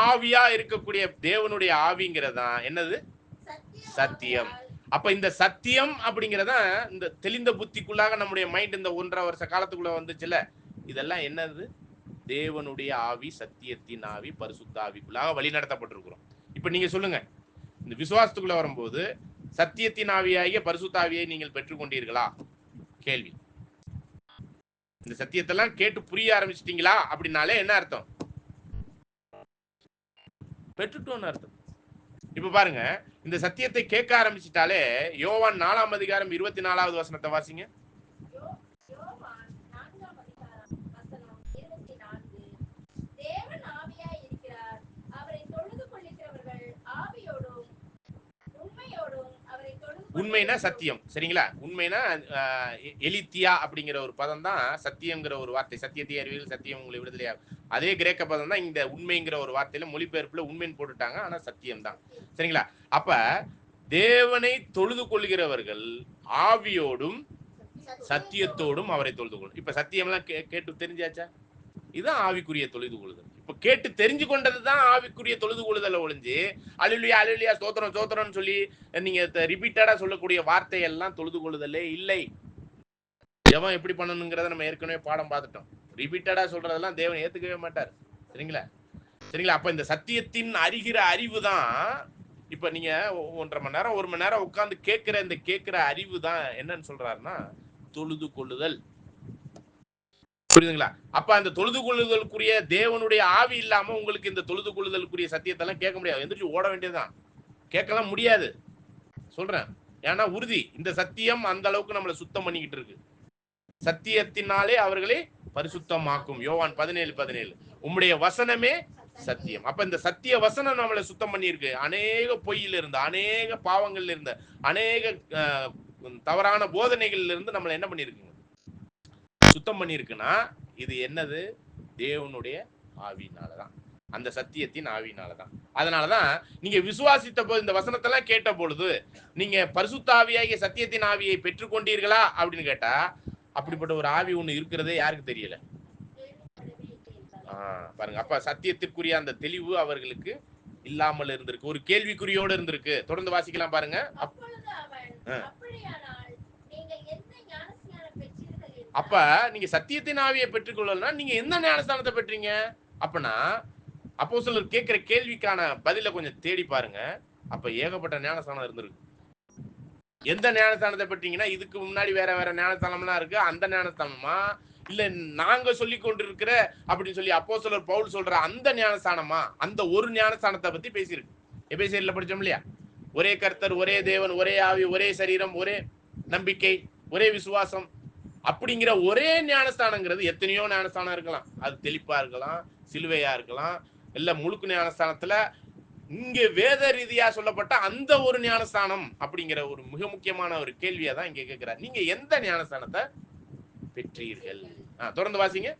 ஆவியா இருக்கக்கூடிய தேவனுடைய ஆவிங்கிறதா என்னது? சத்தியம். அப்ப இந்த சத்தியம் அப்படிங்கறத இந்த தெளிந்த புத்திக்குள்ளாக நம்முடைய மைண்ட் இந்த 1.5 வருஷ காலத்துக்குள்ள வந்துச்சுல, இதெல்லாம் என்னது? தேவனுடைய ஆவி, சத்தியத்தின் ஆவி, பரிசுத்த ஆவிக்குள்ளாக வழி நடத்தப்பட்டிருக்கிறோம். இப்ப நீங்க சொல்லுங்க, இந்த விசுவாசத்துக்குள்ள வரும்போது சத்தியத்தின் ஆவியாகிய பரிசுத்த ஆவியை நீங்கள் பெற்றுக்கொண்டீர்களா? கேள்வி. இந்த சத்தியத்தெல்லாம் கேட்டு புரிய ஆரம்பிச்சிட்டீங்களா அப்படின்னாலே என்ன அர்த்தம்? பெற்றுட்டோம்னு அர்த்தம். இப்ப பாருங்க, இந்த சத்தியத்தை கேட்க ஆரம்பிச்சிட்டாலே யோவான் 4ஆம் அதிகாரம் 24வது வசனத்தை வாசிங்க. உண்மைனா சத்தியம், சரிங்களா? உண்மைனா எலித்தியா அப்படிங்கிற ஒரு பதம் தான் சத்தியம்ங்கிற ஒரு வார்த்தை. சத்தியத்தை அறிவியல் சத்தியம் உங்களை விடுதலையா, அதே கிரேக்க பதம் தான் இந்த உண்மைங்கிற ஒரு வார்த்தையில மொழிபெயர்ப்புல உண்மைன்னு போட்டுட்டாங்க, ஆனா சத்தியம் தான். சரிங்களா? அப்ப தேவனை தொழுது கொள்கிறவர்கள் ஆவியோடும் சத்தியத்தோடும் அவரை தொழுது கொள்ளும். இப்ப சத்தியம்லாம் கேட்டு தெரிஞ்சாச்சா? இதுதான் ஆவிக்குரிய தொழுது கொள்ளுதல். இப்ப கேட்டு தெரிஞ்சு கொண்டதுதான் ஆவிக்குரிய தொழுது கொள்ளுதல் ஒழிஞ்சு அல்லேலூயா அல்லேலூயா ஸ்தோத்திரம் ஸ்தோத்திரம்னு சொல்லி நீங்க ரிப்பீட்டடா சொல்லக்கூடிய வார்த்தை எல்லாம் தொழுது கொள்ளுதலே இல்லை. ஜெபம் எப்படி பண்ணணுங்கிறத நம்ம ஏற்கனவே பாடம் பார்த்துட்டோம். ரிப்பீட்டடா சொல்றதெல்லாம் தேவன் ஏத்துக்கவே மாட்டார். சரிங்களா? சரிங்களா? அப்ப இந்த சத்தியத்தின் அறிகிற அறிவு தான், இப்ப நீங்க 1.5 மணி நேரம் 1 மணி நேரம் உட்கார்ந்து கேட்கிற அறிவு தான் என்னன்னு சொல்றாருன்னா தொழுது கொள்ளுதல். புரியுதுங்களா? அப்ப அந்த தொழுது கொள்ளுதலுக்குரிய தேவனுடைய ஆவி இல்லாம உங்களுக்கு இந்த தொழுது கொள்ளுதலுக்குரிய சத்தியத்தெல்லாம் கேட்க முடியாது. எந்திரிச்சு ஓட வேண்டியதுதான். கேட்கலாம் முடியாது சொல்றேன். ஏன்னா உறுதி, இந்த சத்தியம் அந்த அளவுக்கு நம்மளை சுத்தம் பண்ணிக்கிட்டு இருக்கு. சத்தியத்தினாலே அவர்களை பரிசுத்தமாக்கும். யோவான் 17:17. உம்முடைய வசனமே சத்தியம். அப்ப இந்த சத்திய வசனம் நம்மளை சுத்தம் பண்ணியிருக்கு. அநேக பொய்யில இருந்து, அநேக பாவங்கள்ல இருந்து, அநேக தவறான போதனைகள்ல இருந்து நம்மளை என்ன பண்ணிருக்குங்க? சுத்தம் பண்ணிருக்குன்னா இது என்னது? தேவனுடைய ஆவியினாலதான், அந்த சத்தியத்தின் ஆவியினாலதான். அதனாலதான் நீங்க விசுவாசித்த போது, இந்த வசனத்தெல்லாம் கேட்ட பொழுது நீங்க பரிசுத்த ஆவியாகிய சத்தியத்தின் ஆவியை பெற்றுக்கொண்டீர்களா அப்படின்னு கேட்டா, அப்படிப்பட்ட ஒரு ஆவி ஒண்ணு இருக்கிறதே யாருக்கு தெரியல. பாருங்க, அப்ப சத்தியத்திற்குரிய அந்த தெளிவு அவர்களுக்கு இல்லாமல் இருந்திருக்கு, ஒரு கேள்விக்குறியோடு இருந்திருக்கு. தொடர்ந்து வாசிக்கலாம் பாருங்க. அப்ப நீங்க சத்தியத்தின் ஆவியை பெற்றுக்கொள்ளலாம், நீங்க எந்த ஞானஸ்தானத்தை பெற்றீங்க? அப்பனா அப்போஸ்தலர் கேட்கிற கேள்விக்கான பதில கொஞ்சம் தேடி பாருங்க. அப்ப ஏகப்பட்ட ஞானஸ்தானம் இருந்திருக்கு. எந்த ஞானஸ்தானத்தை பெற்றீங்கன்னா, இதுக்கு முன்னாடி வேற வேற ஞானஸ்தானம்லாம் இருக்கு. அந்த ஞானஸ்தானமா? இல்ல நாங்க சொல்லிக் கொண்டிருக்கிற அப்படின்னு சொல்லி அப்போஸ்தலர் பவுல் சொல்ற அந்த ஞானஸ்தானமா? அந்த ஒரு ஞானஸ்தானத்தை பத்தி பேசியிருக்கு. எபேசியர்ல படிச்சோம் இல்லையா? ஒரே கர்த்தர், ஒரே தேவன், ஒரே ஆவி, ஒரே சரீரம், ஒரே நம்பிக்கை, ஒரே விசுவாசம் அப்படிங்கிற ஒரே ஞானஸ்தானங்கிறது எத்தனையோ ஞானஸ்தானம் இருக்கலாம். அது தெளிப்பா இருக்கலாம், சிலுவையா இருக்கலாம், இல்ல முழுக்கு ஞானஸ்தானத்துல இங்க வேத ரீதியா சொல்லப்பட்ட அந்த ஒரு ஞானஸ்தானம் அப்படிங்கிற ஒரு மிக முக்கியமான ஒரு கேள்வியை தான் இங்க கேட்கிறார். நீங்க எந்த ஞானஸ்தானத்தை பெற்றீர்கள்? தொடர்ந்து வாசிங்க.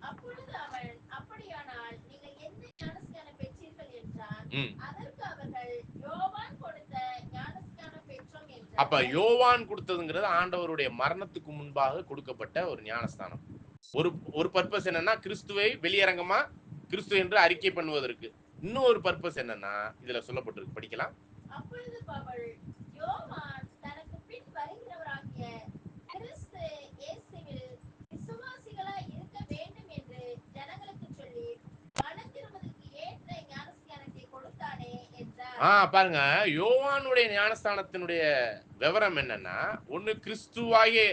அப்பொழுது அவன், அப்படியானால் நீங்கள் எந்த ஞானஸ்நானம் பெற்றீர்கள் என்றான். அதற்கு அவர்கள், யோவான் கொடுத்த ஞானஸ்நானம் பெற்றோம் என்றார்கள். அப்ப யோவான் கொடுத்ததுங்கிறது ஆண்டவருடைய மரணத்துக்கு முன்பாக கொடுக்கப்பட்ட ஒரு ஞானஸ்தானம். ஒரு பர்பஸ் என்னன்னா, கிறிஸ்துவை வெளியரங்கமா கிறிஸ்து என்று அறிக்கை பண்ணுவதற்கு. இன்னொரு பர்பஸ் என்னன்னா இதுல சொல்லப்பட்டிருக்கு, படிக்கலாம். அப்பொழுது பவுல், யோவான் தனக்கு பின் வருகிறவராகிய கிறிஸ்து இயேசுவில் விசுவாசிகளாய் இருக்க வேண்டும் என்று ஜனங்களுக்கு சொல்லி மனம் திரும்புவதற்கு ஏற்ற ஞானஸ்நானத்தை கொடுத்தானே என்றார். பாருங்க, யோவானுடைய ஞானஸ்தானத்தினுடைய விவரம் என்னன்னா, ஒண்ணு கிறிஸ்துவாகிய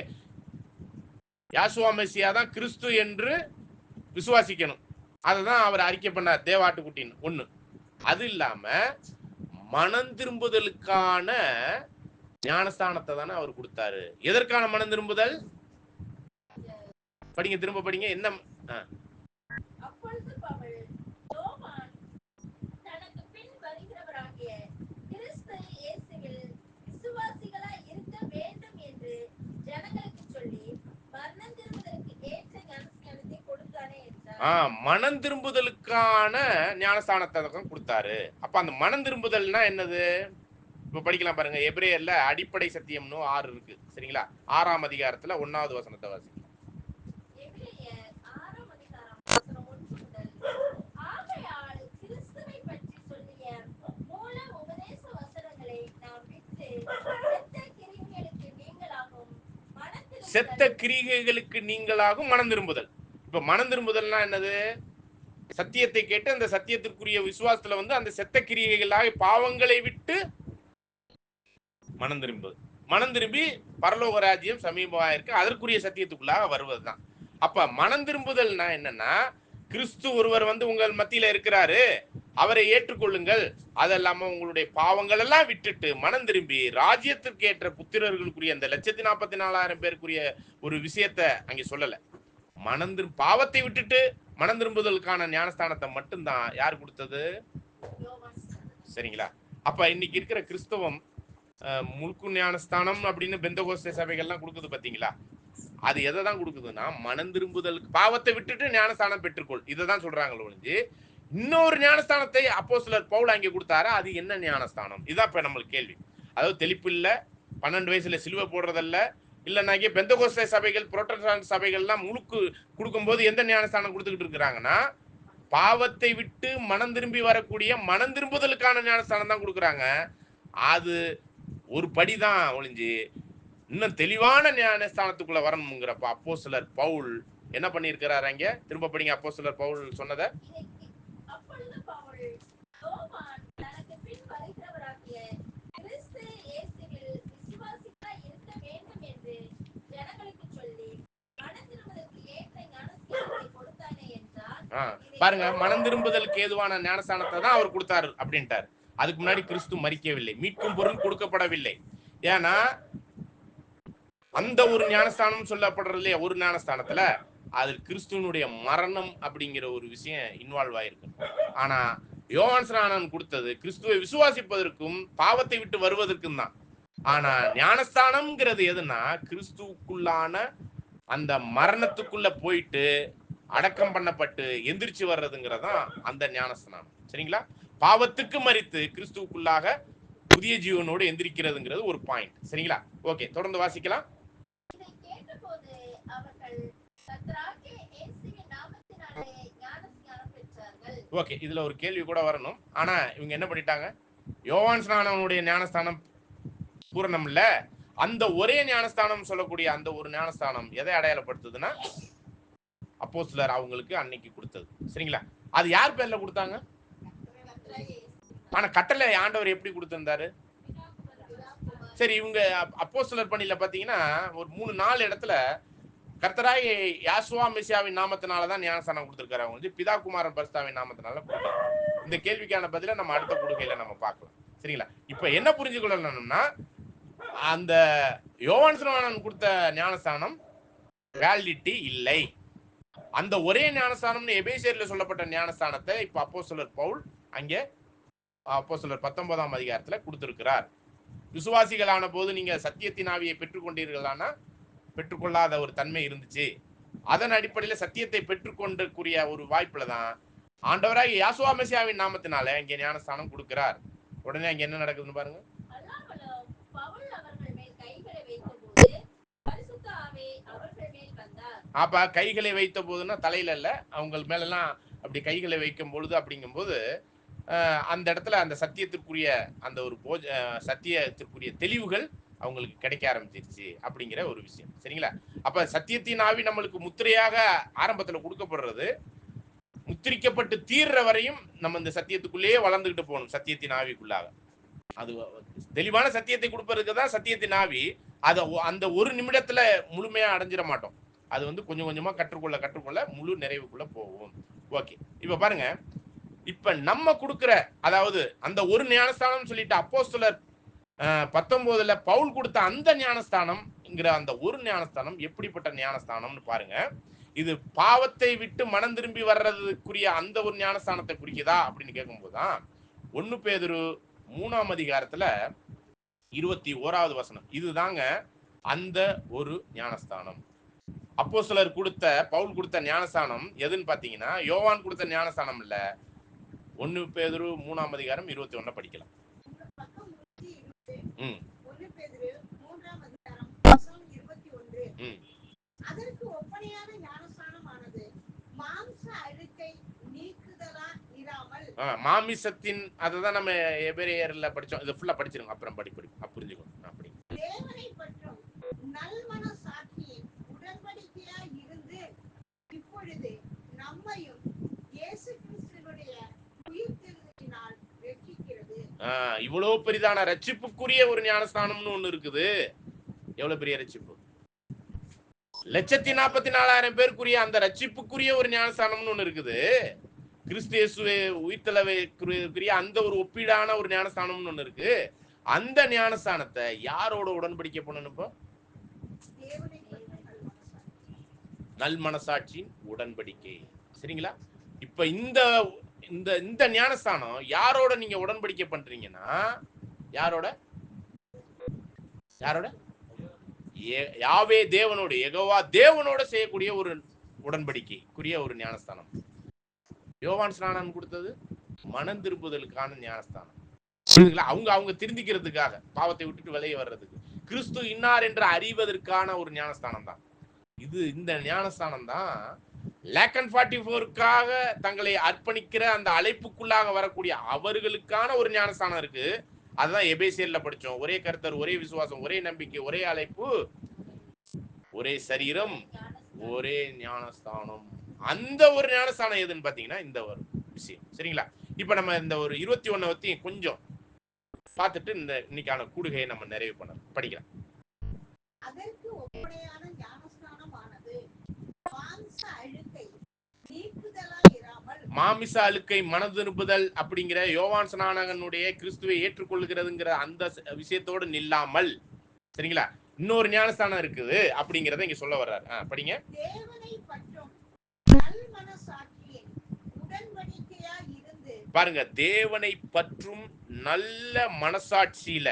யாசுவா மெசியா தான் கிறிஸ்து என்று விசுவாசிக்கணும். அதுதான் அவர் அறிக்கை பண்ணார், தேவாட்டுக்குட்டின்னு ஒண்ணு. அது இல்லாம மனம் திரும்புதலுக்கான ஞானஸ்தானத்தை தானே அவர் கொடுத்தாரு. எதற்கான மனம் திரும்புதல்? படிங்க, திரும்ப படிங்க. என்ன? அப்பொழுது பவுல், யோவான் தனக்கு பின் வருகிறவராகிய கிறிஸ்து இயேசுவில் விசுவாசிகளாய் இருக்க வேண்டும் என்று ஜனங்களுக்கு சொல்லி மனம் திரும்புதலுக்கு ஏற்ற ஞானஸ்நானத்தை கொடுத்தானே என்றார். மனம் திரும்புதலுக்கான ஞானஸ்தானத்தை தான் கொடுத்தாரு. அப்ப அந்த மனம் திரும்புதல்னா என்னது? இப்ப படிக்கலாம் பாருங்க. எபிரேயர்ல அடிப்படை சத்தியம்னு 6 இருக்கு, சரிங்களா? 6ஆம் அதிகாரத்துல 1வது வசனத்தை வாசிங்க. எபிரேயர் 6ஆம் அதிகாரம் வசனம் 1 முதல். ஆகையால் கிறிஸ்துவை பற்றி சொல்லிய மூல உபதேச வசனங்களை நாம் விட்டு செத்த கிரியைகளுக்கு நீங்களாகும் மனம் திரும்புதல். இப்ப மனம் திரும்புதல்னா என்னது? சத்தியத்தை கேட்டு அந்த சத்தியத்திற்குரிய விசுவாசத்துல வந்து அந்த செத்த கிரியைகளாக பாவங்களை விட்டு மனம் திரும்புவது. மனம் திரும்பி பரலோக ராஜ்யம் சமீபமாக இருக்கு, அதற்குரிய சத்தியத்துக்குள்ளாக வருவதுதான். அப்ப மனம் திரும்புதல்னா என்னன்னா, கிறிஸ்து ஒருவர் வந்து உங்கள் மத்தியில இருக்கிறாரு, அவரை ஏற்றுக்கொள்ளுங்கள், அதெல்லாம உங்களுடைய பாவங்கள் எல்லாம் விட்டுட்டு மனம் திரும்பி ராஜ்யத்திற்கு ஏற்ற புத்திரர்களுக்குரிய அந்த 1,44,000 பேருக்குரிய ஒரு விஷயத்த அங்கே சொல்லல. பாவத்தை விட்டுட்டு மனம் திரும்புதலுக்கான ஞானஸ்தானத்தை மட்டும்தான் யார் கொடுத்தது? சரிங்களா? அப்ப இன்னைக்கு இருக்கிற கிறிஸ்தவம் முழுக்கு ஞானஸ்தானம் அப்படின்னு பெந்தகோஸ்தே சபைகள்லாம் கொடுக்குது பாத்தீங்களா? அது எதை தான் கொடுக்குதுன்னா, மனம் திரும்புதலுக்கு பாவத்தை விட்டுட்டு ஞானஸ்தானம் பெற்றுக்கொள், இதை தான் சொல்றாங்க ஒழிஞ்சு இன்னொரு ஞானஸ்தானத்தை அப்போஸ்தலர் பவுல் அங்கே கொடுத்தாரு. அது என்ன ஞானஸ்தானம்? இதுதான் இப்ப நம்மளுக்கு கேள்வி. அதாவது தெளிப்பு இல்ல, 12 வயசுல சிலுவை போடுறதல்ல, இல்லைனாக்கி பெந்தகோஸ்தே சபைகள் புரோட்டஸ்டன்ட் சபைகள்லாம் முழுக்கு கொடுக்கும்போது எந்த ஞானஸ்தானம் கொடுத்துக்கிட்டு இருக்கிறாங்கன்னா, பாவத்தை விட்டு மனம் திரும்பி வரக்கூடிய மனம் திரும்புதலுக்கான ஞானஸ்தானம் தான் கொடுக்குறாங்க. அது ஒரு படிதான் ஒழிஞ்சு இன்னும் தெளிவான ஞானஸ்தானத்துக்குள்ள வரணுங்கிறப்ப அப்போஸ்தலர் பவுல் என்ன பண்ணியிருக்கிறார்? அங்க திரும்ப படிங்க அப்போஸ்தலர் பவுல் சொன்னதை. அப்பொழுது பவுல், யோவான் தனக்கு பின் வருகிறவராகிய கிறிஸ்து இயேசுவில் விசுவாசிகளாய் இருக்க வேண்டும் என்று ஜனங்களுக்கு சொல்லி மனம் திரும்புதலுக்கு ஏற்ற ஞானஸ்நானத்தை கொடுத்தானே என்றார். பாருங்க, மனம் திரும்புதலுக்கு ஏதுவான ஞானஸ்தானத்தை தான் அவர் கொடுத்தாரு அப்படின்ட்டார். அதுக்கு முன்னாடி கிறிஸ்து மரிக்கவில்லை, மீட்கும் பொருள் கொடுக்கப்படவில்லை. ஏன்னா அந்த ஒரு ஞானஸ்தானம் சொல்லப்படுறது இல்லையா, ஒரு ஞானஸ்தானத்துல அதில் கிறிஸ்துவனுடைய மரணம் அப்படிங்கிற ஒரு விஷயம் இன்வால்வ் ஆயிருக்கு. ஆனா யோவான் ஸ்நானன் கொடுத்தது கிறிஸ்துவை விசுவாசிப்பதற்கும் பாவத்தை விட்டு வருவதற்கும் தான். ஆனா ஞானஸ்தானம்ங்கிறது எதுனா, கிறிஸ்துவுக்குள்ளான அந்த மரணத்துக்குள்ள போயிட்டு அடக்கம் பண்ணப்பட்டு எந்திரிச்சு வர்றதுங்கிறதான் அந்த ஞானஸ்தானம். சரிங்களா? பாவத்துக்கு மரித்து கிறிஸ்துவுக்குள்ளாக புதிய ஜீவனோடு எந்திரிக்கிறதுங்கிறது ஒரு பாயிண்ட். சரிங்களா? ஓகே, தொடர்ந்து வாசிக்கலாம். ஓகே, இதுல ஒரு கேள்வி கூட வரணும். ஆனா இவங்க என்ன பண்ணிட்டாங்க, யோவான் ஸ்நானனுடைய ஞானஸ்தானம் பூரணம் இல்ல, அந்த ஒரே ஞானஸ்தானம் சொல்லக்கூடிய அந்த ஒரு ஞானஸ்தானம் எதை அடையாளப்படுத்துதுன்னா அப்போஸ்தலர் அவங்களுக்கு அன்னைக்கு கொடுத்தது. சரிங்களா? அது யார் பேர்ல கொடுத்தாங்க? ஆனா கட்டளை ஆண்டவர் எப்படி கொடுத்திருந்தாரு? சரி, இவங்க அப்போஸ்தலர் பணியில பாத்தீங்கன்னா ஒரு 3-4 இடத்துல கர்த்தராய் யாசுவா மெசியாவின் நாமத்தினாலதான் ஞானஸ்தானம் கொடுத்திருக்காரு. அவங்க வந்து பிதா குமாரன் பரிசுத்தாவின் நாமத்தினால கொடுத்தாங்க. இந்த கேள்விக்கான பதில நம்ம அடுத்த கொடுக்கையில நம்ம பார்க்கலாம். சரிங்களா? இப்ப என்ன புரிஞ்சுக்கொள்ளணும்னா அந்த யோவான் ஸ்நானன் கொடுத்த ஞானஸ்தானம் வேலிடிட்டி இல்லை. அந்த ஒரே ஞானஸ்தானம்னு எபேசியர்ல சொல்லப்பட்ட ஞானஸ்தானத்தை இப்ப அப்போஸ்தலர் பவுல் அங்கே அப்போஸ்தலர் 19ஆம் அதிகாரத்துல கொடுத்திருக்கிறார். விசுவாசிகளான போது நீங்க சத்தியத்தின் ஆவியை பெற்றுக்கொண்டீர்களானா பெற்றுக்கொள்ளாத ஒரு தன்மை இருந்துச்சு. அதன் அடிப்படையில் சத்தியத்தை பெற்றுக்கொண்டக்கூடிய ஒரு வாய்ப்புல தான் ஆண்டவராக யாசுவா மெசியாவின் நாமத்தினால இங்க ஞானஸ்தானம் கொடுக்கிறார். உடனே அங்க என்ன நடக்குதுன்னு பாருங்க. அப்ப கைகளை வைத்த போதுன்னா தலையில இல்ல, அவங்க மேலெல்லாம் அப்படி கைகளை வைக்கும் பொழுது அப்படிங்கும் போது அந்த இடத்துல அந்த சத்தியத்திற்குரிய அந்த ஒரு சத்தியத்திற்குரிய தெளிவுகள் அவங்களுக்கு கிடைக்க ஆரம்பிச்சிருச்சு அப்படிங்கிற ஒரு விஷயம். சரிங்களா? அப்ப சத்தியத்தின் ஆவி நம்மளுக்கு முத்திரையாக ஆரம்பத்துல கொடுக்கப்படுறது, முத்திரிக்கப்பட்டு தீர்ற வரையும் நம்ம இந்த சத்தியத்துக்குள்ளேயே வளர்ந்துகிட்டு போகணும். சத்தியத்தின் ஆவிக்குள்ளாக அது தெளிவான சத்தியத்தை கொடுப்பதுக்கு தான் சத்தியத்தின் ஆவி. அதை அந்த ஒரு நிமிடத்துல முழுமையா அடைஞ்சிட மாட்டோம். அது வந்து கொஞ்சம் கொஞ்சமா கற்றுக்கொள்ள முழு நிறைவுக்குள்ள போகும். ஓகே, இப்ப பாருங்க, இப்ப நம்ம கொடுக்கிற அதாவது அந்த ஒரு ஞானஸ்தானம் சொல்லிட்டு அப்போஸ்தலர் 19ல பவுல் கொடுத்த அந்த ஞானஸ்தானம்ங்கிற அந்த ஒரு ஞானஸ்தானம் எப்படிப்பட்ட ஞானஸ்தானம்னு பாருங்க. இது பாவத்தை விட்டு மனம் திரும்பி வர்றதுக்குரிய அந்த ஒரு ஞானஸ்தானத்தை குறிக்குதா அப்படின்னு கேட்கும்போதுதான் 1 பேதுரு 3ஆம் அதிகாரத்துல 21வது வசனம் இதுதாங்க அந்த ஒரு ஞானஸ்தானம். அப்போஸ்தலர் கொடுத்த பவுல் கொடுத்த ஞானஸ்தானம் எதுன்னு பாத்தீங்கன்னா யோவான் கொடுத்த ஞானஸ்தானம் இல்ல. 1 பேதுரு 3ஆம் அதிகாரம் 21 படிக்கலாம். அதற்கு ஒப்பனையான ஞானஸ்தானமானது மாம்ச அழுக்கை நீக்குதலால் இராமல் மாமிசத்தின் அததான் நம்ம எபிரேயர்ல படிச்சோம். இது ஃபுல்லா படிச்சிருங்க, அப்புறம் புரிஞ்சுக்கணும். அப்படி தேவனை பற்றும் நல்மனசாட்சியின் உடன்படிக்கையா இருந்து இப்பொழுது நம்மையும் இயேசு கிறிஸ்துவினுடைய உயிர்த்தெழுதலினால் ரட்சிக்கிறது. இவ்வளவு பெரிதான ரட்சிப்புக்குரிய ஒரு ஞானஸ்தானம்னு ஒண்ணு இருக்குது. எவ்வளவு பெரிய ரட்சிப்பு! 144,000 பேருக்குரிய அந்த ரட்சிப்புக்குரிய ஒரு ஞானஸ்தானம்னு ஒண்ணு இருக்குது. கிறிஸ்து இயேசுவை உயிர்த்தெழுதலுக்குரிய அந்த ஒரு ஒப்பீடான ஒரு ஞானஸ்தானம்னு ஒண்ணு இருக்கு. அந்த ஞானஸ்தானத்தை யாரோட உடன்படிக்கை பண்ணணும்? இப்போ நல்மனசாட்சியின் உடன்படிக்கை. சரிங்களா? இப்ப இந்த இந்த ஞானஸ்தானம் யாரோட நீங்க உடன்படிக்கை பண்றீங்கன்னா யாரோட யாவே தேவனோடு யெகோவா தேவனோட செய்யக்கூடிய ஒரு உடன்படிக்கைக்குரிய ஒரு ஞானஸ்தானம். யோவான் ஸ்நானன் கொடுத்தது மனம் திருப்புதலுக்கான ஞானஸ்தானம். அவங்க திருந்திக்கிறதுக்காக, பாவத்தை விட்டுட்டு வெளியே வர்றதுக்கு, கிறிஸ்து இன்னார் என்று அறிவதற்கான ஒரு ஞானஸ்தானம் தான் இது. இந்த ஞானஸ்தானம் தான் லேக்கன் 44க்காக தங்களை அர்ப்பணிக்கிற அந்த அழைப்புக்குள்ளாக வரக்கூடிய அவர்களுக்கான ஒரு ஞானஸ்தானம் இருக்கு. அதுதான் எபேசியர்ல படிச்சோம். ஒரே கர்த்தர், ஒரே விசுவாசம், ஒரே நம்பிக்கை, ஒரே அழைப்பு, ஒரே சரீரம், ஒரே ஞானஸ்தானம். அந்த ஒரு ஞானஸ்தானம் எதுன்னு பாத்தீங்கன்னா இந்த ஒரு விஷயம். சரிங்களா? இப்ப நம்ம இந்த ஒரு 21 பத்தி கொஞ்சம் பார்த்துட்டு இந்த இன்னைக்கான கூடுகையை நம்ம நிறைவு பண்ண படிக்கலாம். அதற்கு ஒப்பனையான ஞானஸ்நானமானது மாம்ச அழுக்கை நீக்குதலால் இராமல் மாமிச அழுக்கை மனதிருப்புதல் அப்படிங்கிற யோவான் ஸ்நானகனுடைய கிறிஸ்துவை ஏற்றுக்கொள்கிறதுங்கிற அந்த விஷயத்தோடு நில்லாமல், சரிங்களா, இன்னொரு ஞானஸ்தானம் இருக்குது அப்படிங்கறத இங்க சொல்ல வர்றாரு. படிங்க. தேவனை பற்றும் நல்மனசாட்சியின் உடன்படிக்கையா இருந்து பாருங்க, தேவனை பற்றும் நல்ல மனசாட்சியில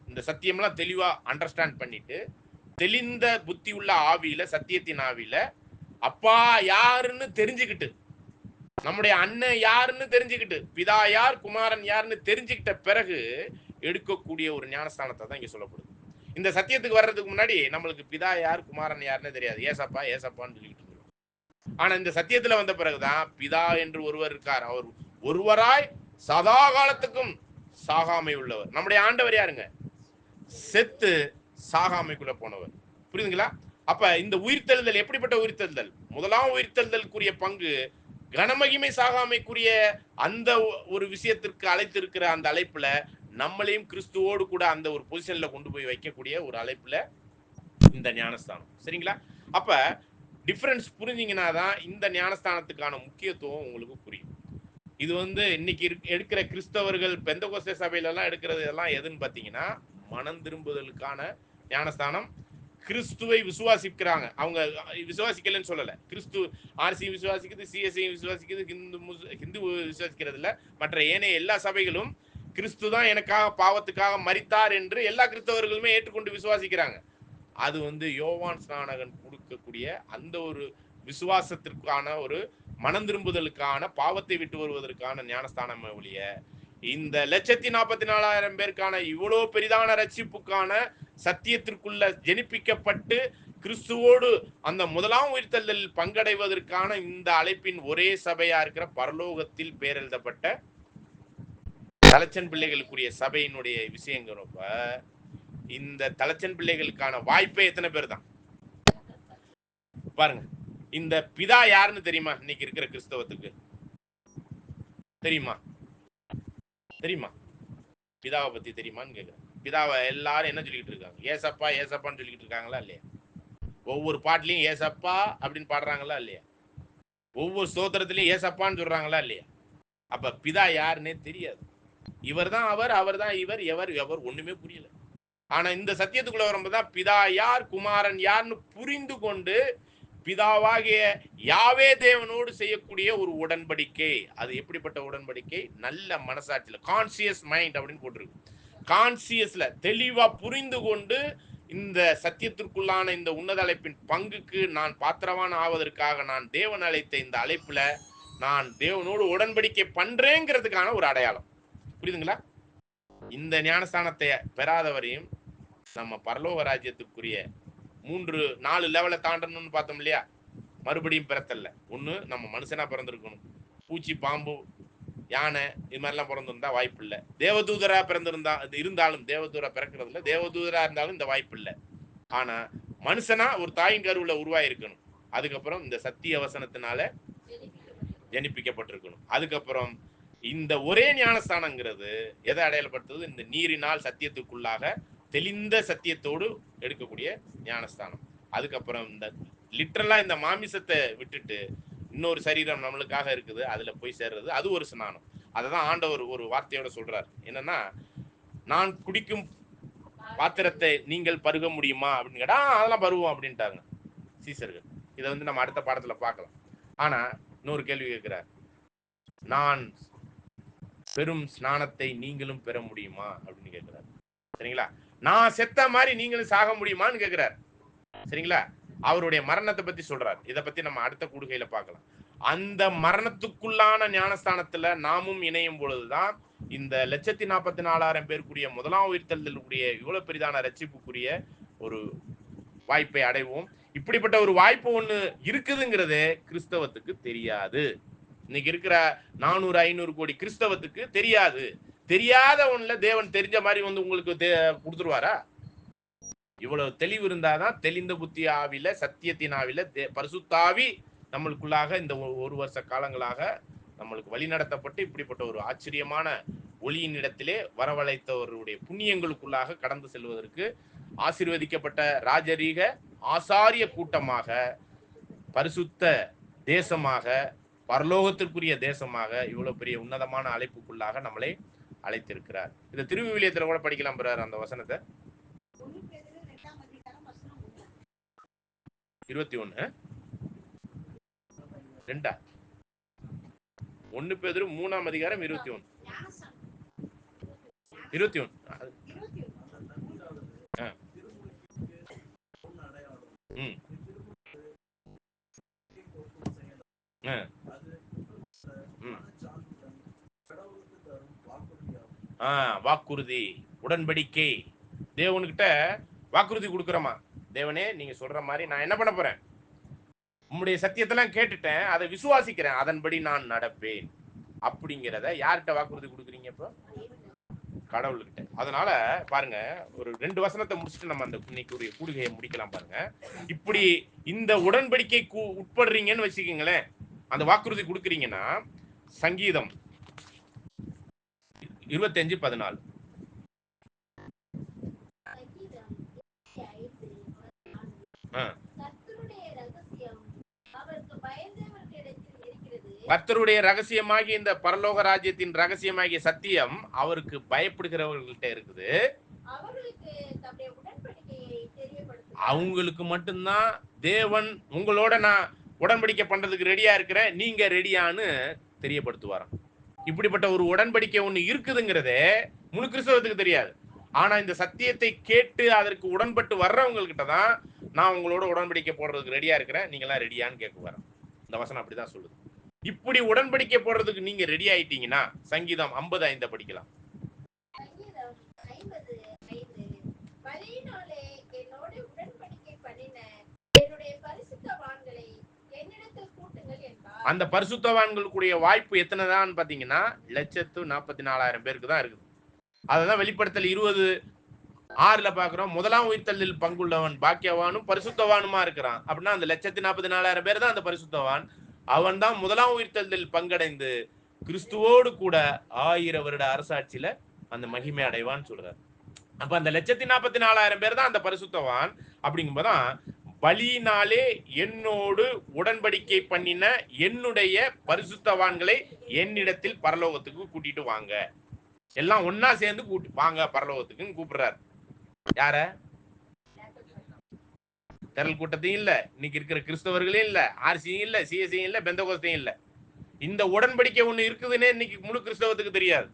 இந்த சத்தியம்லாம் தெளிவா அண்டர்ஸ்டாண்ட் பண்ணிட்டு தெளிந்த புத்தி உள்ள ஆவியில, சத்தியத்தின் ஆவியில அப்பா யாருன்னு தெரிஞ்சுக்கிட்டு, நம்முடைய அண்ணன் யாருன்னு தெரிஞ்சுக்கிட்டு, பிதா யார் குமாரன் யாருன்னு தெரிஞ்சுக்கிட்ட பிறகு எடுக்கக்கூடிய ஒரு ஞானஸ்தானத்தை தான் இங்க சொல்லப்படுது. இந்த சத்தியத்துக்கு வர்றதுக்கு முன்னாடி நம்மளுக்கு பிதா யார் குமாரன் யாருன்னு தெரியாது. ஏசப்பா ஏசப்பான்னு சொல்லிட்டு இருந்தோம். ஆனா இந்த சத்தியத்துல வந்த பிறகுதான் பிதா என்று ஒருவர் இருக்கார், அவர் ஒருவராய் சதா காலத்துக்கும் சாகாமை உள்ளவர். நம்முடைய ஆண்டவர் யாருங்க? செத்து சாகாமைக்குள்ள போனவர். புரியுதுங்களா? அப்ப இந்த உயிர்த்தெழுதல் எப்படிப்பட்ட உயிர்த்தெழுதல்? முதலாம் உயிர்த்தெழுதலுக்குரிய பங்கு கனமகிமை சாகாமைக்குரிய அந்த ஒரு விஷயத்திற்கு அழைத்திருக்கிற அந்த அழைப்புல நம்மளையும் கிறிஸ்துவோடு கூட அந்த ஒரு பொசிஷன்ல கொண்டு போய் வைக்கக்கூடிய ஒரு அழைப்புல இந்த ஞானஸ்தானம். சரிங்களா? அப்ப டிஃபரன்ஸ் புரிஞ்சீங்கன்னா தான் இந்த ஞானஸ்தானத்துக்கான முக்கியத்துவம் உங்களுக்கு புரியும். இது இன்னைக்கு எடுக்கிற கிறிஸ்தவர்கள் பெந்தகோஸ்தே சபையில எல்லாம் எடுக்கிறது எல்லாம் எதுன்னு பாத்தீங்கன்னா மனம் திரும்புதலுக்கான ஞானஸ்தானம். கிறிஸ்துவை விசுவாசிக்கிறாங்க, அவங்க விசுவாசிக்கலன்னு சொல்லல. கிறிஸ்து ஆர்சி விசுவாசிக்குது, சிஎஸ்ஐ விசுவாசிக்குது, ஹிந்து விசுவாசிக்கிறது இல்ல. மற்ற ஏனைய எல்லா சபைகளும் கிறிஸ்து தான் எனக்காக பாவத்துக்காக மரித்தார் என்று எல்லா கிறிஸ்தவர்களுமே ஏற்றுக்கொண்டு விசுவாசிக்கிறாங்க. அது யோவான் ஸ்நானகன் கொடுக்கக்கூடிய அந்த ஒரு விசுவாசத்திற்கான ஒரு மனம் திரும்புதலுக்கான பாவத்தை விட்டு வருவதற்கான ஞானஸ்தானம் ஒழிய இந்த 1,44,000 பேருக்கான இவ்வளவு பெரிதான ரட்சிப்புக்கான சத்தியத்திற்குள்ள ஜெனிப்பிக்கப்பட்டு கிறிஸ்துவோடு அந்த முதலாம் உயிர்த்தெழுதலில் பங்கடைவதற்கான இந்த அழைப்பின் ஒரே சபையா இருக்கிற பரலோகத்தில் பேரெழுதப்பட்ட தலைச்சன் பிள்ளைகளுக்குரிய சபையினுடைய விஷயங்கிறப்ப இந்த தலைச்சன் பிள்ளைகளுக்கான வாய்ப்பே எத்தனை பேர் தான் பாருங்க. இந்த பிதா யாருன்னு தெரியுமா? இன்னைக்கு இருக்கிற கிறிஸ்தவத்துக்கு தெரியுமா? தெரியுமா? பிதாவை பத்தி தெரியுமான்னு கேக்குறேன். பிதாவை எல்லாரும் என்ன சொல்லிட்டு இருக்காங்க? ஏசப்பா ஏசப்பான்னு சொல்லிட்டு இருக்காங்களா இல்லையா? ஒவ்வொரு பாட்டுலயும் ஏசப்பா அப்படின்னு பாடுறாங்களா இல்லையா? ஒவ்வொரு ஸ்தோத்திரத்திலயும் ஏசப்பான்னு சொல்றாங்களா இல்லையா? அப்ப பிதா யாருன்னே தெரியாது. இவர் தான் அவர், அவர் தான் இவர், எவர் ஒண்ணுமே புரியல. ஆனா இந்த சத்தியத்துக்குள்ள வரும்போதுதான் பிதா யார், குமாரன் யார்னு புரிந்து கொண்டு பிதாவாகிய யாவே தேவனோடு செய்யக்கூடிய ஒரு உடன்படிக்கை. அது எப்படிப்பட்ட உடன்படிக்கை? நல்ல மனசாட்சியில, கான்சியஸ் மைண்ட் அப்படின்னு போட்டிருக்கு. கான்சியஸ்ல தெளிவா புரிந்து கொண்டு இந்த சத்தியத்திற்குள்ளான இந்த உன்னத அழைப்பின் பங்குக்கு நான் பாத்திரவான் ஆவதற்காக நான் தேவன் அழைத்த இந்த அழைப்புல நான் தேவனோடு உடன்படிக்கை பண்றேங்கிறதுக்கான ஒரு அடையாளம். புரியுதுங்களா? இந்த ஞானஸ்தானத்தை பெறாதவரையும் நம்ம பரலோக ராஜ்யத்துக்குரிய 3-4 லெவலை தாண்டணும்னு பார்த்தோம் இல்லையா? மறுபடியும் பிறத்தல்ல. ஒண்ணு நம்ம மனுஷனா பிறந்திருக்கணும். பூச்சி, பாம்பு, யானை இது மாதிரிலாம் பிறந்திருந்தா வாய்ப்பு இல்லை. தேவதூதரா இருந்தாலும் தேவதூதரா பிறக்கிறது இல்லை. தேவதூதரா இருந்தாலும் இந்த வாய்ப்பு இல்லை. ஆனா மனுஷனா ஒரு தாயின் கருவுல உருவாயிருக்கணும். அதுக்கப்புறம் இந்த சத்திய வசனத்தினால ஜனிப்பிக்கப்பட்டிருக்கணும். அதுக்கப்புறம் இந்த ஒரே ஞானஸ்தானங்கிறது எதை அடையாளப்படுத்துது? இந்த நீரினால் சத்தியத்துக்குள்ளாக தெளிந்த சத்தியத்தோடு எடுக்கக்கூடிய ஞானஸ்தானம். அதுக்கப்புறம் இந்த லிட்டரலா இந்த மாமிசத்தை விட்டுட்டு இன்னொரு சரீரம் நம்மளுக்காக இருக்குது, அதுல போய் சேர்றது, அது ஒரு ஸ்நானம். அததான் ஆண்டவர் ஒரு வார்த்தையோட சொல்றாரு. என்னன்னா, நான் குடிக்கும் பாத்திரத்தை நீங்கள் பருக முடியுமா அப்படின்னு கேட்டா அதெல்லாம் பருவோம் அப்படின்ட்டாங்க சீசர்கள். இதை நம்ம அடுத்த பாடத்துல பார்க்கலாம். ஆனா இன்னொரு கேள்வி கேட்கிறார், நான் பெரும் ஸ்நானத்தை நீங்களும் பெற முடியுமா அப்படின்னு கேட்கிறார். சரிங்களா? நான் செத்த மாதிரி நீங்களும் சாக முடியுமான்னு கேட்கிறார். சரிங்களா? அவருடைய மரணத்தை பத்தி சொல்றார். இதை பத்தி நம்ம அடுத்த கூடுகையில பார்க்கலாம். அந்த மரணத்துக்குள்ளான ஞானஸ்தானத்துல நாமும் இணையும் பொழுதுதான் இந்த 1,44,000 பேருக்குரிய முதலாம் உயிர்த்தெழுதலுக்குரிய இவ்வளவு பெரிதான ரட்சிப்புக்குரிய ஒரு வாய்ப்பை அடைவோம். இப்படிப்பட்ட ஒரு வாய்ப்பு ஒண்ணு இருக்குதுங்கிறது கிறிஸ்தவத்துக்கு தெரியாது. இன்னைக்கு இருக்கிற 400-500 கோடி கிறிஸ்தவத்துக்கு தெரியாது. தெரியாத ஒண்ணுல தேவன் தெரிஞ்ச மாதிரி உங்களுக்கு கொடுத்துருவாரா? இவ்வளவு தெளிவு இருந்தாதான் தெளிந்த புத்தி ஆவில, சத்தியத்தின் ஆவில பரிசுத்தாவி நம்மளுக்குள்ளாக இந்த 1 வருஷ காலங்களாக நம்மளுக்கு வழி நடத்தப்பட்டு இப்படிப்பட்ட ஒரு ஆச்சரியமான ஒளியின் இடத்திலே வரவழைத்தவருடைய புண்ணியங்களுக்குள்ளாக கடந்து செல்வதற்கு ஆசீர்வதிக்கப்பட்ட ராஜரீக ஆசாரிய கூட்டமாக, பரிசுத்த தேசமாக, பரலோகத்திற்குரிய தேசமாக இவ்வளவு பெரிய உன்னதமான அழைப்புக்குள்ளாக நம்மளை அழைத்திருக்கிறார். இந்த திருவிவிலியத்துல கூட படிக்கலாம் பிறார் அந்த வசனத்தை. 21 2 1 பேதுரு 3ஆம் அதிகாரம் 21 வாக்குறுதி, உடன்படிக்கை. தேவனுக்கிட்ட வாக்குறுதி கொடுக்குறோமா? தேவனே நீங்க சொல்ற மாதிரி நான் என்ன பண்ண போறேன்? உம்முடைய சத்தியத்தெல்லாம் கேட்டுட்டேன், அதை விசுவாசிக்கிறேன், அதன்படி நான் நடப்பேன் அப்படிங்கிறத யார்கிட்ட வாக்குறுதி கொடுக்குறீங்க? இப்போ கடவுள்கிட்ட. அதனால பாருங்க, ஒரு 2 வசனத்தை முடிச்சுட்டு நம்ம அந்த இன்னைக்கு கூடுகையை முடிக்கலாம் பாருங்க. இப்படி இந்த உடன்படிக்கைக்கு உட்படுறீங்கன்னு வச்சுக்கீங்களேன், அந்த வாக்குறுதி கொடுக்குறீங்கன்னா, சங்கீதம் 25:14 சங்கீதம் 25:14. ஆ. கர்த்தருடைய ரகசியம் அவருக்கு பயந்தவர்களிடத்தில் இருக்கிறது. கர்த்தருடைய ரகசியமாகி இந்த பரலோக ராஜ்யத்தின் ரகசியமாகிய சத்தியம் அவருக்கு பயப்படுகிறவர்கள்ட்ட இருக்குது. அவர்களுக்கு தம்முடைய உடன்படிக்கையை தெரியப்படுத்தும். அவங்களுக்கு மட்டும்தான் தேவன் உங்களோட நான் உடன்படிக்கை பண்றதுக்கு ரெடியா இருக்கிறேன், நீங்க ரெடியான்னு தெரியப்படுத்துவாராம். இப்படிப்பட்ட ஒரு உடன்படிக்கை ஒண்ணு இருக்குதுங்கிறதே முழு கிறிஸ்தவத்துக்கு தெரியாது. ஆனா இந்த சத்தியத்தை கேட்டு அதற்கு உடன்பட்டு வர்றவங்ககிட்ட தான் நான் உங்களோட உடன்படிக்கை போடுறதுக்கு ரெடியா இருக்கிறேன், நீங்க எல்லாம் ரெடியான்னு கேட்குவாராம். இந்த வசனம் அப்படிதான் சொல்லுது. இப்படி உடன்படிக்கை போடுறதுக்கு நீங்க ரெடி ஆயிட்டீங்கன்னா சங்கீதம் 50:5 படிக்கலாம். சங்கீதம் 50:5. பலியினாலே என்னோடு உடன்படிக்கை பண்ணின என்னுடைய பரிசுத்தவான்களை என்னிடத்தில் கூட்டுங்கள் என்பார். அந்த பரிசுத்தவான்களுக்குடைய வாய்ப்பு எத்தனைதான் பாத்தீங்கன்னா 1,44,000 பேருக்கு தான் இருக்குது. அததான் வெளிப்படுத்தல் 20:6 பாக்குறோம். முதலாம் உயிர்த்தலில் பங்குள்ளவன் பாக்கியவானும் பரிசுத்தவானுமா இருக்கிறான். அப்படின்னா அந்த 1,44,000 பேர் தான் அந்த பரிசுத்தவான். அவன் தான் முதலாம் உயிர்த்தலில் பங்கடைந்து கிறிஸ்துவோடு கூட 1000 வருட அரசாட்சியில அந்த மகிமை அடைவான்னு சொல்றாரு. அப்ப அந்த 1,44,000 பேர் தான் அந்த பரிசுத்தவான். அப்படிங்கும்போதுதான் பலியினாலே என்னோடு உடன்படிக்கை பண்ணின என்னுடைய பரிசுத்தவான்களை என்னிடத்தில் பரலோகத்துக்கு கூட்டிட்டு வாங்க, எல்லாம் ஒன்னா சேர்ந்து கூட்டி வாங்க பரலோகத்துக்குன்னு கூப்பிடுறாரு. யார? திரள் கூட்டத்தையும் இல்ல, இன்னைக்கு இருக்கிற கிறிஸ்தவர்களையும் இல்ல, ஆர்சியும் இல்ல, சிஎஸ்சியும் இல்ல, பெந்தகோஸ்தையும் இல்ல. இந்த உடன்படிக்கை ஒண்ணு இருக்குதுன்னே இன்னைக்கு முழு கிறிஸ்தவத்துக்கு தெரியாது.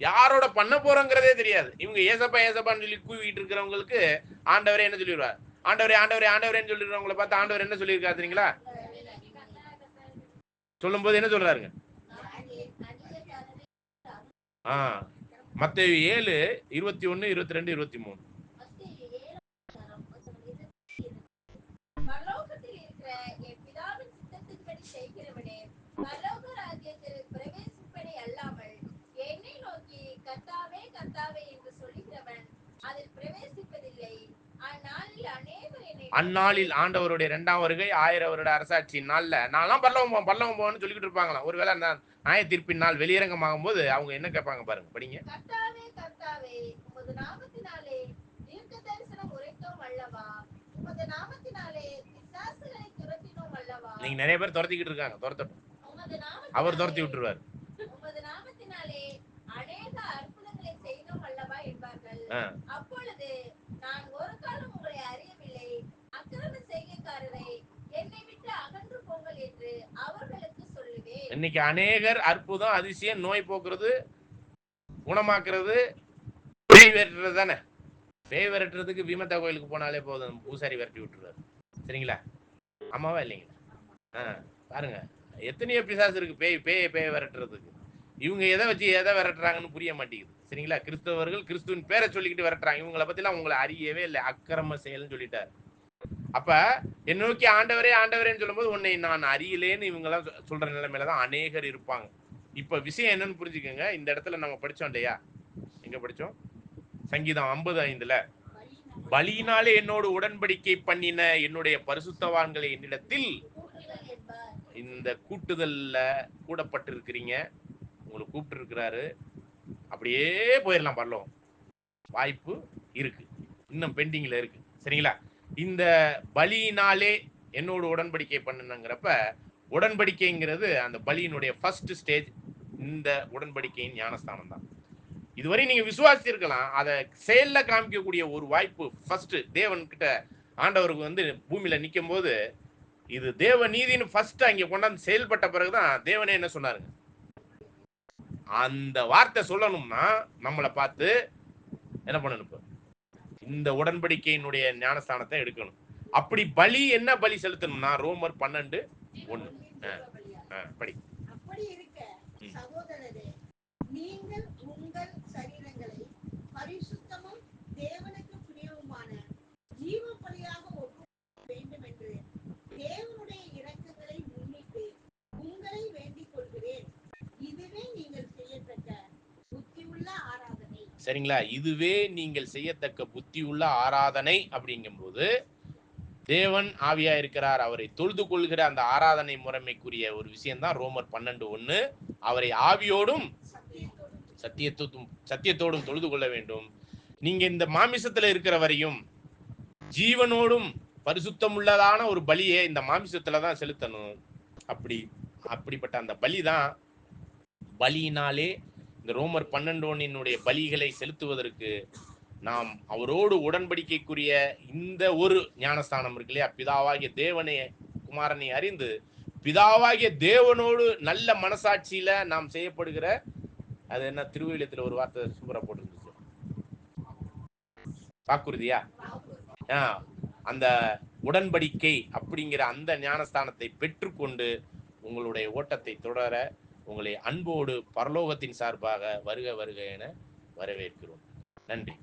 யாரோட பண்ண போறோங்கிறதே தெரியாது. இவங்க ஏசப்பா ஏசப்பான்னு சொல்லி கூவிட்டு இருக்கிறவங்களுக்கு ஆண்டவரே என்ன சொல்லிடுவார்? ஆண்டவரே ஆண்டவரே ஆண்டவரேன்னு சொல்லிடுறவங்களை பார்த்து ஆண்டவர் என்ன சொல்லியிருக்காரு தெரியுங்களா? சொல்லும் போது என்ன சொல்றாருங்க? மத்தேயு 7:21, 22, 23. பரலோகத்தில் இருக்கிற என் பிதாவின் சித்தத்தின்படி செய்கிறவனே பரலோக ராஜ்யத்தில் பிரவேசிப்பதே அல்லாமல் என்னை நோக்கி கர்த்தாவே கர்த்தாவே என்று சொல்லுகிறவன் அதில் பிரவேசிப்பதில்லை. அந்நாளில் ஆண்டவருடைய 2ஆம் வருகை 1000 வருட அரசாட்சி நாள்ல நான்லாம் பரலோகம் போன்னு சொல்லிக்கிட்டு இருப்பாங்களாம். ஒருவேளை அந்த நியாய தீர்ப்பின் நாள் வெளியரங்கமாகும் போது அவங்க என்ன கேட்பாங்க பாருங்க, படிங்க. கர்த்தாவே கர்த்தாவே உமது நாமத்தினாலே தீர்க்க தரிசனம் உரைத்தோம் அல்லவா, உமது நாமத்தினாலே பிசாசுகளை துரத்தினோம் அல்லவா. நீங்க நிறைய பேர் துரத்திக்கிட்டு இருக்காங்க, துரத்தட்டும், அவர் துரத்தி விட்டுருவார். உமது நாமத்தினாலே அநேக அற்புதங்களை செய்தோம் அல்லவா என்பார்கள். அப்பொழுது நான் ஒரு காலம் உங்களை அறியவில்லை, அக்கிரம செய்கைக்காரரை என்னை விட்டு அகன்று போங்கள் என்று அவர்களுக்கு சொல்லுவேன். இன்னைக்கு அநேகர் அற்புதம் அதிசயம் நோய் போக்குறது குணமாக்குறது பேய் விரட்டுறது தானே. பேய் விரட்டுறதுக்கு பீமத்தா கோயிலுக்கு போனாலே போதும், பூசாரி விரட்டி விட்டுருவாரு. சரிங்களா? ஆமாவா இல்லைங்களா? பாருங்க எத்தனையோ பிசாசு இருக்கு பேய் விரட்டுறதுக்கு. இவங்க எதை வச்சு எதை விரட்டுறாங்கன்னு புரிய மாட்டேங்குது. சரிங்களா? கிறிஸ்தவர்கள் கிறிஸ்துவின் பேரை சொல்லிக்கிட்டு விரட்டுறாங்க. இவங்களை பத்திலாம் உங்களை அறியவே இல்லை, அக்கிரம செயல்னு சொல்லிட்டாரு. அப்ப என்ன நோக்கி ஆண்டவரே ஆண்டவரேன்னு சொல்லும் போது உன்னை நான் அறியலேன்னு இவங்க எல்லாம் சொல்ற நிலைமையில தான் அநேகர் இருப்பாங்க. இப்ப விஷயம் என்னன்னு புரிஞ்சுக்கோங்க. இந்த இடத்துல நம்ம படிச்சோம் இல்லையா? எங்க படிச்சோம்? சங்கீதம் 50:5 பலியினாலே என்னோடு உடன்படிக்கை பண்ணின என்னுடைய பரிசுத்தவான்களை என்னிடத்தில் இந்த கூட்டுதல்ல கூடப்பட்டு இருக்கிறீங்க, உங்களை கூப்பிட்டு இருக்கிறாரு. அப்படியே போயிடலாம் பரலோகம், வாய்ப்பு இருக்கு, இன்னும் பெண்டிங்ல இருக்கு. சரிங்களா? இந்த பலியினாலே என்னோடு உடன்படிக்கை பண்ணுங்கிறப்ப உடன்படிக்கைங்கிறது அந்த பலியினுடைய ஃபர்ஸ்ட் ஸ்டேஜ். இந்த உடன்படிக்கையின் ஞானஸ்தானம் தான். இதுவரை நீங்க விசுவாசிச்சிருக்கலாம், அதை செயல்ல காமிக்கக்கூடிய ஒரு வாய்ப்பு ஃபர்ஸ்ட் தேவன் கிட்ட ஆண்டவருக்கு பூமியில நிற்கும் போது இது தேவ நீதினு ஃபர்ஸ்ட் அங்கே கொண்டாந்து செயல்பட்ட பிறகுதான் தேவனே என்ன சொன்னாருங்க, அந்த வார்த்தை சொல்லணும்னா நம்மளை பார்த்து என்ன பண்ணணும், இப்போ இந்த உடன்படிக்கையினுடைய ஞானஸ்தானத்தை எடுக்கணும். அப்படி பலி என்ன பலி செலுத்தணும்னா ரோமர் 12:1 படி. அப்படி இருக்க சகோதரரே, நீங்கள் உங்கள் சரீரங்களை பரிசுத்தமும் தேவனுக்கு பிரியவுமான ஜீவ பலியாக ஒப்பு வேண்டும் என்று தேவனுடைய இரக்கங்களை முன்னிட்டு உங்களை வேண்டிக் கொள்கிறேன். இதுவே நீங்கள் செய்யத்தக்க புத்தியுள்ள ஆராதனை. சரிங்களா? இதுவே நீங்கள் செய்யத்தக்க புத்தி உள்ள ஆராதனை அப்படிங்கும்போது, தேவன் ஆவியா இருக்கிறார், அவரை தொழுது கொள்கிற அந்த ஆராதனை முறைமைக்குரிய ஒரு விஷயம் தான் ரோமர் 12:1. அவரை ஆவியோடும் சத்தியத்தோடும் தொழுது கொள்ள வேண்டும். நீங்க இந்த மாமிசத்துல இருக்கிற வரையும் ஜீவனோடும் பரிசுத்தம் உள்ளதான ஒரு பலியை இந்த மாமிசத்துல தான் செலுத்தணும். அப்படிப்பட்ட அந்த பலிதான் பலியினாலே இந்த ரோமர் 12:1 பலிகளை செலுத்துவதற்கு நாம் அவரோடு உடன்படிக்கைக்குரிய இந்த ஒரு ஞானஸ்தானம் இருக்கு இல்லையா, பிதாவாகிய தேவனை குமாரனை அறிந்து பிதாவாகிய தேவனோடு நல்ல மனசாட்சியில நாம் செய்யப்படுகிற, அது என்ன திருவிழியத்துல ஒரு வார்த்தை சூப்பரா போட்டிருந்துச்சு, வாக்குறுதியா, அந்த உடன்படிக்கை அப்படிங்கிற அந்த ஞானஸ்தானத்தை பெற்றுக்கொண்டு உங்களுடைய ஓட்டத்தை தொடர உங்களை அன்போடு பரலோகத்தின் சார்பாக வருக வருக என வரவேற்கிறோம். நன்றி.